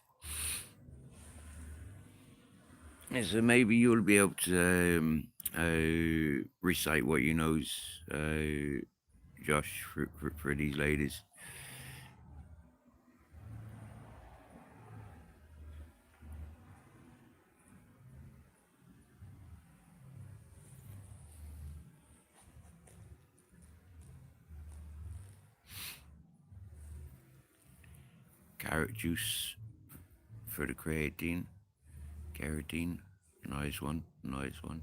Speaker 1: Yeah, so maybe you'll be able to recite what you knows, Josh, for these ladies. Carrot juice for the creatine. Carotene. Nice one. Nice one.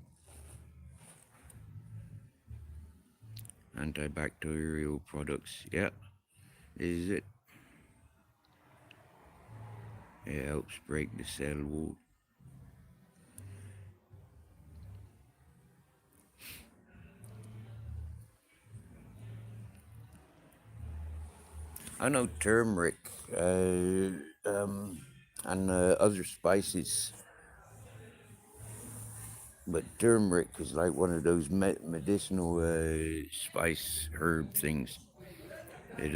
Speaker 1: Antibacterial products. Yeah, this is it. It helps break the cell wall. I know turmeric and other spices, but turmeric is like one of those medicinal spice herb things. It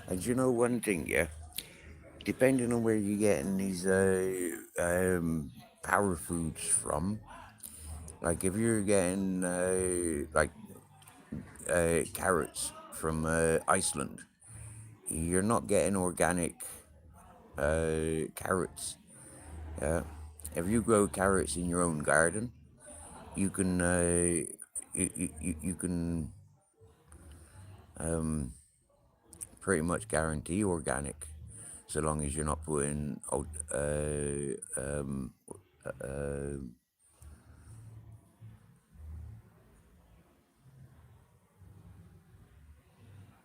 Speaker 1: and you know one thing, yeah. Depending on where you're getting these power foods from, like if you're getting like carrots from Iceland, you're not getting organic carrots. Yeah. If you grow carrots in your own garden, you can you can pretty much guarantee organic, so long as you're not putting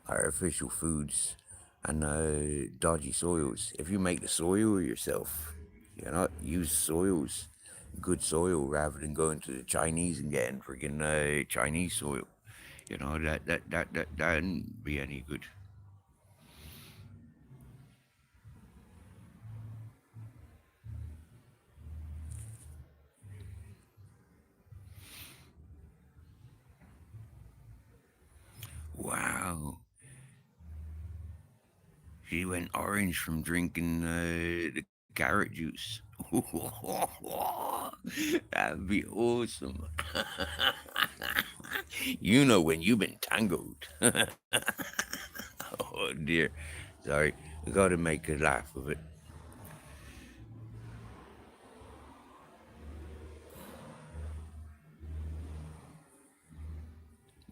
Speaker 1: artificial foods and dodgy soils. If you make the soil yourself, you know, use soils, good soil, rather than going to the Chinese and getting freaking Chinese soil. You know that wouldn't be any good. Wow, she went orange from drinking the carrot juice. That'd be awesome. You know when you've been tangled. Oh dear. Sorry. I gotta make a laugh of it.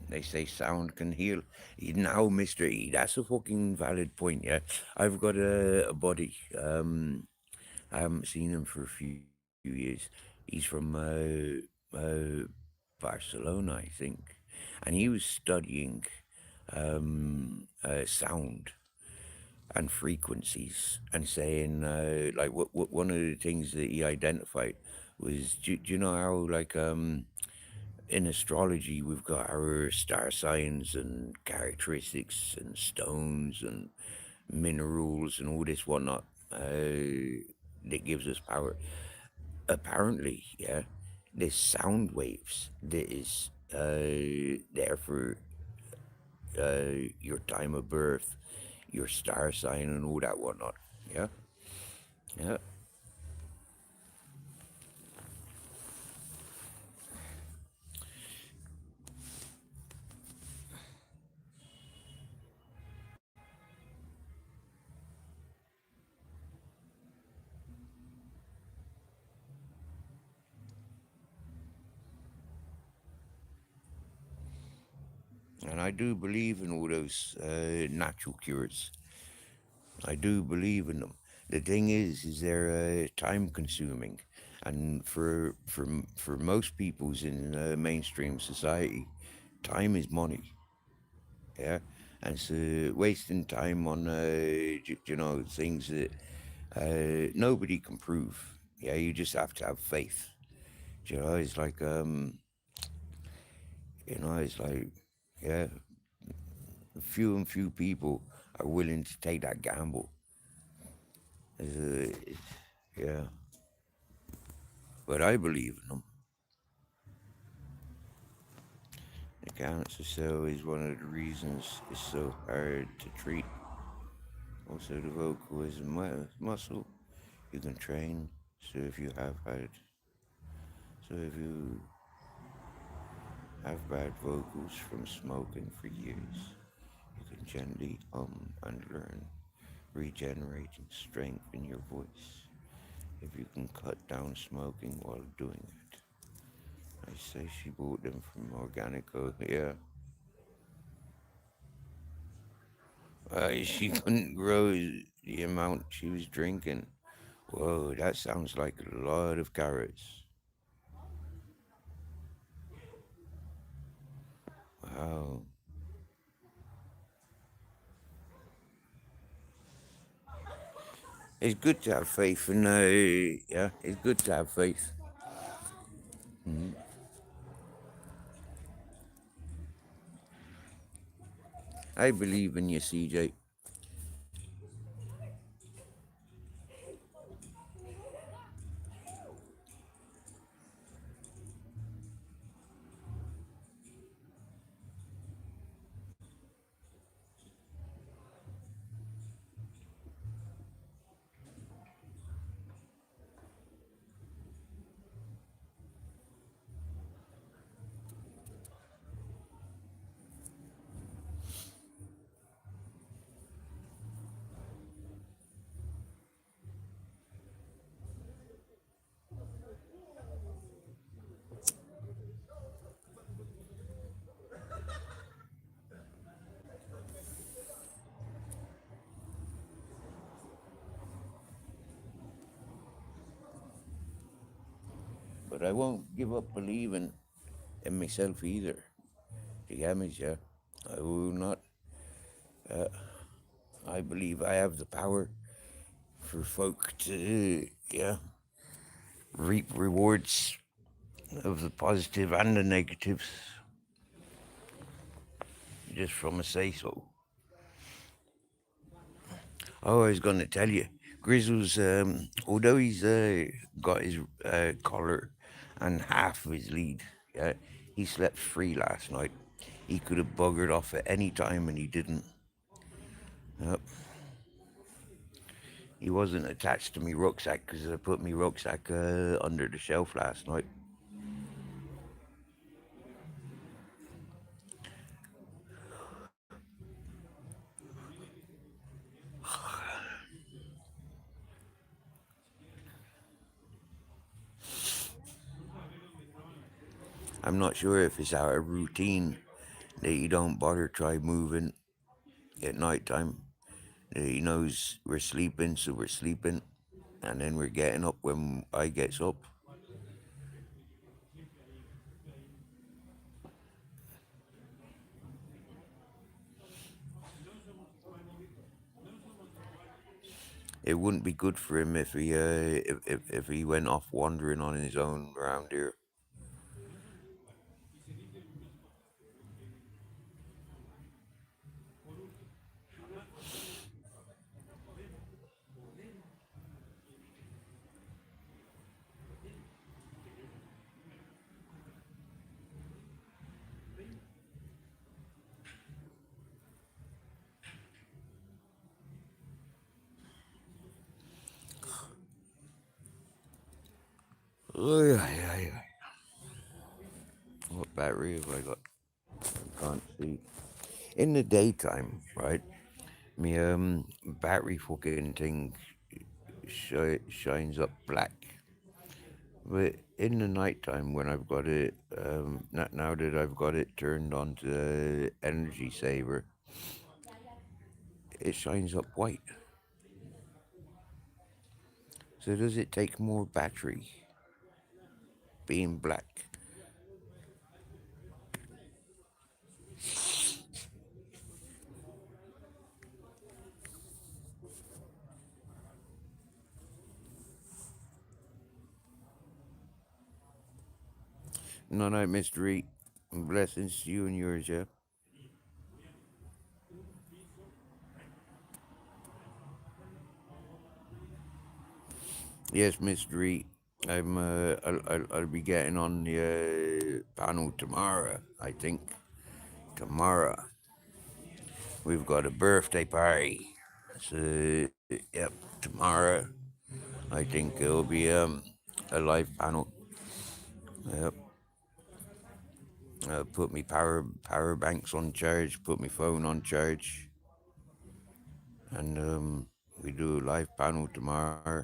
Speaker 1: They say sound can heal. Now, Mister E, that's a fucking valid point. Yeah, I've got a buddy. I haven't seen him for a few years. He's from Barcelona, I think, and he was studying sound and frequencies, and saying like what one of the things that he identified was, do you know how like in astrology, we've got our star signs and characteristics and stones and minerals and all this whatnot that gives us power. Apparently, yeah, there's sound waves that is there for your time of birth, your star sign, and all that whatnot. Yeah, yeah. And I do believe in all those natural cures. I do believe in them. The thing is they're time consuming, and for most peoples in mainstream society, time is money. Yeah, and so wasting time on things that nobody can prove. Yeah, you just have to have faith. It's like it's like yeah, few and few people are willing to take that gamble. Uh, yeah, but I believe in them. The cancer cell is one of the reasons it's so hard to treat. Also, the vocal is a muscle you can train. So if you have had, so if you have bad vocals from smoking for years, you can gently and learn, regenerating strength in your voice. If you can cut down smoking while doing it. I say she bought them from Organico. Yeah, she couldn't grow the amount she was drinking. Whoa, that sounds like a lot of carrots. Wow. It's good to have faith, and yeah, it's good to have faith. I believe in you, CJ. But I won't give up believing in myself either. Do you get me, yeah? I will not. I believe I have the power for folk to, yeah, reap rewards of the positive and the negatives just from a say so. Oh, I was going to tell you, Grizzle's, although he's got his collar and half of his lead, yeah, he slept free last night. He could have buggered off at any time and he didn't. Yep. He wasn't attached to me rucksack because I put me rucksack under the shelf last night. I'm not sure if it's our routine that you don't bother try moving at night time. He knows we're sleeping, so we're sleeping, and then we're getting up when I gets up. It wouldn't be good for him if he if he went off wandering on his own around here. Oy, oy, oy, oy. What battery have I got? I can't see. In the daytime, right? Me battery fucking thing shines up black. But in the nighttime, when I've got it, now that I've got it turned on to energy saver, it shines up white. So does it take more battery being black? No night mystery. Blessings to you and yours, yeah. Yes, mystery. I'll be getting on the panel tomorrow. I think tomorrow we've got a birthday party. So yep, tomorrow I think it'll be a live panel. Yep. Put me power banks on charge. Put my phone on charge, and we do a live panel tomorrow.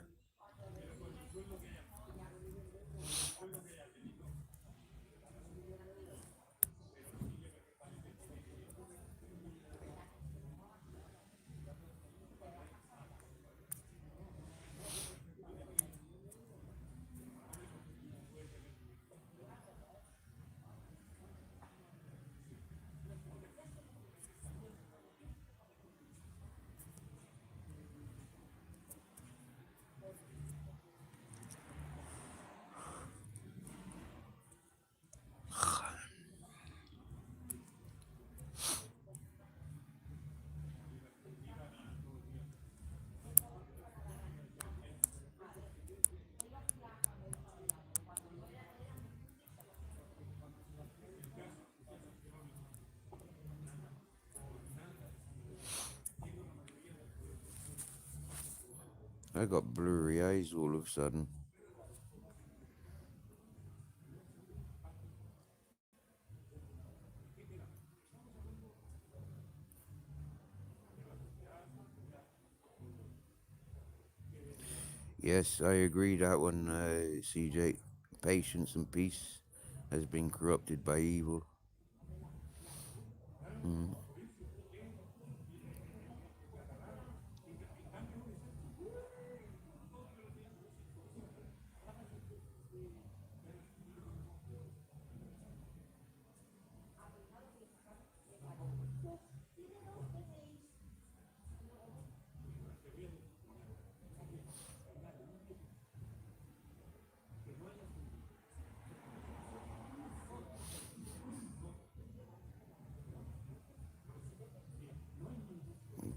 Speaker 1: I got blurry eyes all of a sudden. Yes, I agree that one, CJ. Patience and peace has been corrupted by evil.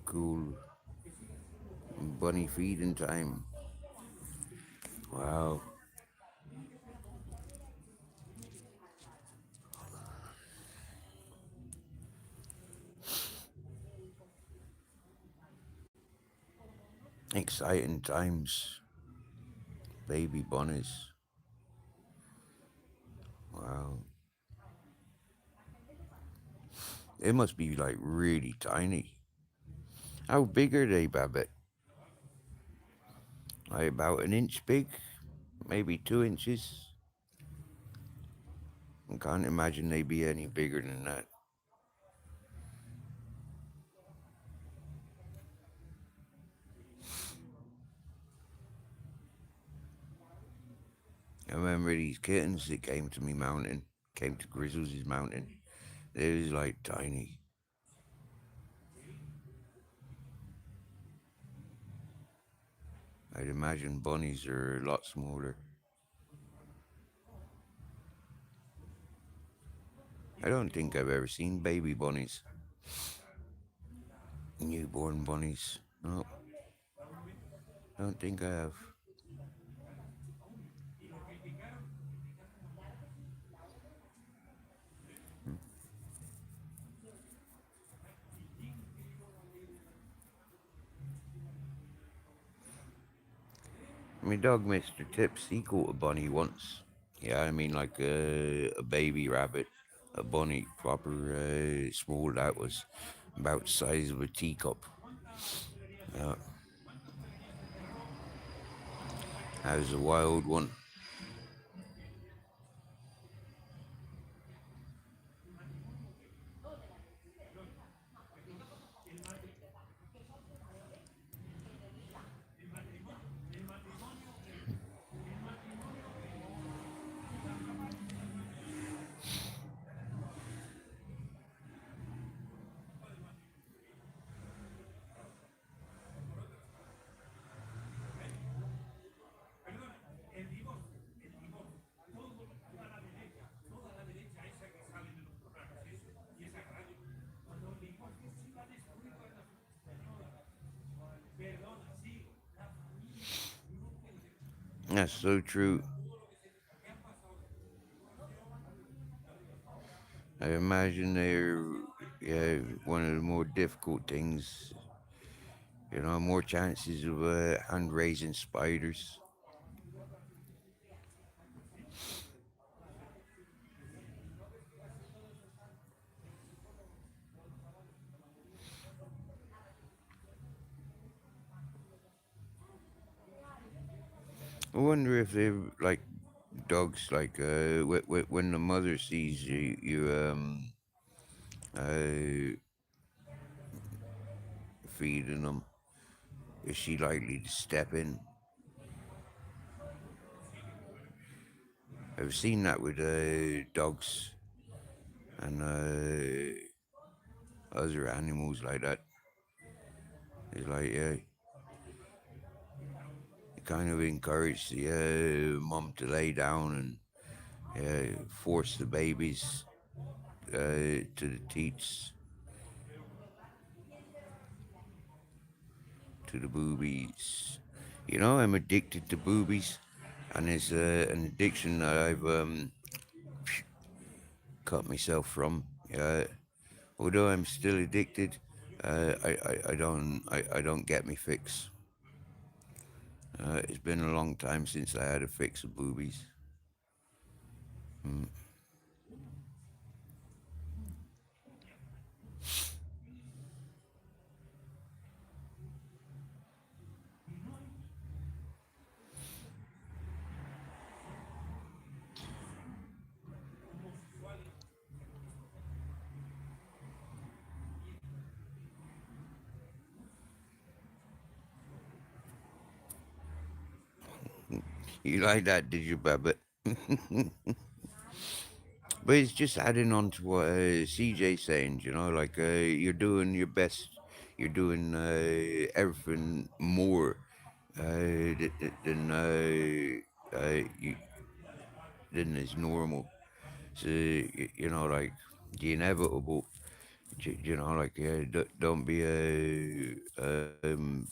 Speaker 1: Cool. Bunny feeding time. Wow. Exciting times, baby bunnies. Wow. They must be like really tiny. How big are they, Babbitt? Like about an inch big? Maybe 2 inches? I can't imagine they'd be any bigger than that. I remember these kittens that came to me mountain, came to Grizzles' mountain. They was like tiny. I'd imagine bunnies are a lot smaller. I don't think I've ever seen baby bunnies. Newborn bunnies. No, I don't think I have. My dog, Mr. Tips, he caught a bunny once. Yeah, I mean like a baby rabbit, a bunny, proper small. That was about the size of a teacup. Yeah, that was a wild one. That's so true. I imagine they're yeah one of the more difficult things. You know, more chances of hand raising spiders. I wonder if they like dogs like when the mother sees you uh feeding them, is she likely to step in? I've seen that with dogs and other animals like that. It's like yeah, kind of encourage the mom to lay down and force the babies to the teats, to the boobies. You know, I'm addicted to boobies, and it's an addiction that I've cut myself from. Although I'm still addicted, I don't get me fix. It's been a long time since I had a fix of boobies. You like that, did you, Babbitt? But it's just adding on to what CJ's saying, you know, like you're doing your best, you're doing everything more than you, than is normal. So you know, like the inevitable. You know, like don't be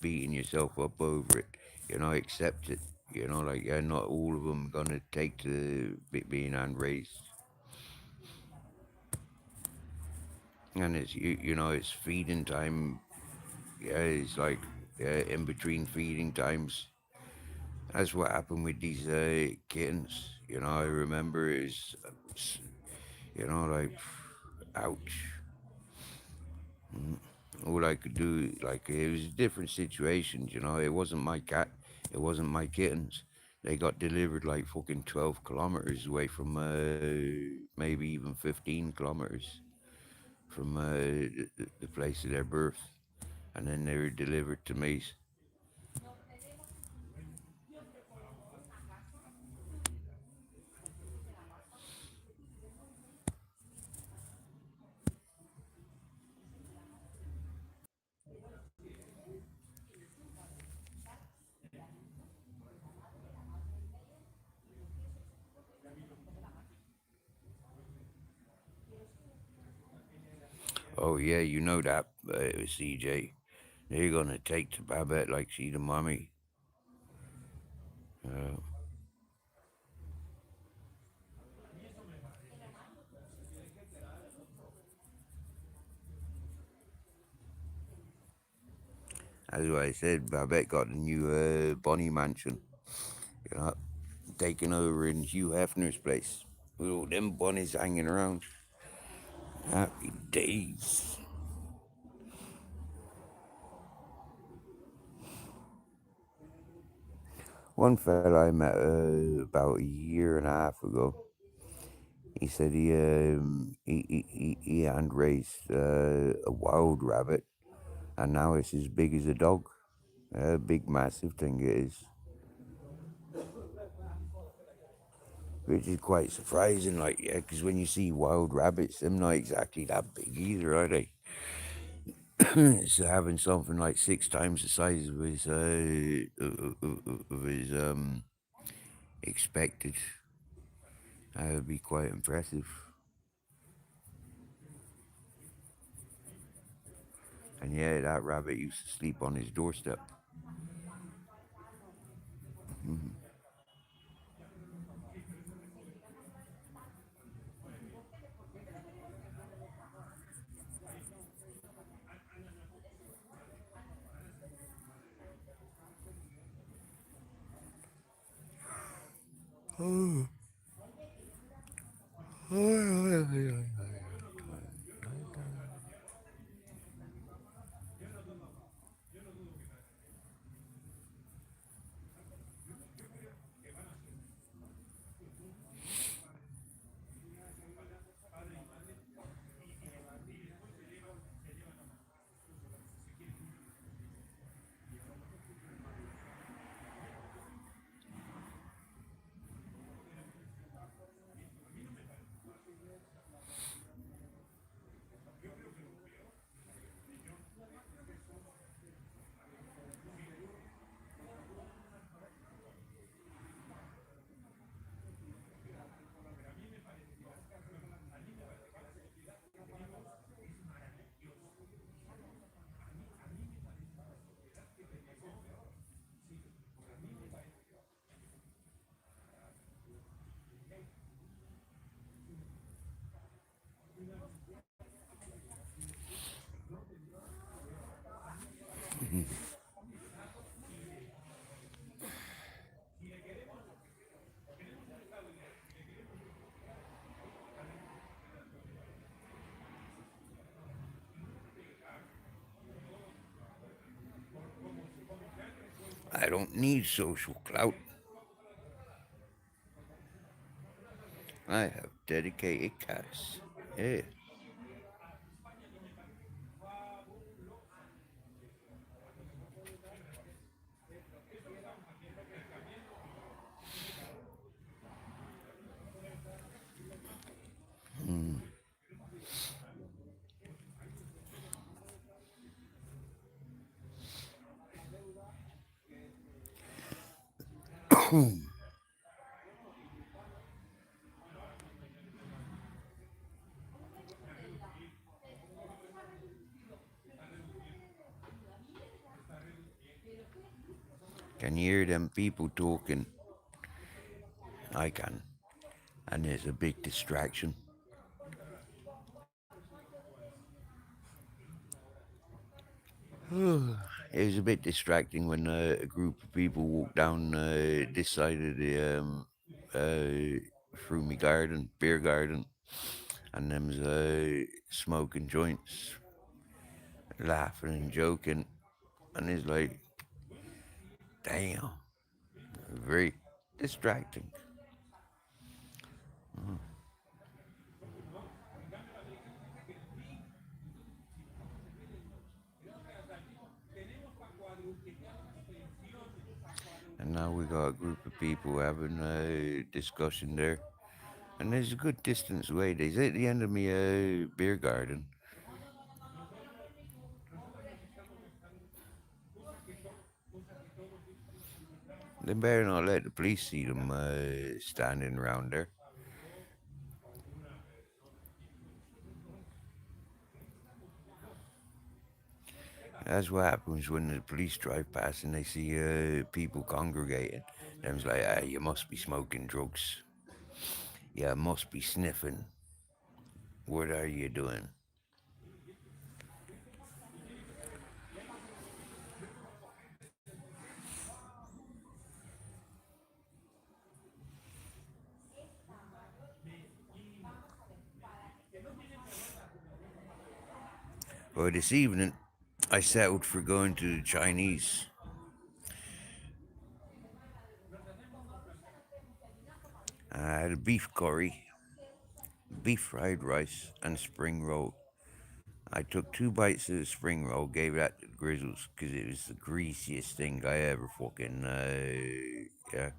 Speaker 1: beating yourself up over it. You know, accept it. You know, like not all of them gonna take to being unraised. And it's you know it's feeding time. Yeah, it's like in between feeding times. That's what happened with these kittens. I remember is, like, ouch. All I could do, like, it was different situations. It wasn't my cat, it wasn't my kittens. They got delivered like fucking 12 kilometers away from, maybe even 15 kilometers from the place of their birth, and then they were delivered to me. Oh yeah, you know that, CJ. They're gonna take to Babette like she the mommy. Uh, that's why I said Babette got a new Bonnie mansion. You know, taking over in Hugh Hefner's place. With all them bunnies hanging around. Happy days. One fella I met about a year and a half ago. He said he hand raised a wild rabbit, and now it's as big as a dog. A big, massive thing it is, which is quite surprising. Like, yeah, because when you see wild rabbits, they're not exactly that big either, are they? So having something like 6 times the size of his expected, that would be quite impressive. And yeah, that rabbit used to sleep on his doorstep. I don't need social clout. I have dedicated cats. Yeah. Can you hear them people talking? I can. And there's a big distraction. it was a bit distracting when a group of people walked down this side of the through me garden, beer garden, and them was smoking joints, laughing and joking, and it's like, damn, very distracting. And now we got a group of people having a discussion there, and there's a good distance away. There's at the end of me beer garden. They better not let the police see them standing around there. That's what happens when the police drive past and they see people congregating. Them's like, ah, you must be smoking drugs. You must be sniffing. What are you doing? Well, this evening, I settled for going to the Chinese. I had a beef curry, beef fried rice, and spring roll. I took 2 bites of the spring roll, gave that to the Grizzles because it was the greasiest thing I ever fucking, yeah.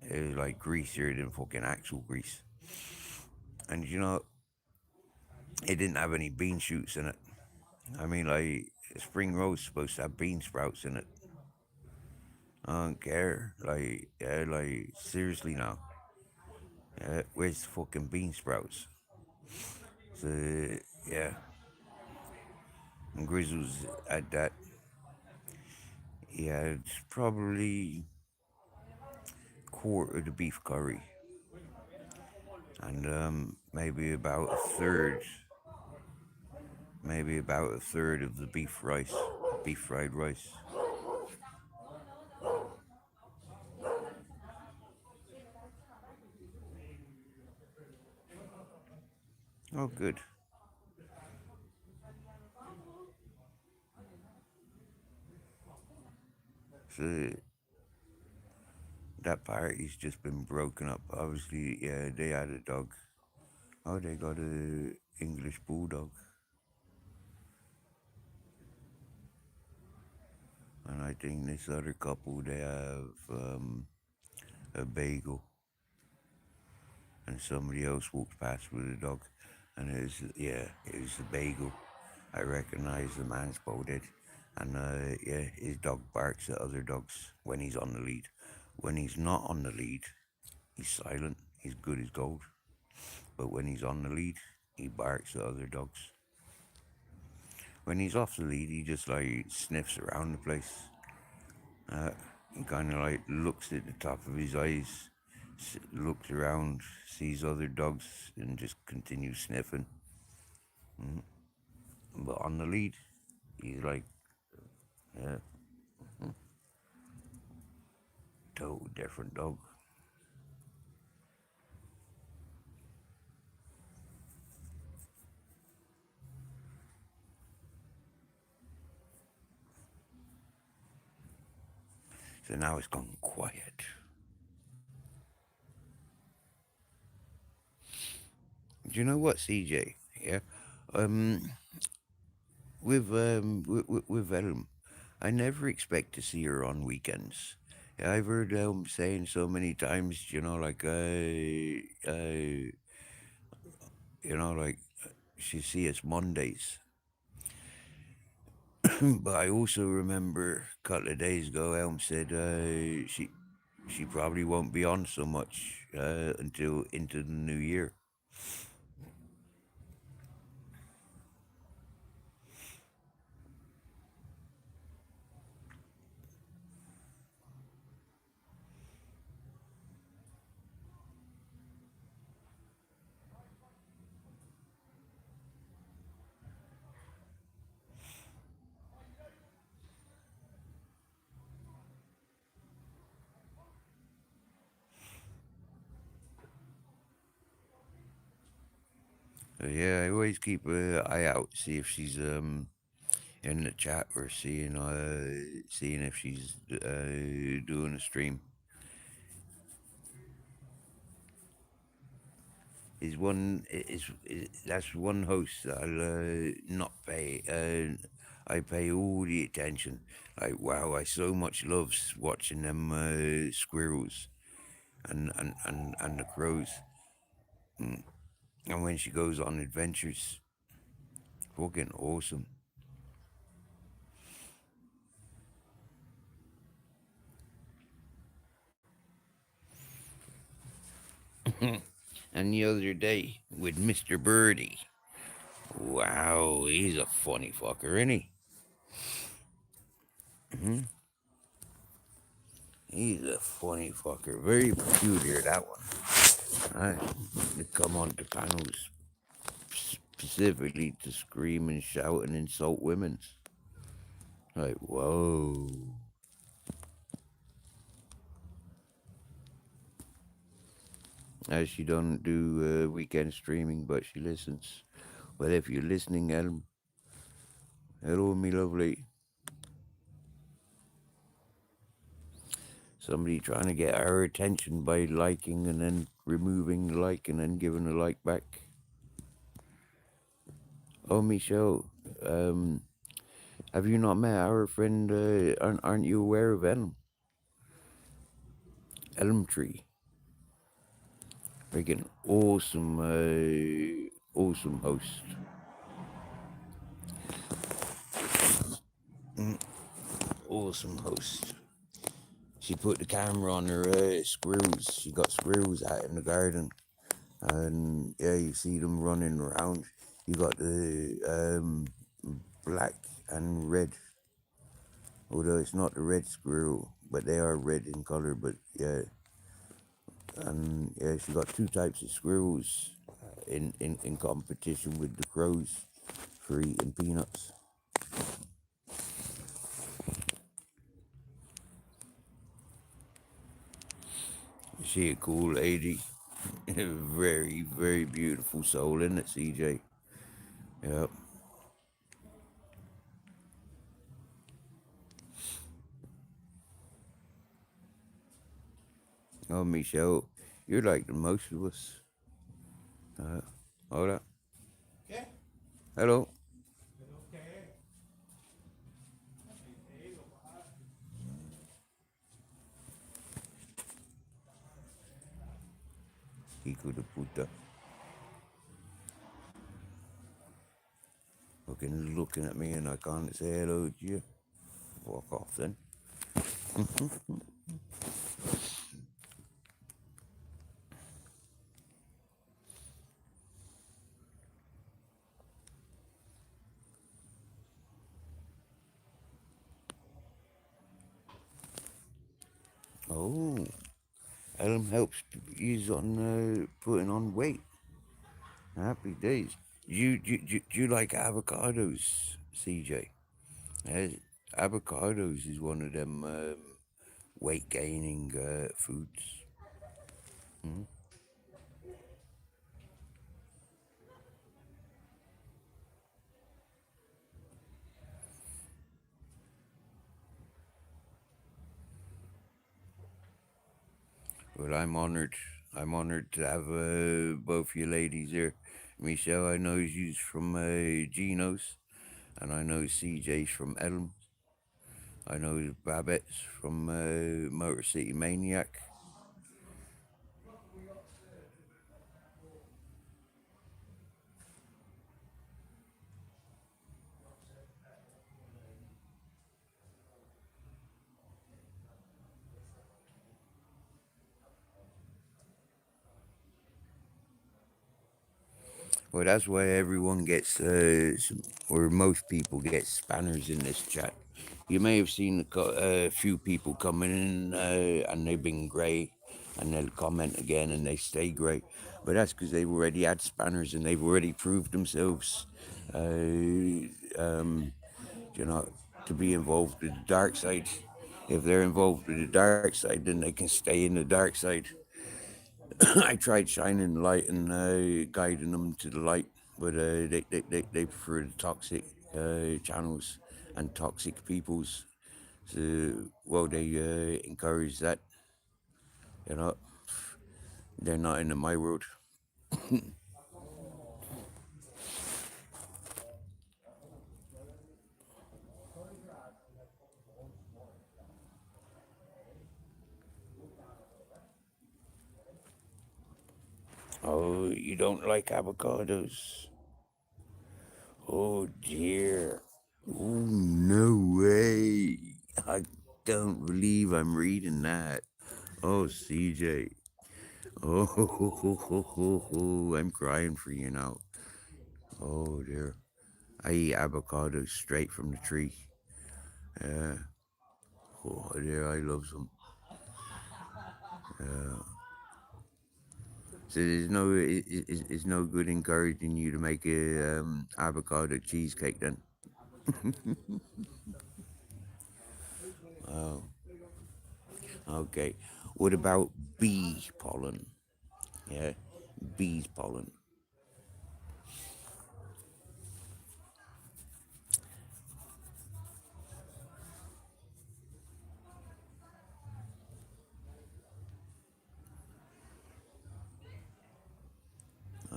Speaker 1: It was like greasier than fucking axle grease. And you know, it didn't have any bean shoots in it. I mean, like, spring roll's supposed to have bean sprouts in it. I don't care. Like, yeah, like, seriously now. Where's the fucking bean sprouts? So, yeah. And Grizzles had that. He had probably quarter of the beef curry. And maybe about a third of the beef rice, beef fried rice. Oh, good. So that party's just been broken up. Obviously, yeah, they had a dog. Oh, they got a English bulldog, and I think this other couple they have a bagel, and somebody else walked past with a dog, and it was the bagel. I recognize the man spotted, and yeah, his dog barks at other dogs when he's on the lead. When he's not on the lead, he's silent. He's good as gold. But when he's on the lead, he barks at other dogs. When he's off the lead, he just like sniffs around the place. He kind of like looks at the top of his eyes, looks around, sees other dogs, and just continues sniffing. But on the lead, he's like, yeah, total different dog. So now it's gone quiet. Do you know what, CJ? Yeah, um, with Elm, I never expect to see her on weekends. Yeah, I've heard Elm saying so many times, like she see us Mondays. But I also remember a couple of days ago, Elm said she probably won't be on so much until into the new year. Yeah, I always keep an eye out, see if she's in the chat or seeing if she's doing a stream. Is that's one host that I'll not pay. I pay all the attention. Like wow, I so much loves watching them squirrels and the crows. And when she goes on adventures, fucking awesome. And the other day with Mr. Birdie. Wow, he's a funny fucker, isn't he? He's a funny fucker. Very peculiar, that one. I to come on to panels specifically to scream and shout and insult women. Like, whoa. As she don't do weekend streaming, but she listens. Well, if you're listening, Elm, hello, me lovely. Somebody trying to get our attention by liking and then removing the like and then giving a like back. Oh, Michelle, have you not met our friend? Aren't you aware of Elm? Elm Tree. Freaking awesome, awesome host. Awesome host. She put the camera on her squirrels. She got squirrels out in the garden. And yeah, you see them running around. You got the black and red. Although it's not the red squirrel, but they are red in color. But yeah, and yeah, she got two types of squirrels in competition with the crows for eating peanuts. Is she a cool lady? Very, very beautiful soul, isn't it, CJ? Yep. Oh, Michelle, you're like the most of us. Hola.
Speaker 3: ¿Qué?
Speaker 1: Hello.
Speaker 3: ¿Pero qué?
Speaker 1: Hijo de puta. Fucking looking at me and I can't say hello to you. Fuck off then. Oh, Ellen helps he's on putting on weight. Happy days. Do you like avocados, CJ? Uh, avocados is one of them weight gaining foods. Well, I'm honored. I'm honored to have both you ladies here. Michelle, I know you's from Geno's, and I know CJ's from Elm. I know Babette's from Motor City Maniac. Well, that's why everyone gets, or most people get spanners in this chat. You may have seen a few people coming in and they've been grey and they'll comment again and they stay grey. But that's because they've already had spanners and they've already proved themselves, you know, to be involved with the dark side. If they're involved with the dark side, then they can stay in the dark side. I tried shining light and guiding them to the light. but they prefer the toxic channels and toxic peoples. So, well, they encourage that. You know, they're not into my world. Oh, you don't like avocados? Oh dear. Oh, no way. I don't believe I'm reading that. Oh, CJ. Oh, I'm crying for you now. Oh dear. I eat avocados straight from the tree. Yeah. Oh dear, I love them. So there's no good encouraging you to make a avocado cheesecake then. Okay. What about bee pollen? Yeah, bees pollen.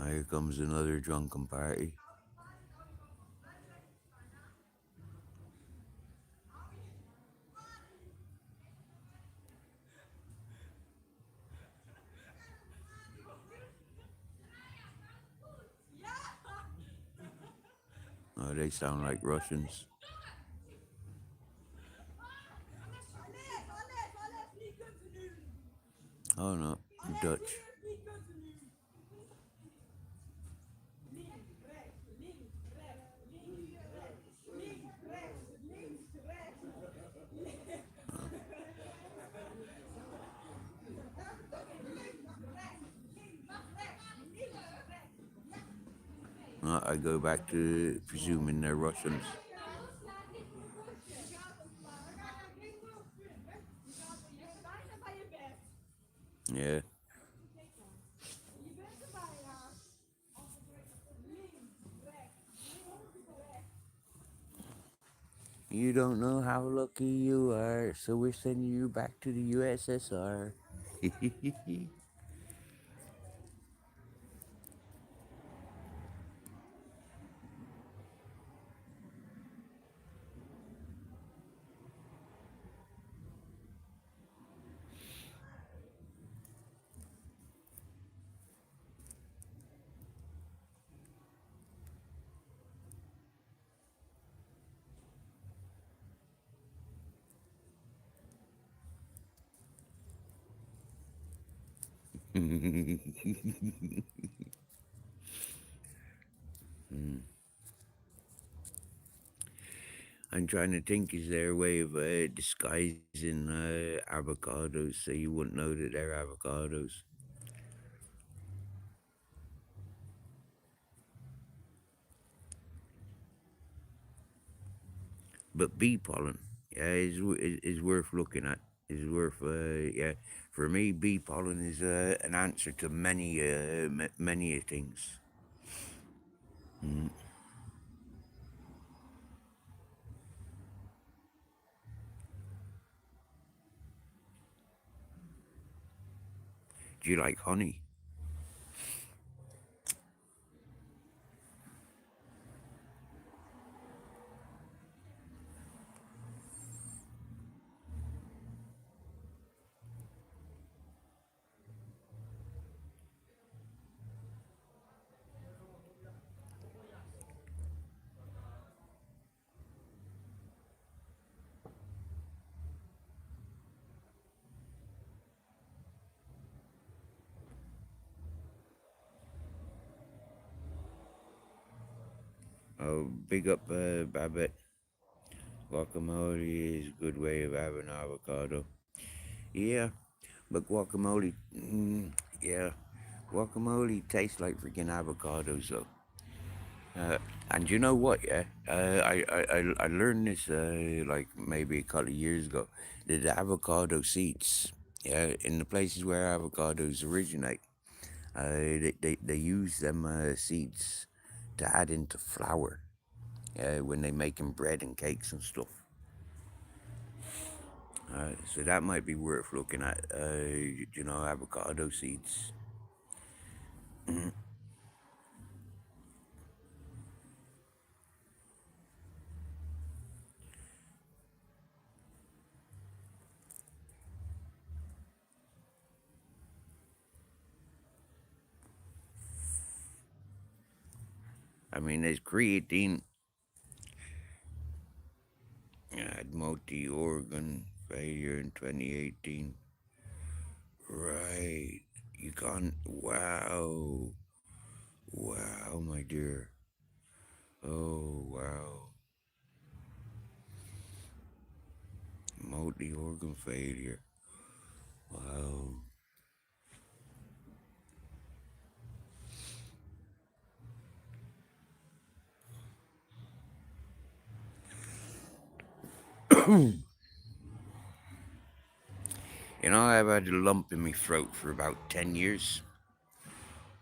Speaker 1: Here comes another drunken party. Oh, they sound like Russians. Oh no, Dutch. I go back to presuming they're Russians. Yeah. You don't know how lucky you are, so we're sending you back to the USSR. Do I'm trying to think, is there a way of disguising avocados so you wouldn't know that they're avocados? But bee pollen, yeah, is worth looking at. Is worth, yeah. For me, bee pollen is an answer to many things. Do you like honey? Oh, big up, Babette. Guacamole is a good way of having avocado. Yeah, but guacamole, yeah, guacamole tastes like freaking avocados though. And you know what? Yeah, I learned this like maybe a couple of years ago. That the avocado seeds, yeah, in the places where avocados originate, they use them seeds to add into flour when they making bread and cakes and stuff. So that might be worth looking at. Avocado seeds. I mean, there's creatine. Had multi-organ failure in 2018. Right. You can't. Wow. Wow, my dear. Oh, wow. Multi-organ failure. Wow. I've had a lump in my throat for about 10 years.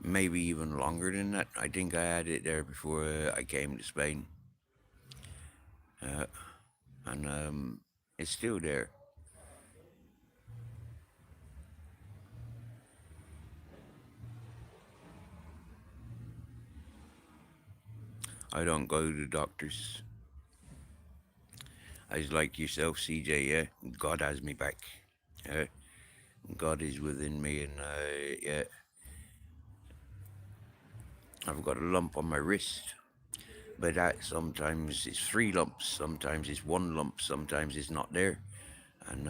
Speaker 1: Maybe even longer than that. I think I had it there before I came to Spain. And it's still there. I don't go to the doctors. I was like yourself, CJ, yeah? God has me back. Yeah? God is within me, and yeah. I've got a lump on my wrist. But that sometimes it's 3 lumps, sometimes it's 1 lump, sometimes it's not there. And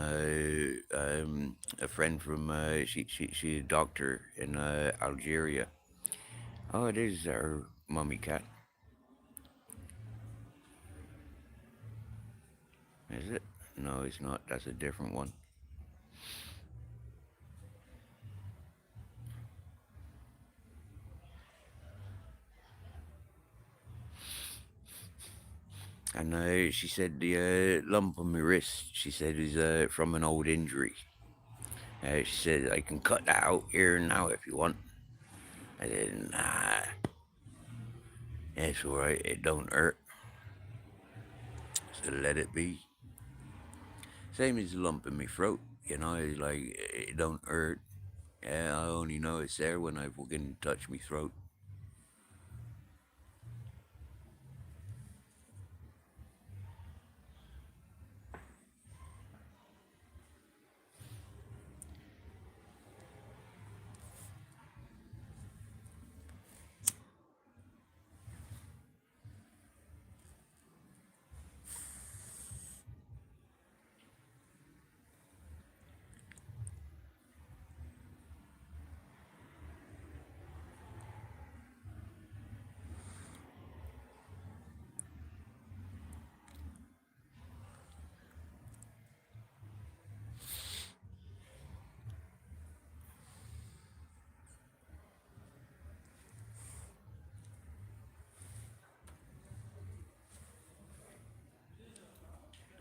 Speaker 1: a friend from she's a doctor in Algeria. Oh, it is our mummy cat. Is it? No, it's not. That's a different one. And she said the lump on my wrist, she said, is from an old injury. She said, I can cut that out here and now if you want. I said, nah, it's alright, it don't hurt. So let it be. Same as a lump in my throat, it's like, it don't hurt. Yeah, I only know it's there when I fucking touch my throat.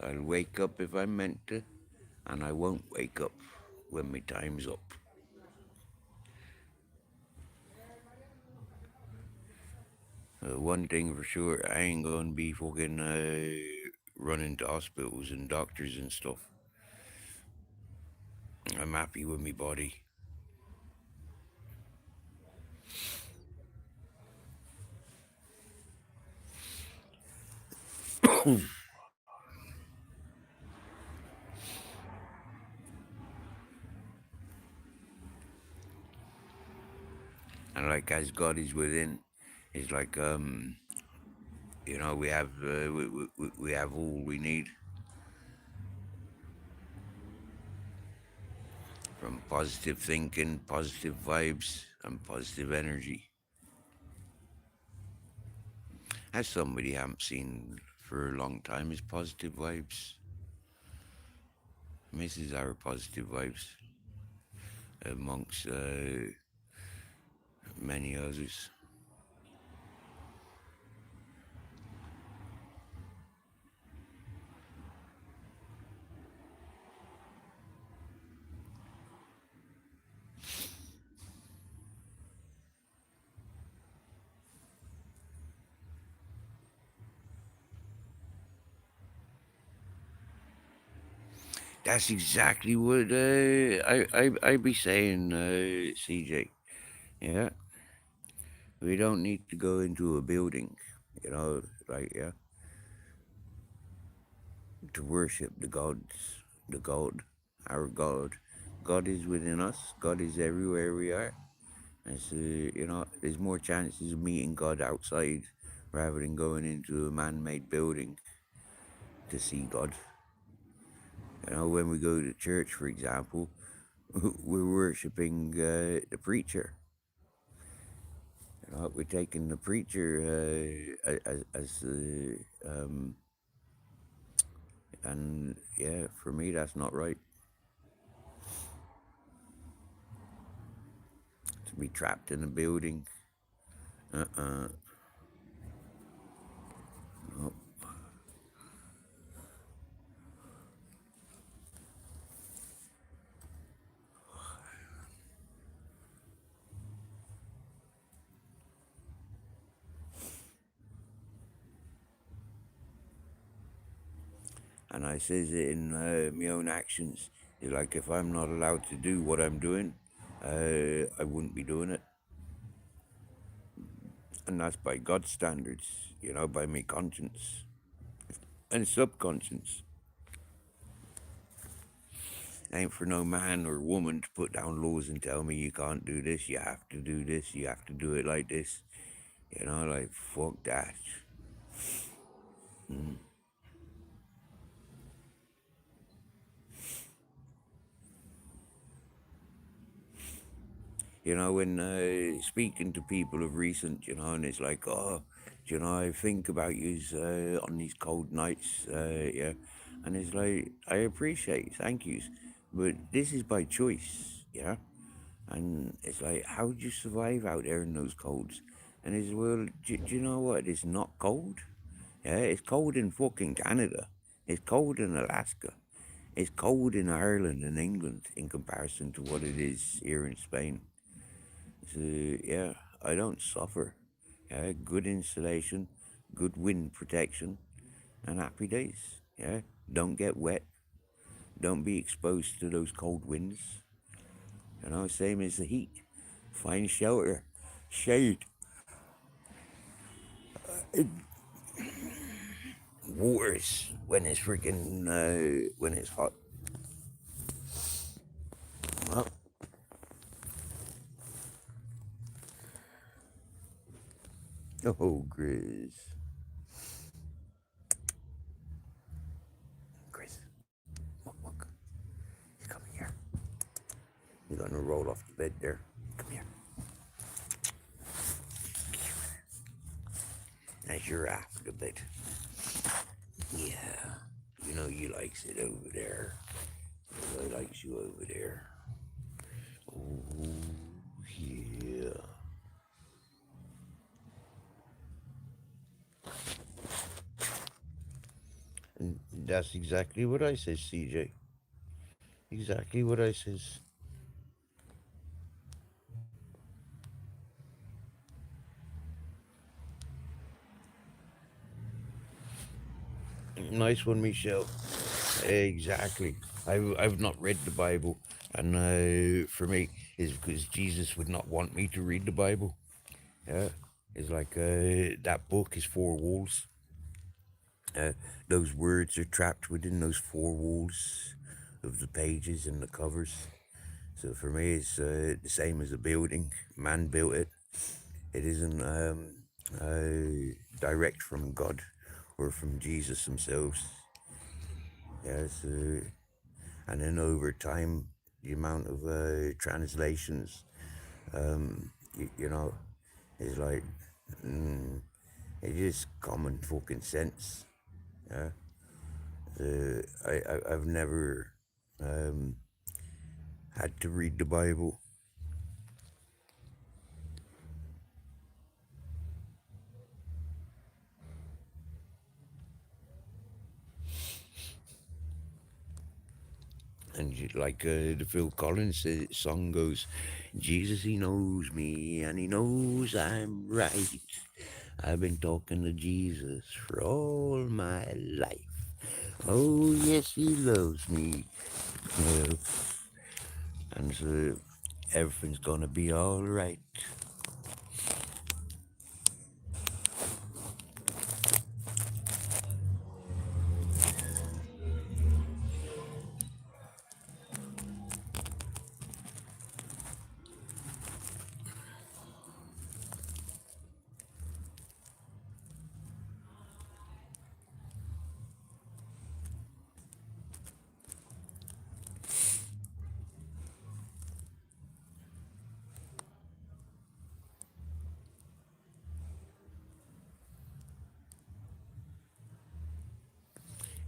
Speaker 1: I'll wake up if I'm meant to, and I won't wake up when my time's up. One thing for sure, I ain't gonna be fucking running to hospitals and doctors and stuff. I'm happy with my body. And like as God is within, it's like we have we have all we need, from positive thinking, positive vibes, and positive energy. As somebody I haven't seen for a long time is positive vibes. Misses our positive vibes amongst many others. That's exactly what I be saying, CJ. Yeah, we don't need to go into a building, like yeah, to worship the gods, the God, our God. God is within us. God is everywhere we are. And so, there's more chances of meeting God outside rather than going into a man-made building to see God. When we go to church, for example, we're worshiping the preacher. We're taking the preacher as the and yeah, for me that's not right. To be trapped in a building, uh, no. And I says it in my own actions. It's like if I'm not allowed to do what I'm doing, I wouldn't be doing it, and that's by God's standards, by my conscience and subconscious. Ain't for no man or woman to put down laws and tell me you can't do this, you have to do this, you have to do it like this. Like fuck that. When speaking to people of recent, and it's like, oh, I think about you on these cold nights, yeah, and it's like, I appreciate, thank yous, but this is by choice, yeah, and it's like, how would you survive out there in those colds? And it's, well, do you know what? It's not cold. Yeah, it's cold in fucking Canada. It's cold in Alaska. It's cold in Ireland and England in comparison to what it is here in Spain. So, yeah, I don't suffer. Yeah, good insulation, good wind protection, and happy days. Yeah, don't get wet. Don't be exposed to those cold winds. Same as the heat. Find shelter, shade, wars when it's freaking when it's hot. Well, oh, Chris, look, he's coming here. You're gonna roll off the bed there. Come here. That's your after the bed. Yeah, you likes it over there. I likes you over there. Oh yeah. And that's exactly what I says, CJ. Exactly what I says. Nice one, Michelle. Exactly. I've not read the Bible, and for me, is because Jesus would not want me to read the Bible. Yeah, it's like that book is four walls. Those words are trapped within those four walls of the pages and the covers. So for me, it's the same as a building. Man built it. It isn't direct from God or from Jesus themselves. Yes, and then over time, the amount of translations, you know, is like, mm, it's just common fucking sense. Yeah, I've never um, had to read the Bible, and like the Phil Collins song goes, Jesus, he knows me and he knows I'm right. I've been talking to Jesus for all my life. Oh, yes, he loves me. Uh, and so everything's gonna be all right.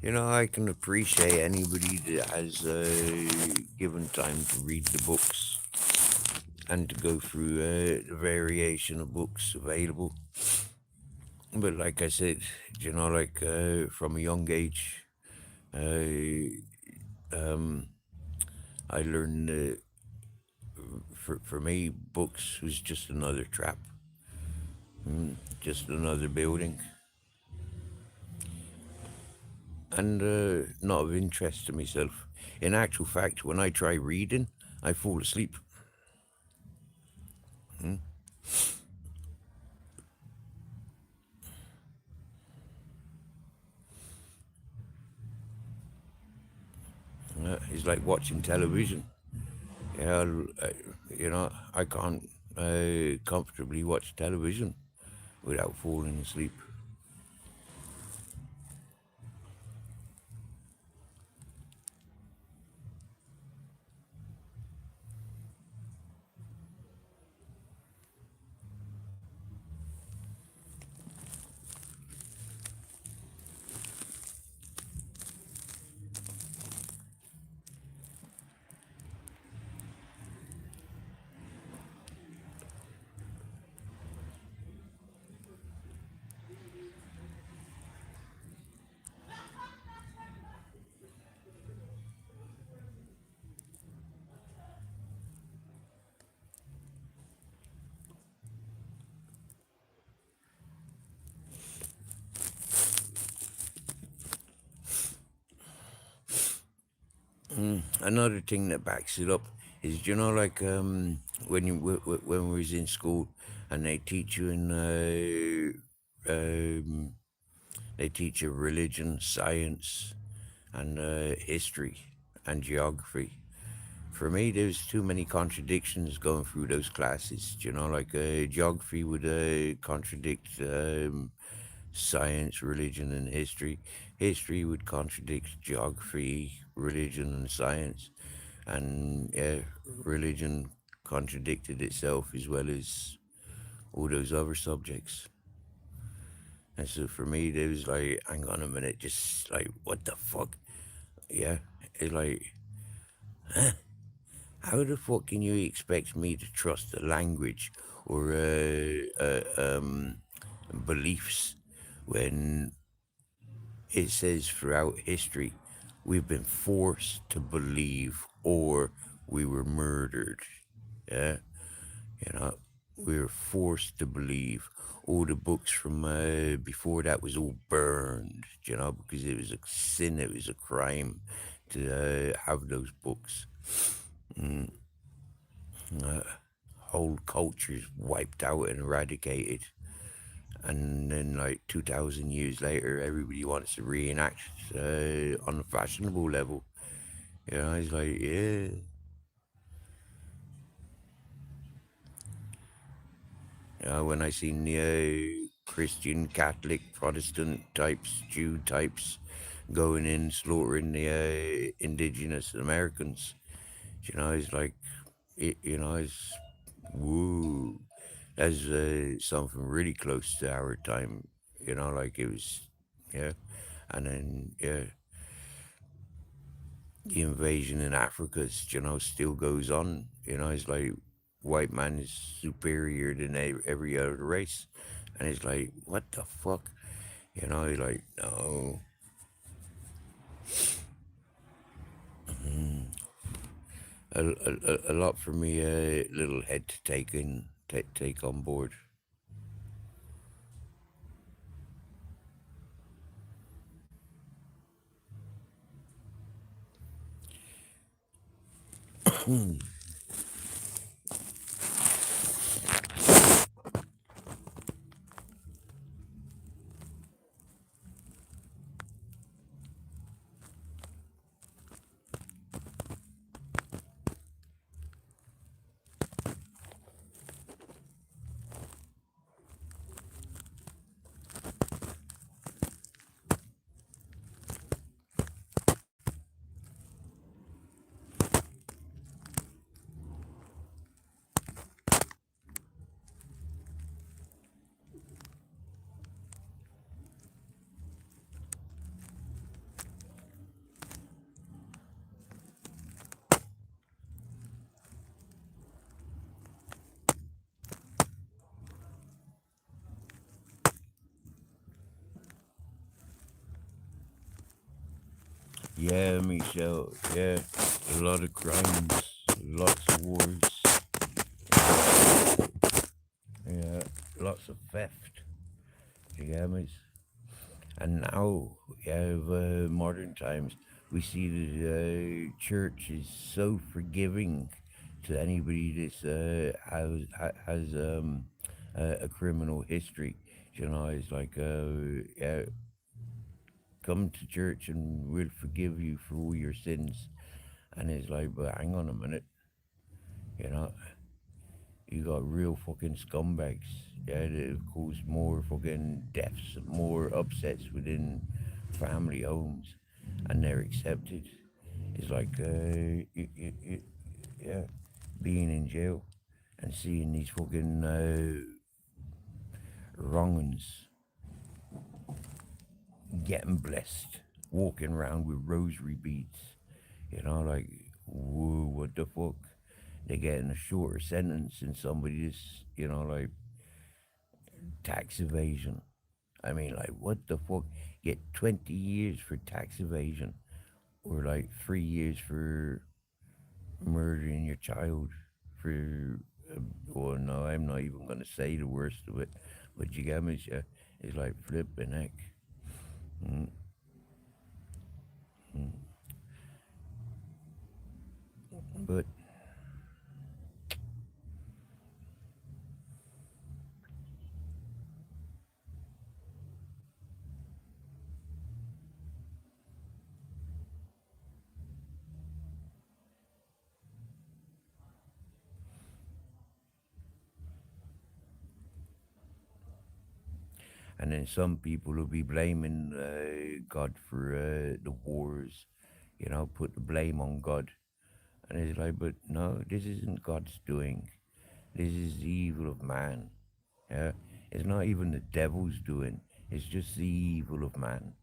Speaker 1: I can appreciate anybody that has given time to read the books and to go through the variation of books available. But like I said, from a young age, uh, um, I learned that for me, books was just another trap, just another building, and not of interest to myself. In actual fact, when I try reading, I fall asleep. It's like watching television. Yeah, I can't comfortably watch television without falling asleep. Another thing that backs it up is, when when we was in school and they teach you they teach you religion, science, and history and geography. For me, there's too many contradictions going through those classes. Geography would contradict science, religion, and history. History would contradict geography, religion, and science. And religion contradicted itself as well as all those other subjects. And so for me, there was like, hang on a minute, just like, what the fuck? Yeah. It's like, how the fuck can you expect me to trust a language or beliefs when it says throughout history we've been forced to believe or we were murdered? Yeah, you know, we were forced to believe. All the books from before that was all burned, because it was a sin, it was a crime to have those books. Mm, whole cultures wiped out and eradicated. And then, like 2,000 years later, everybody wants to reenact on a fashionable level. It's like, yeah. When I seen the Christian, Catholic, Protestant types, Jew types going in slaughtering the indigenous Americans, it's like, it's woo. That's something really close to our time. Like it was, yeah. And then, yeah, the invasion in Africa, still goes on. It's like white man is superior than every other race. And it's like, what the fuck? Like, no. A lot for me, a little head to take on board. Yeah, Michelle. Yeah, a lot of crimes, lots of wars. Yeah, lots of theft. You get me? And now, yeah, modern times, we see that church is so forgiving to anybody that has a criminal history. You know, it's like, yeah, come to church and we'll forgive you for all your sins. And it's like, but hang on a minute, you know, you got real fucking scumbags, yeah, that have caused more fucking deaths, more upsets within family homes, and they're accepted. It's like, yeah, being in jail and seeing these fucking wrong'uns getting blessed, walking around with rosary beads, you know, like, whoa, what the fuck? They're getting a shorter sentence than somebody that's, you know, like tax evasion. I mean, like, what the fuck? Get 20 years for tax evasion, or like 3 years for murdering your child. For, well, no, I'm not even going to say the worst of it, but you get me? It's like flipping heck. Mm, mm. But, and then some people will be blaming God for the wars, you know, put the blame on God. And it's like, but no, this isn't God's doing. This is the evil of man. Yeah, it's not even the devil's doing. It's just the evil of man.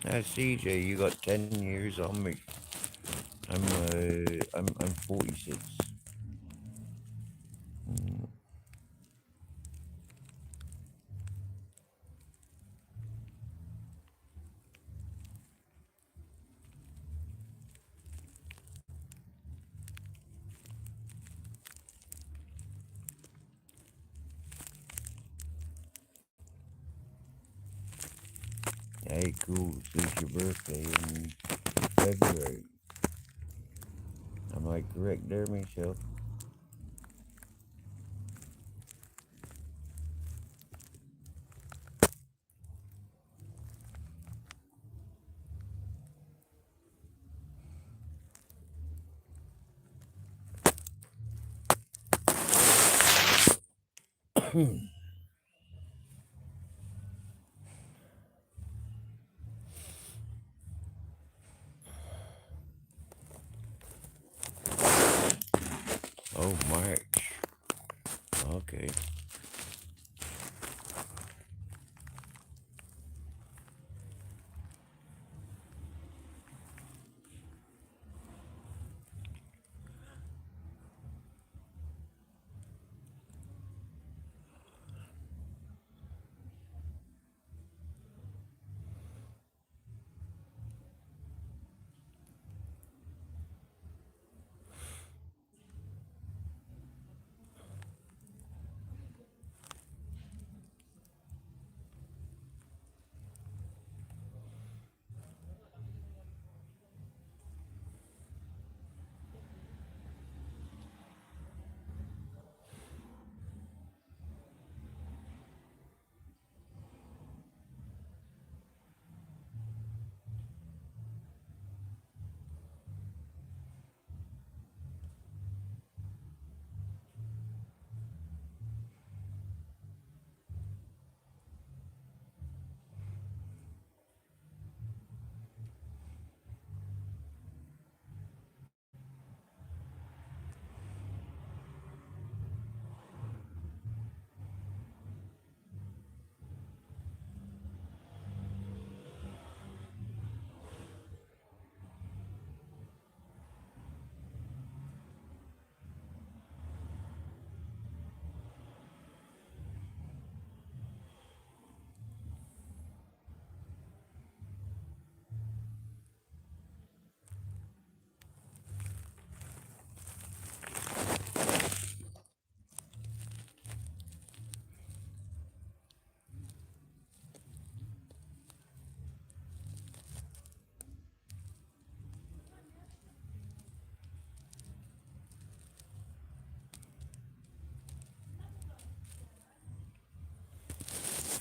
Speaker 1: CJ, you got 10 years on me. I'm 46. Mm, hey, cool. So it's your birthday in February. Am I correct there, Michelle? Oh, March. Okay.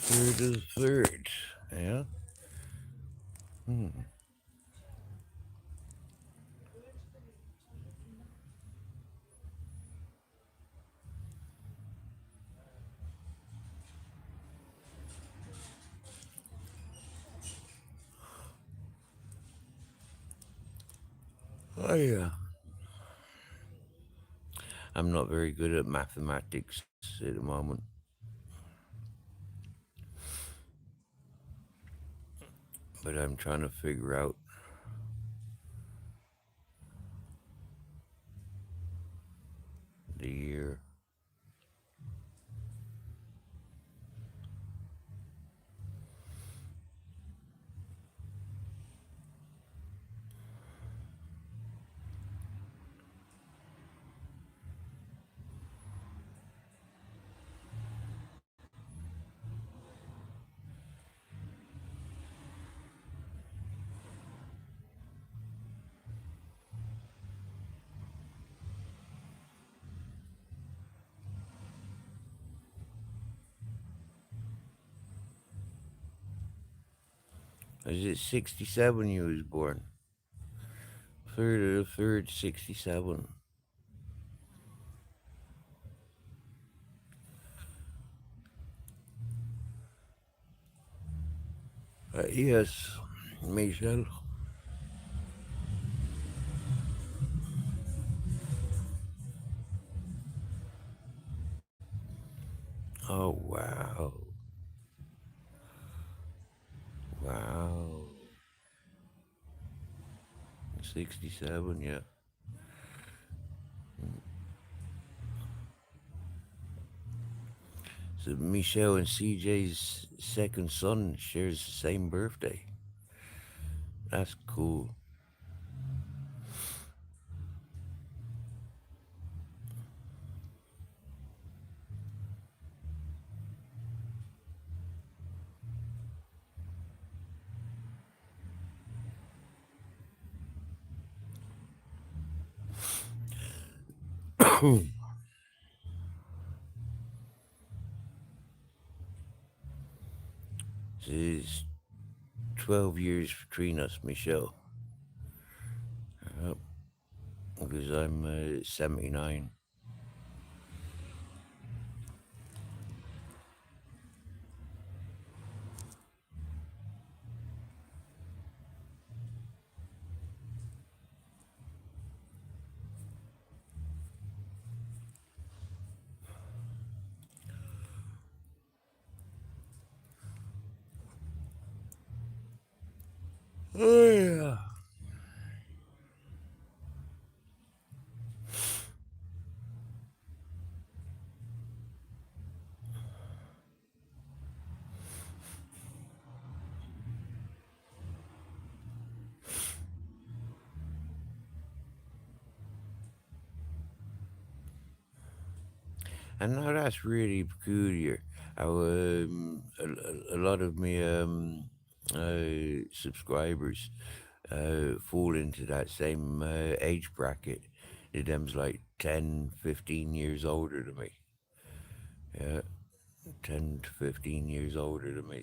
Speaker 1: Third of the third. Yeah. Hmm. Oh yeah. I'm not very good at mathematics at the moment, but I'm trying to figure out the year. Is it 67 you was born? Third of the third, 67. Yes, Michelle. Oh, wow. Wow. 67, yeah. So Michelle and CJ's second son shares the same birthday. That's cool. It's 12 years between us, Michelle. Yep, because I'm 79. Oh, yeah. And now that's really peculiar. How a lot of me subscribers fall into that same age bracket. Them's like 10, 15 years older than me. Yeah, 10 to 15 years older than me.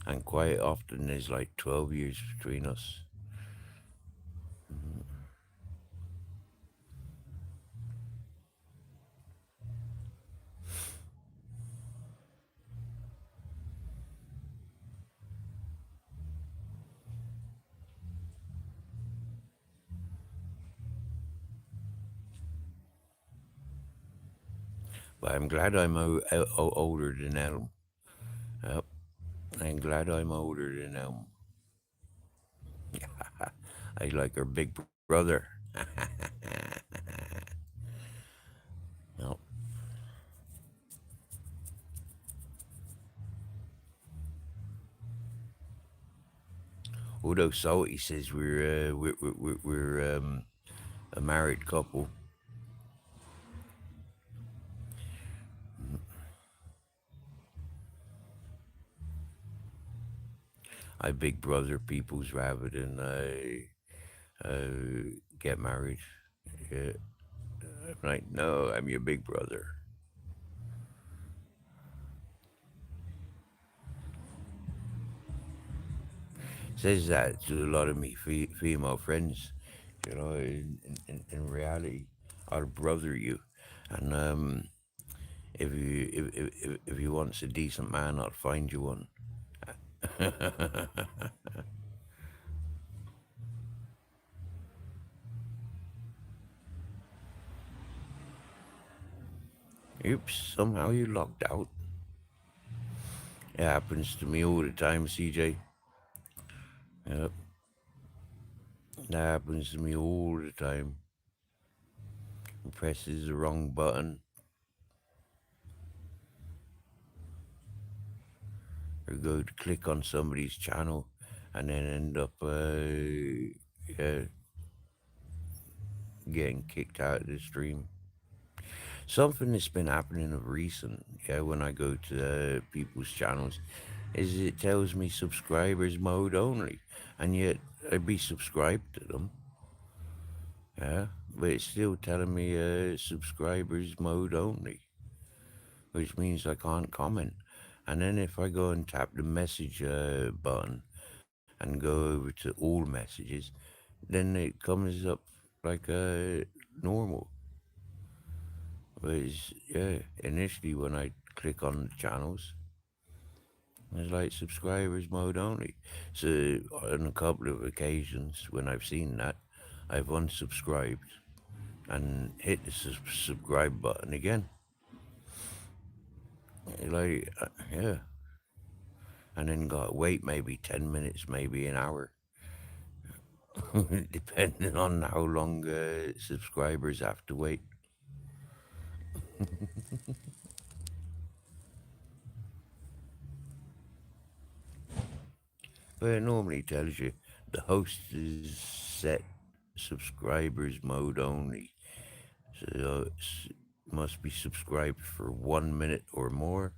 Speaker 1: And quite often there's like 12 years between us. But I'm glad I'm older than Elm. Yep, I'm glad I'm older than Elm. I like her big brother. Yep. Although Salty says we're a married couple. I big brother people's rather than get married. Yeah. I'm like, no, I'm your big brother. Says that to a lot of me female friends. You know, in reality, I'll brother you, and if you want a decent man, I'll find you one. Oops, somehow you locked out. It happens to me all the time, CJ. Yep, that happens to me all the time. Presses the wrong button or go to click on somebody's channel and then end up yeah, getting kicked out of the stream. Something that's been happening of recent, yeah, when I go to people's channels, is it tells me subscribers mode only, and yet I'd be subscribed to them, yeah, but it's still telling me subscribers mode only, which means I can't comment. And then if I go and tap the message button and go over to all messages, then it comes up like normal. But it's, yeah, initially when I click on the channels, it's like subscribers mode only. So on a couple of occasions when I've seen that, I've unsubscribed and hit the subscribe button again. Like, yeah. And then got to wait maybe 10 minutes, maybe an hour, depending on how long subscribers have to wait. But it normally tells you the host is set subscribers mode only. So it must be subscribed for 1 minute or more,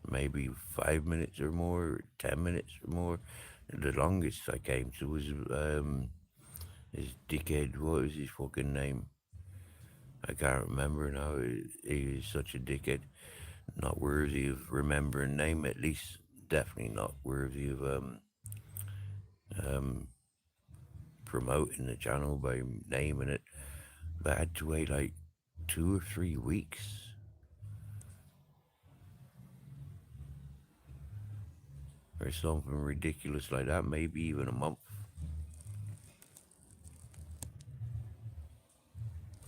Speaker 1: maybe 5 minutes or more, 10 minutes or more. The longest I came to was his dickhead. What was his fucking name? I can't remember now. He was such a dickhead. Not worthy of remembering name, at least. Definitely not worthy of um, promoting the channel by naming it. But I had to wait like 2 or 3 weeks or something ridiculous like that, maybe even a month.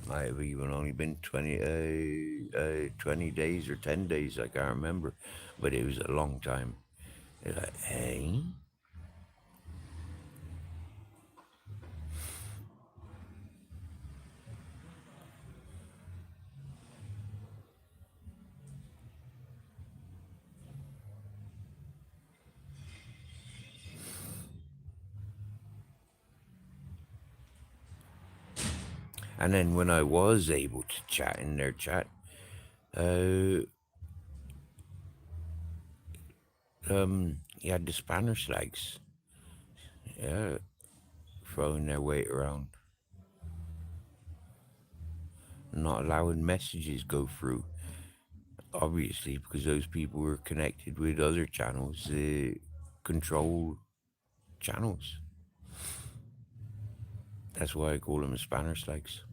Speaker 1: Might have even only been 20 days or 10 days, I can't remember, but it was a long time. It's like, hey? And then when I was able to chat in their chat, uh, you had the Spanish legs, yeah, throwing their weight around, not allowing messages go through. Obviously, because those people were connected with other channels, control channels. That's why I call them Spanish legs.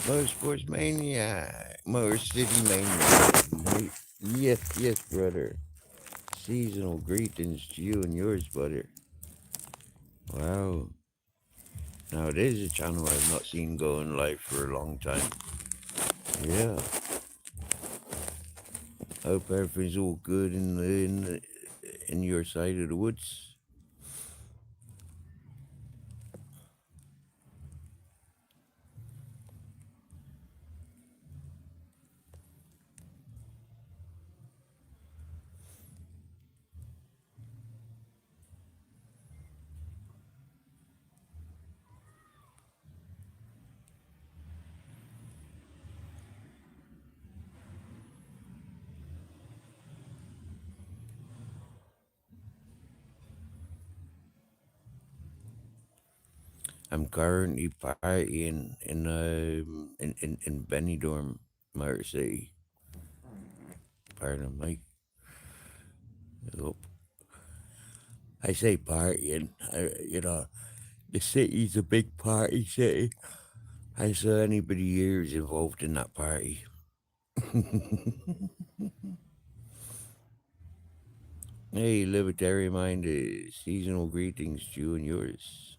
Speaker 1: Motorsports Maniac, Motor City Maniac. Yes, yes, brother. Seasonal greetings to you and yours, brother. Wow. Now, it is a channel I've not seen going live for a long time. Yeah. Hope everything's all good in your side of the woods. I'm currently partying in Benidorm, Motor City. Pardon me. Oh, I say partying. The city's a big party city. And so anybody here is involved in that party. Hey, libertarian minded, seasonal greetings to you and yours.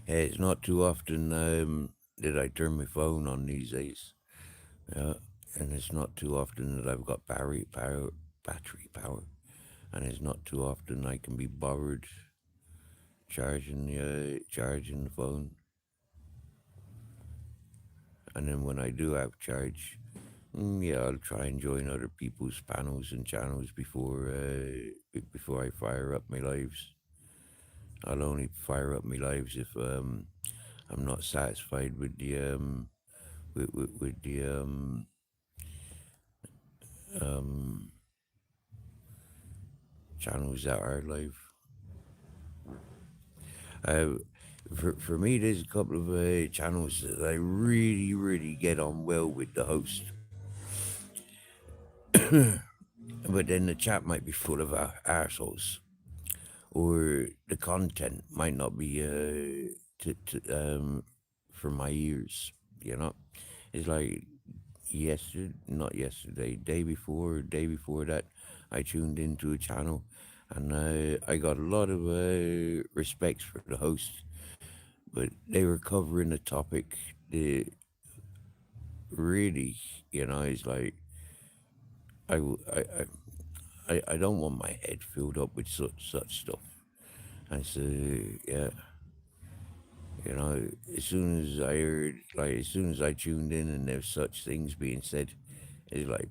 Speaker 1: Hey, it's not too often that I turn my phone on these days. Yeah, and it's not too often that I've got battery power, and it's not too often I can be bothered charging the phone. And then when I do have charge, yeah, I'll try and join other people's panels and channels before I fire up my lives. I'll only fire up my lives if I'm not satisfied with the um, channels that are live. Uh, for me, there's a couple of channels that I really get on well with the host, but then the chat might be full of assholes, or the content might not be for my ears. You know, it's like not yesterday, day before that, I tuned into a channel, and I got a lot of respects for the host, but they were covering a topic that really, it's like I, w- I don't want my head filled up with such stuff. And so, yeah, as soon as I heard, as soon as I tuned in and there's such things being said, it's like,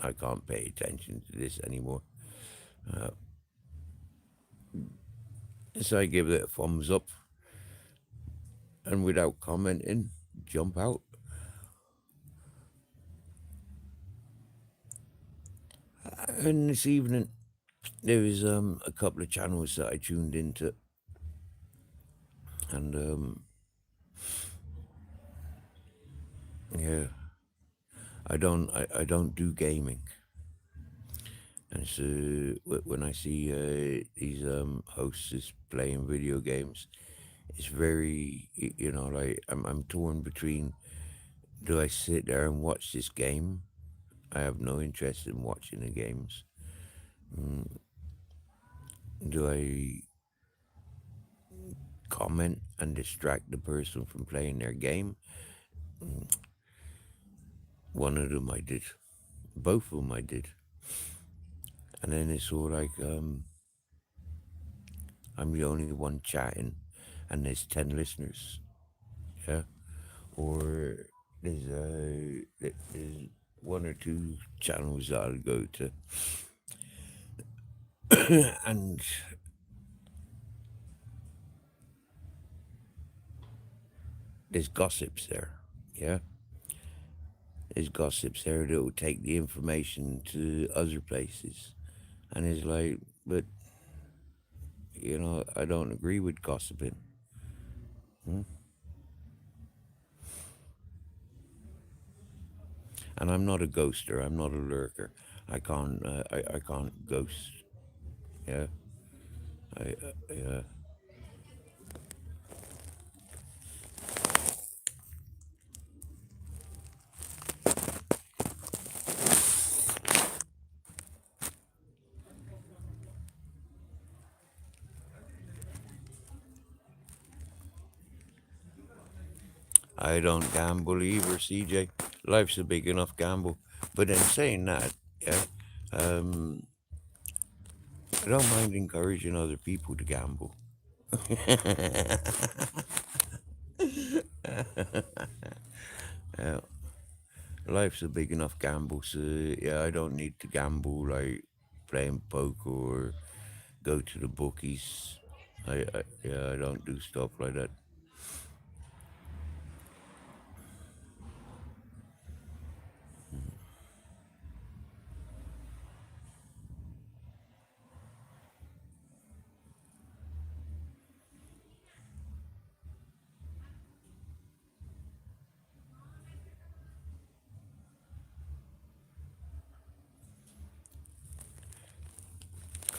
Speaker 1: I can't pay attention to this anymore. So I give it a thumbs up, and without commenting, jump out. And this evening, there was a couple of channels that I tuned into, and yeah, I don't do gaming, and so when I see these hosts is playing video games, it's very like I'm torn between, do I sit there and watch this game? I have no interest in watching the games. Do I comment and distract the person from playing their game? One of them I did. Both of them I did. And then it's all like I'm the only one chatting, and there's 10 listeners. Yeah. Or there's one or two channels that I'll go to, and there's gossips there. Yeah. There's gossips there that will take the information to other places. And it's like, but, I don't agree with gossiping. Hmm? And I'm not a ghoster. I'm not a lurker. I can't ghost. Yeah. Yeah. I don't gamble either, CJ. Life's a big enough gamble. But in saying that, yeah, um, I don't mind encouraging other people to gamble. Yeah, life's a big enough gamble, so yeah, I don't need to gamble like playing poker or go to the bookies. I don't do stuff like that.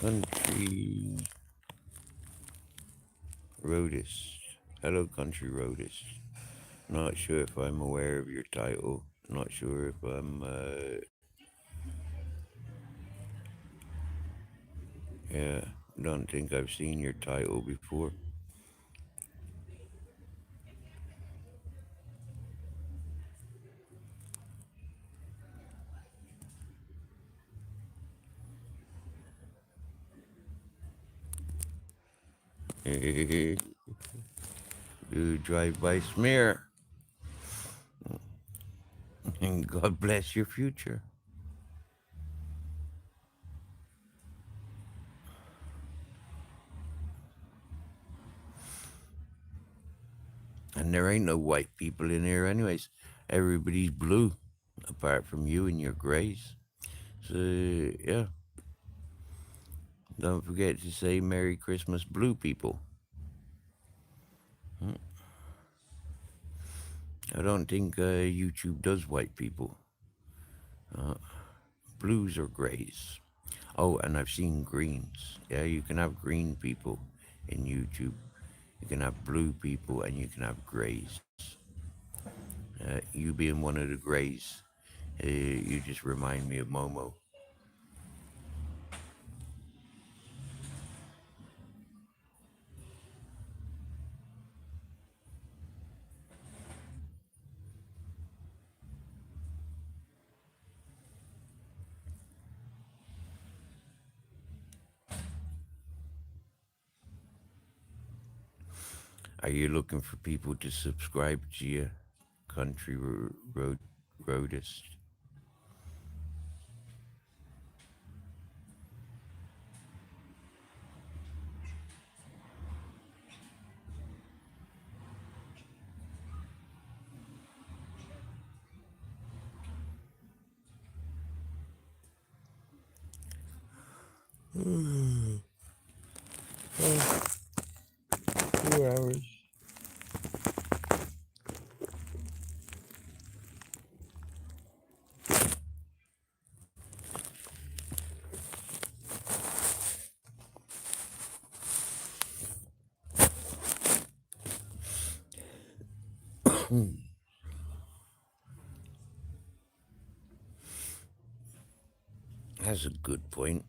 Speaker 1: Country Roadist. Hello, Country Roadist. Not sure if I'm aware of your title. Not sure if yeah, don't think I've seen your title before. Do drive by smear. And God bless your future. And there ain't no white people in here, anyways. Everybody's blue, apart from you and your grays. So, yeah. Don't forget to say Merry Christmas, blue people. I don't think YouTube does white people. Blues or grays. Oh, and I've seen greens. Yeah, you can have green people in YouTube. You can have blue people and you can have grays. You being one of the grays, you just remind me of Momo. Are you looking for people to subscribe to you, Country Roadist? Oh, 2 hours. That's a good point.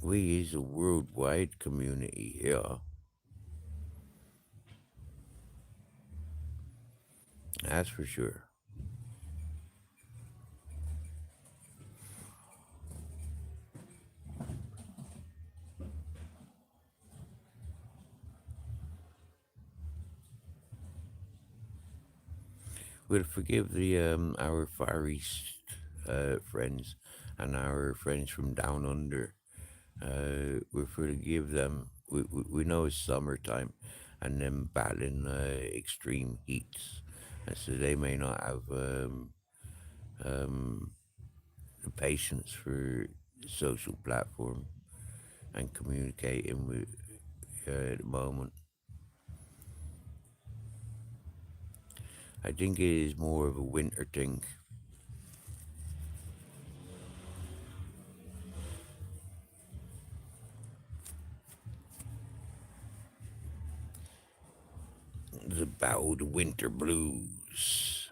Speaker 1: We is a worldwide community here. That's for sure. We'll forgive the our Far East friends and our friends from down under. We'll forgive them. We know it's summertime and them battling extreme heats, and so they may not have um, the patience for the social platform and communicating with at the moment. I think it is more of a winter thing. It's about the winter blues.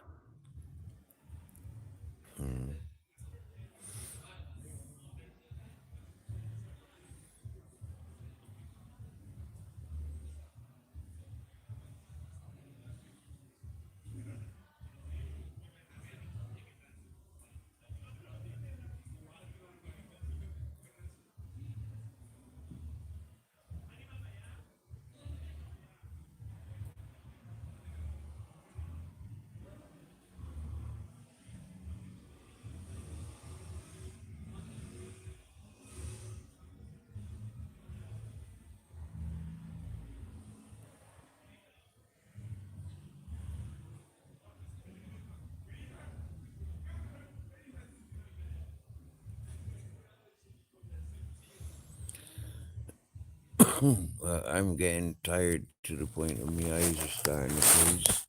Speaker 1: I'm getting tired to the point of my eyes are starting to close.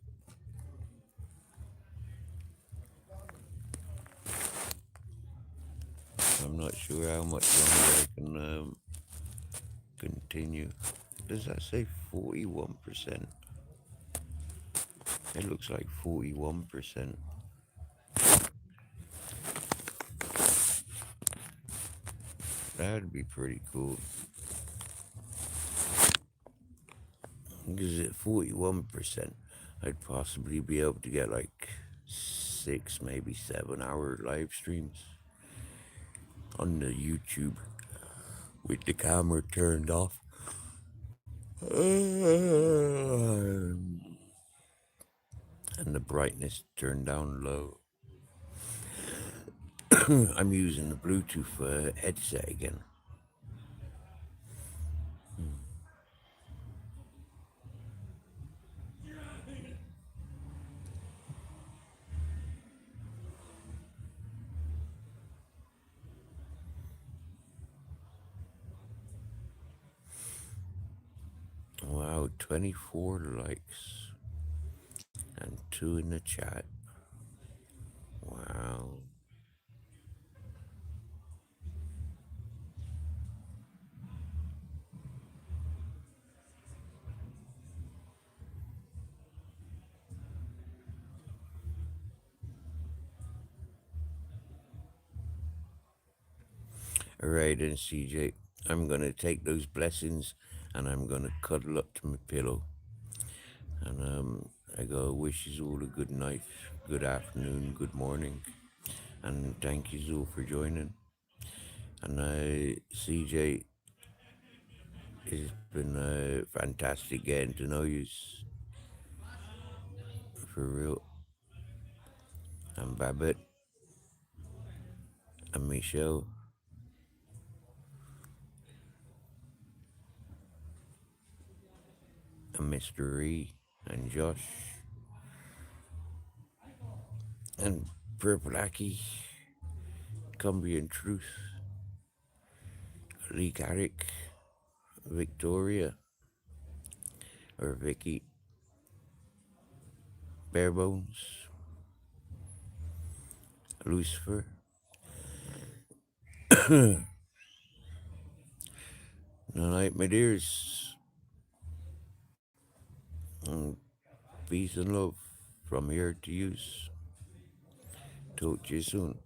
Speaker 1: I'm not sure how much longer I can continue. Does that say 41%? It looks like 41%. That'd be pretty cool. Because at 41%, I'd possibly be able to get like 6, maybe 7 hour live streams on the YouTube with the camera turned off. And the brightness turned down low. I'm using the Bluetooth headset again. Wow, 24 likes and 2 in the chat. Wow. All right, then, CJ, I'm going to take those blessings and I'm going to cuddle up to my pillow. And I go wish you all a good night, good afternoon, good morning. And thank you all for joining. And CJ, it's been fantastic getting to know you for real. And Babette and Michelle. And Mr. E and Josh and Purple Aki, Cumbian Truth, Lee Carrick, Victoria, or Vicky, Barebones, Lucifer. Good night, my dears. And peace and love from here to use. Talk to you soon.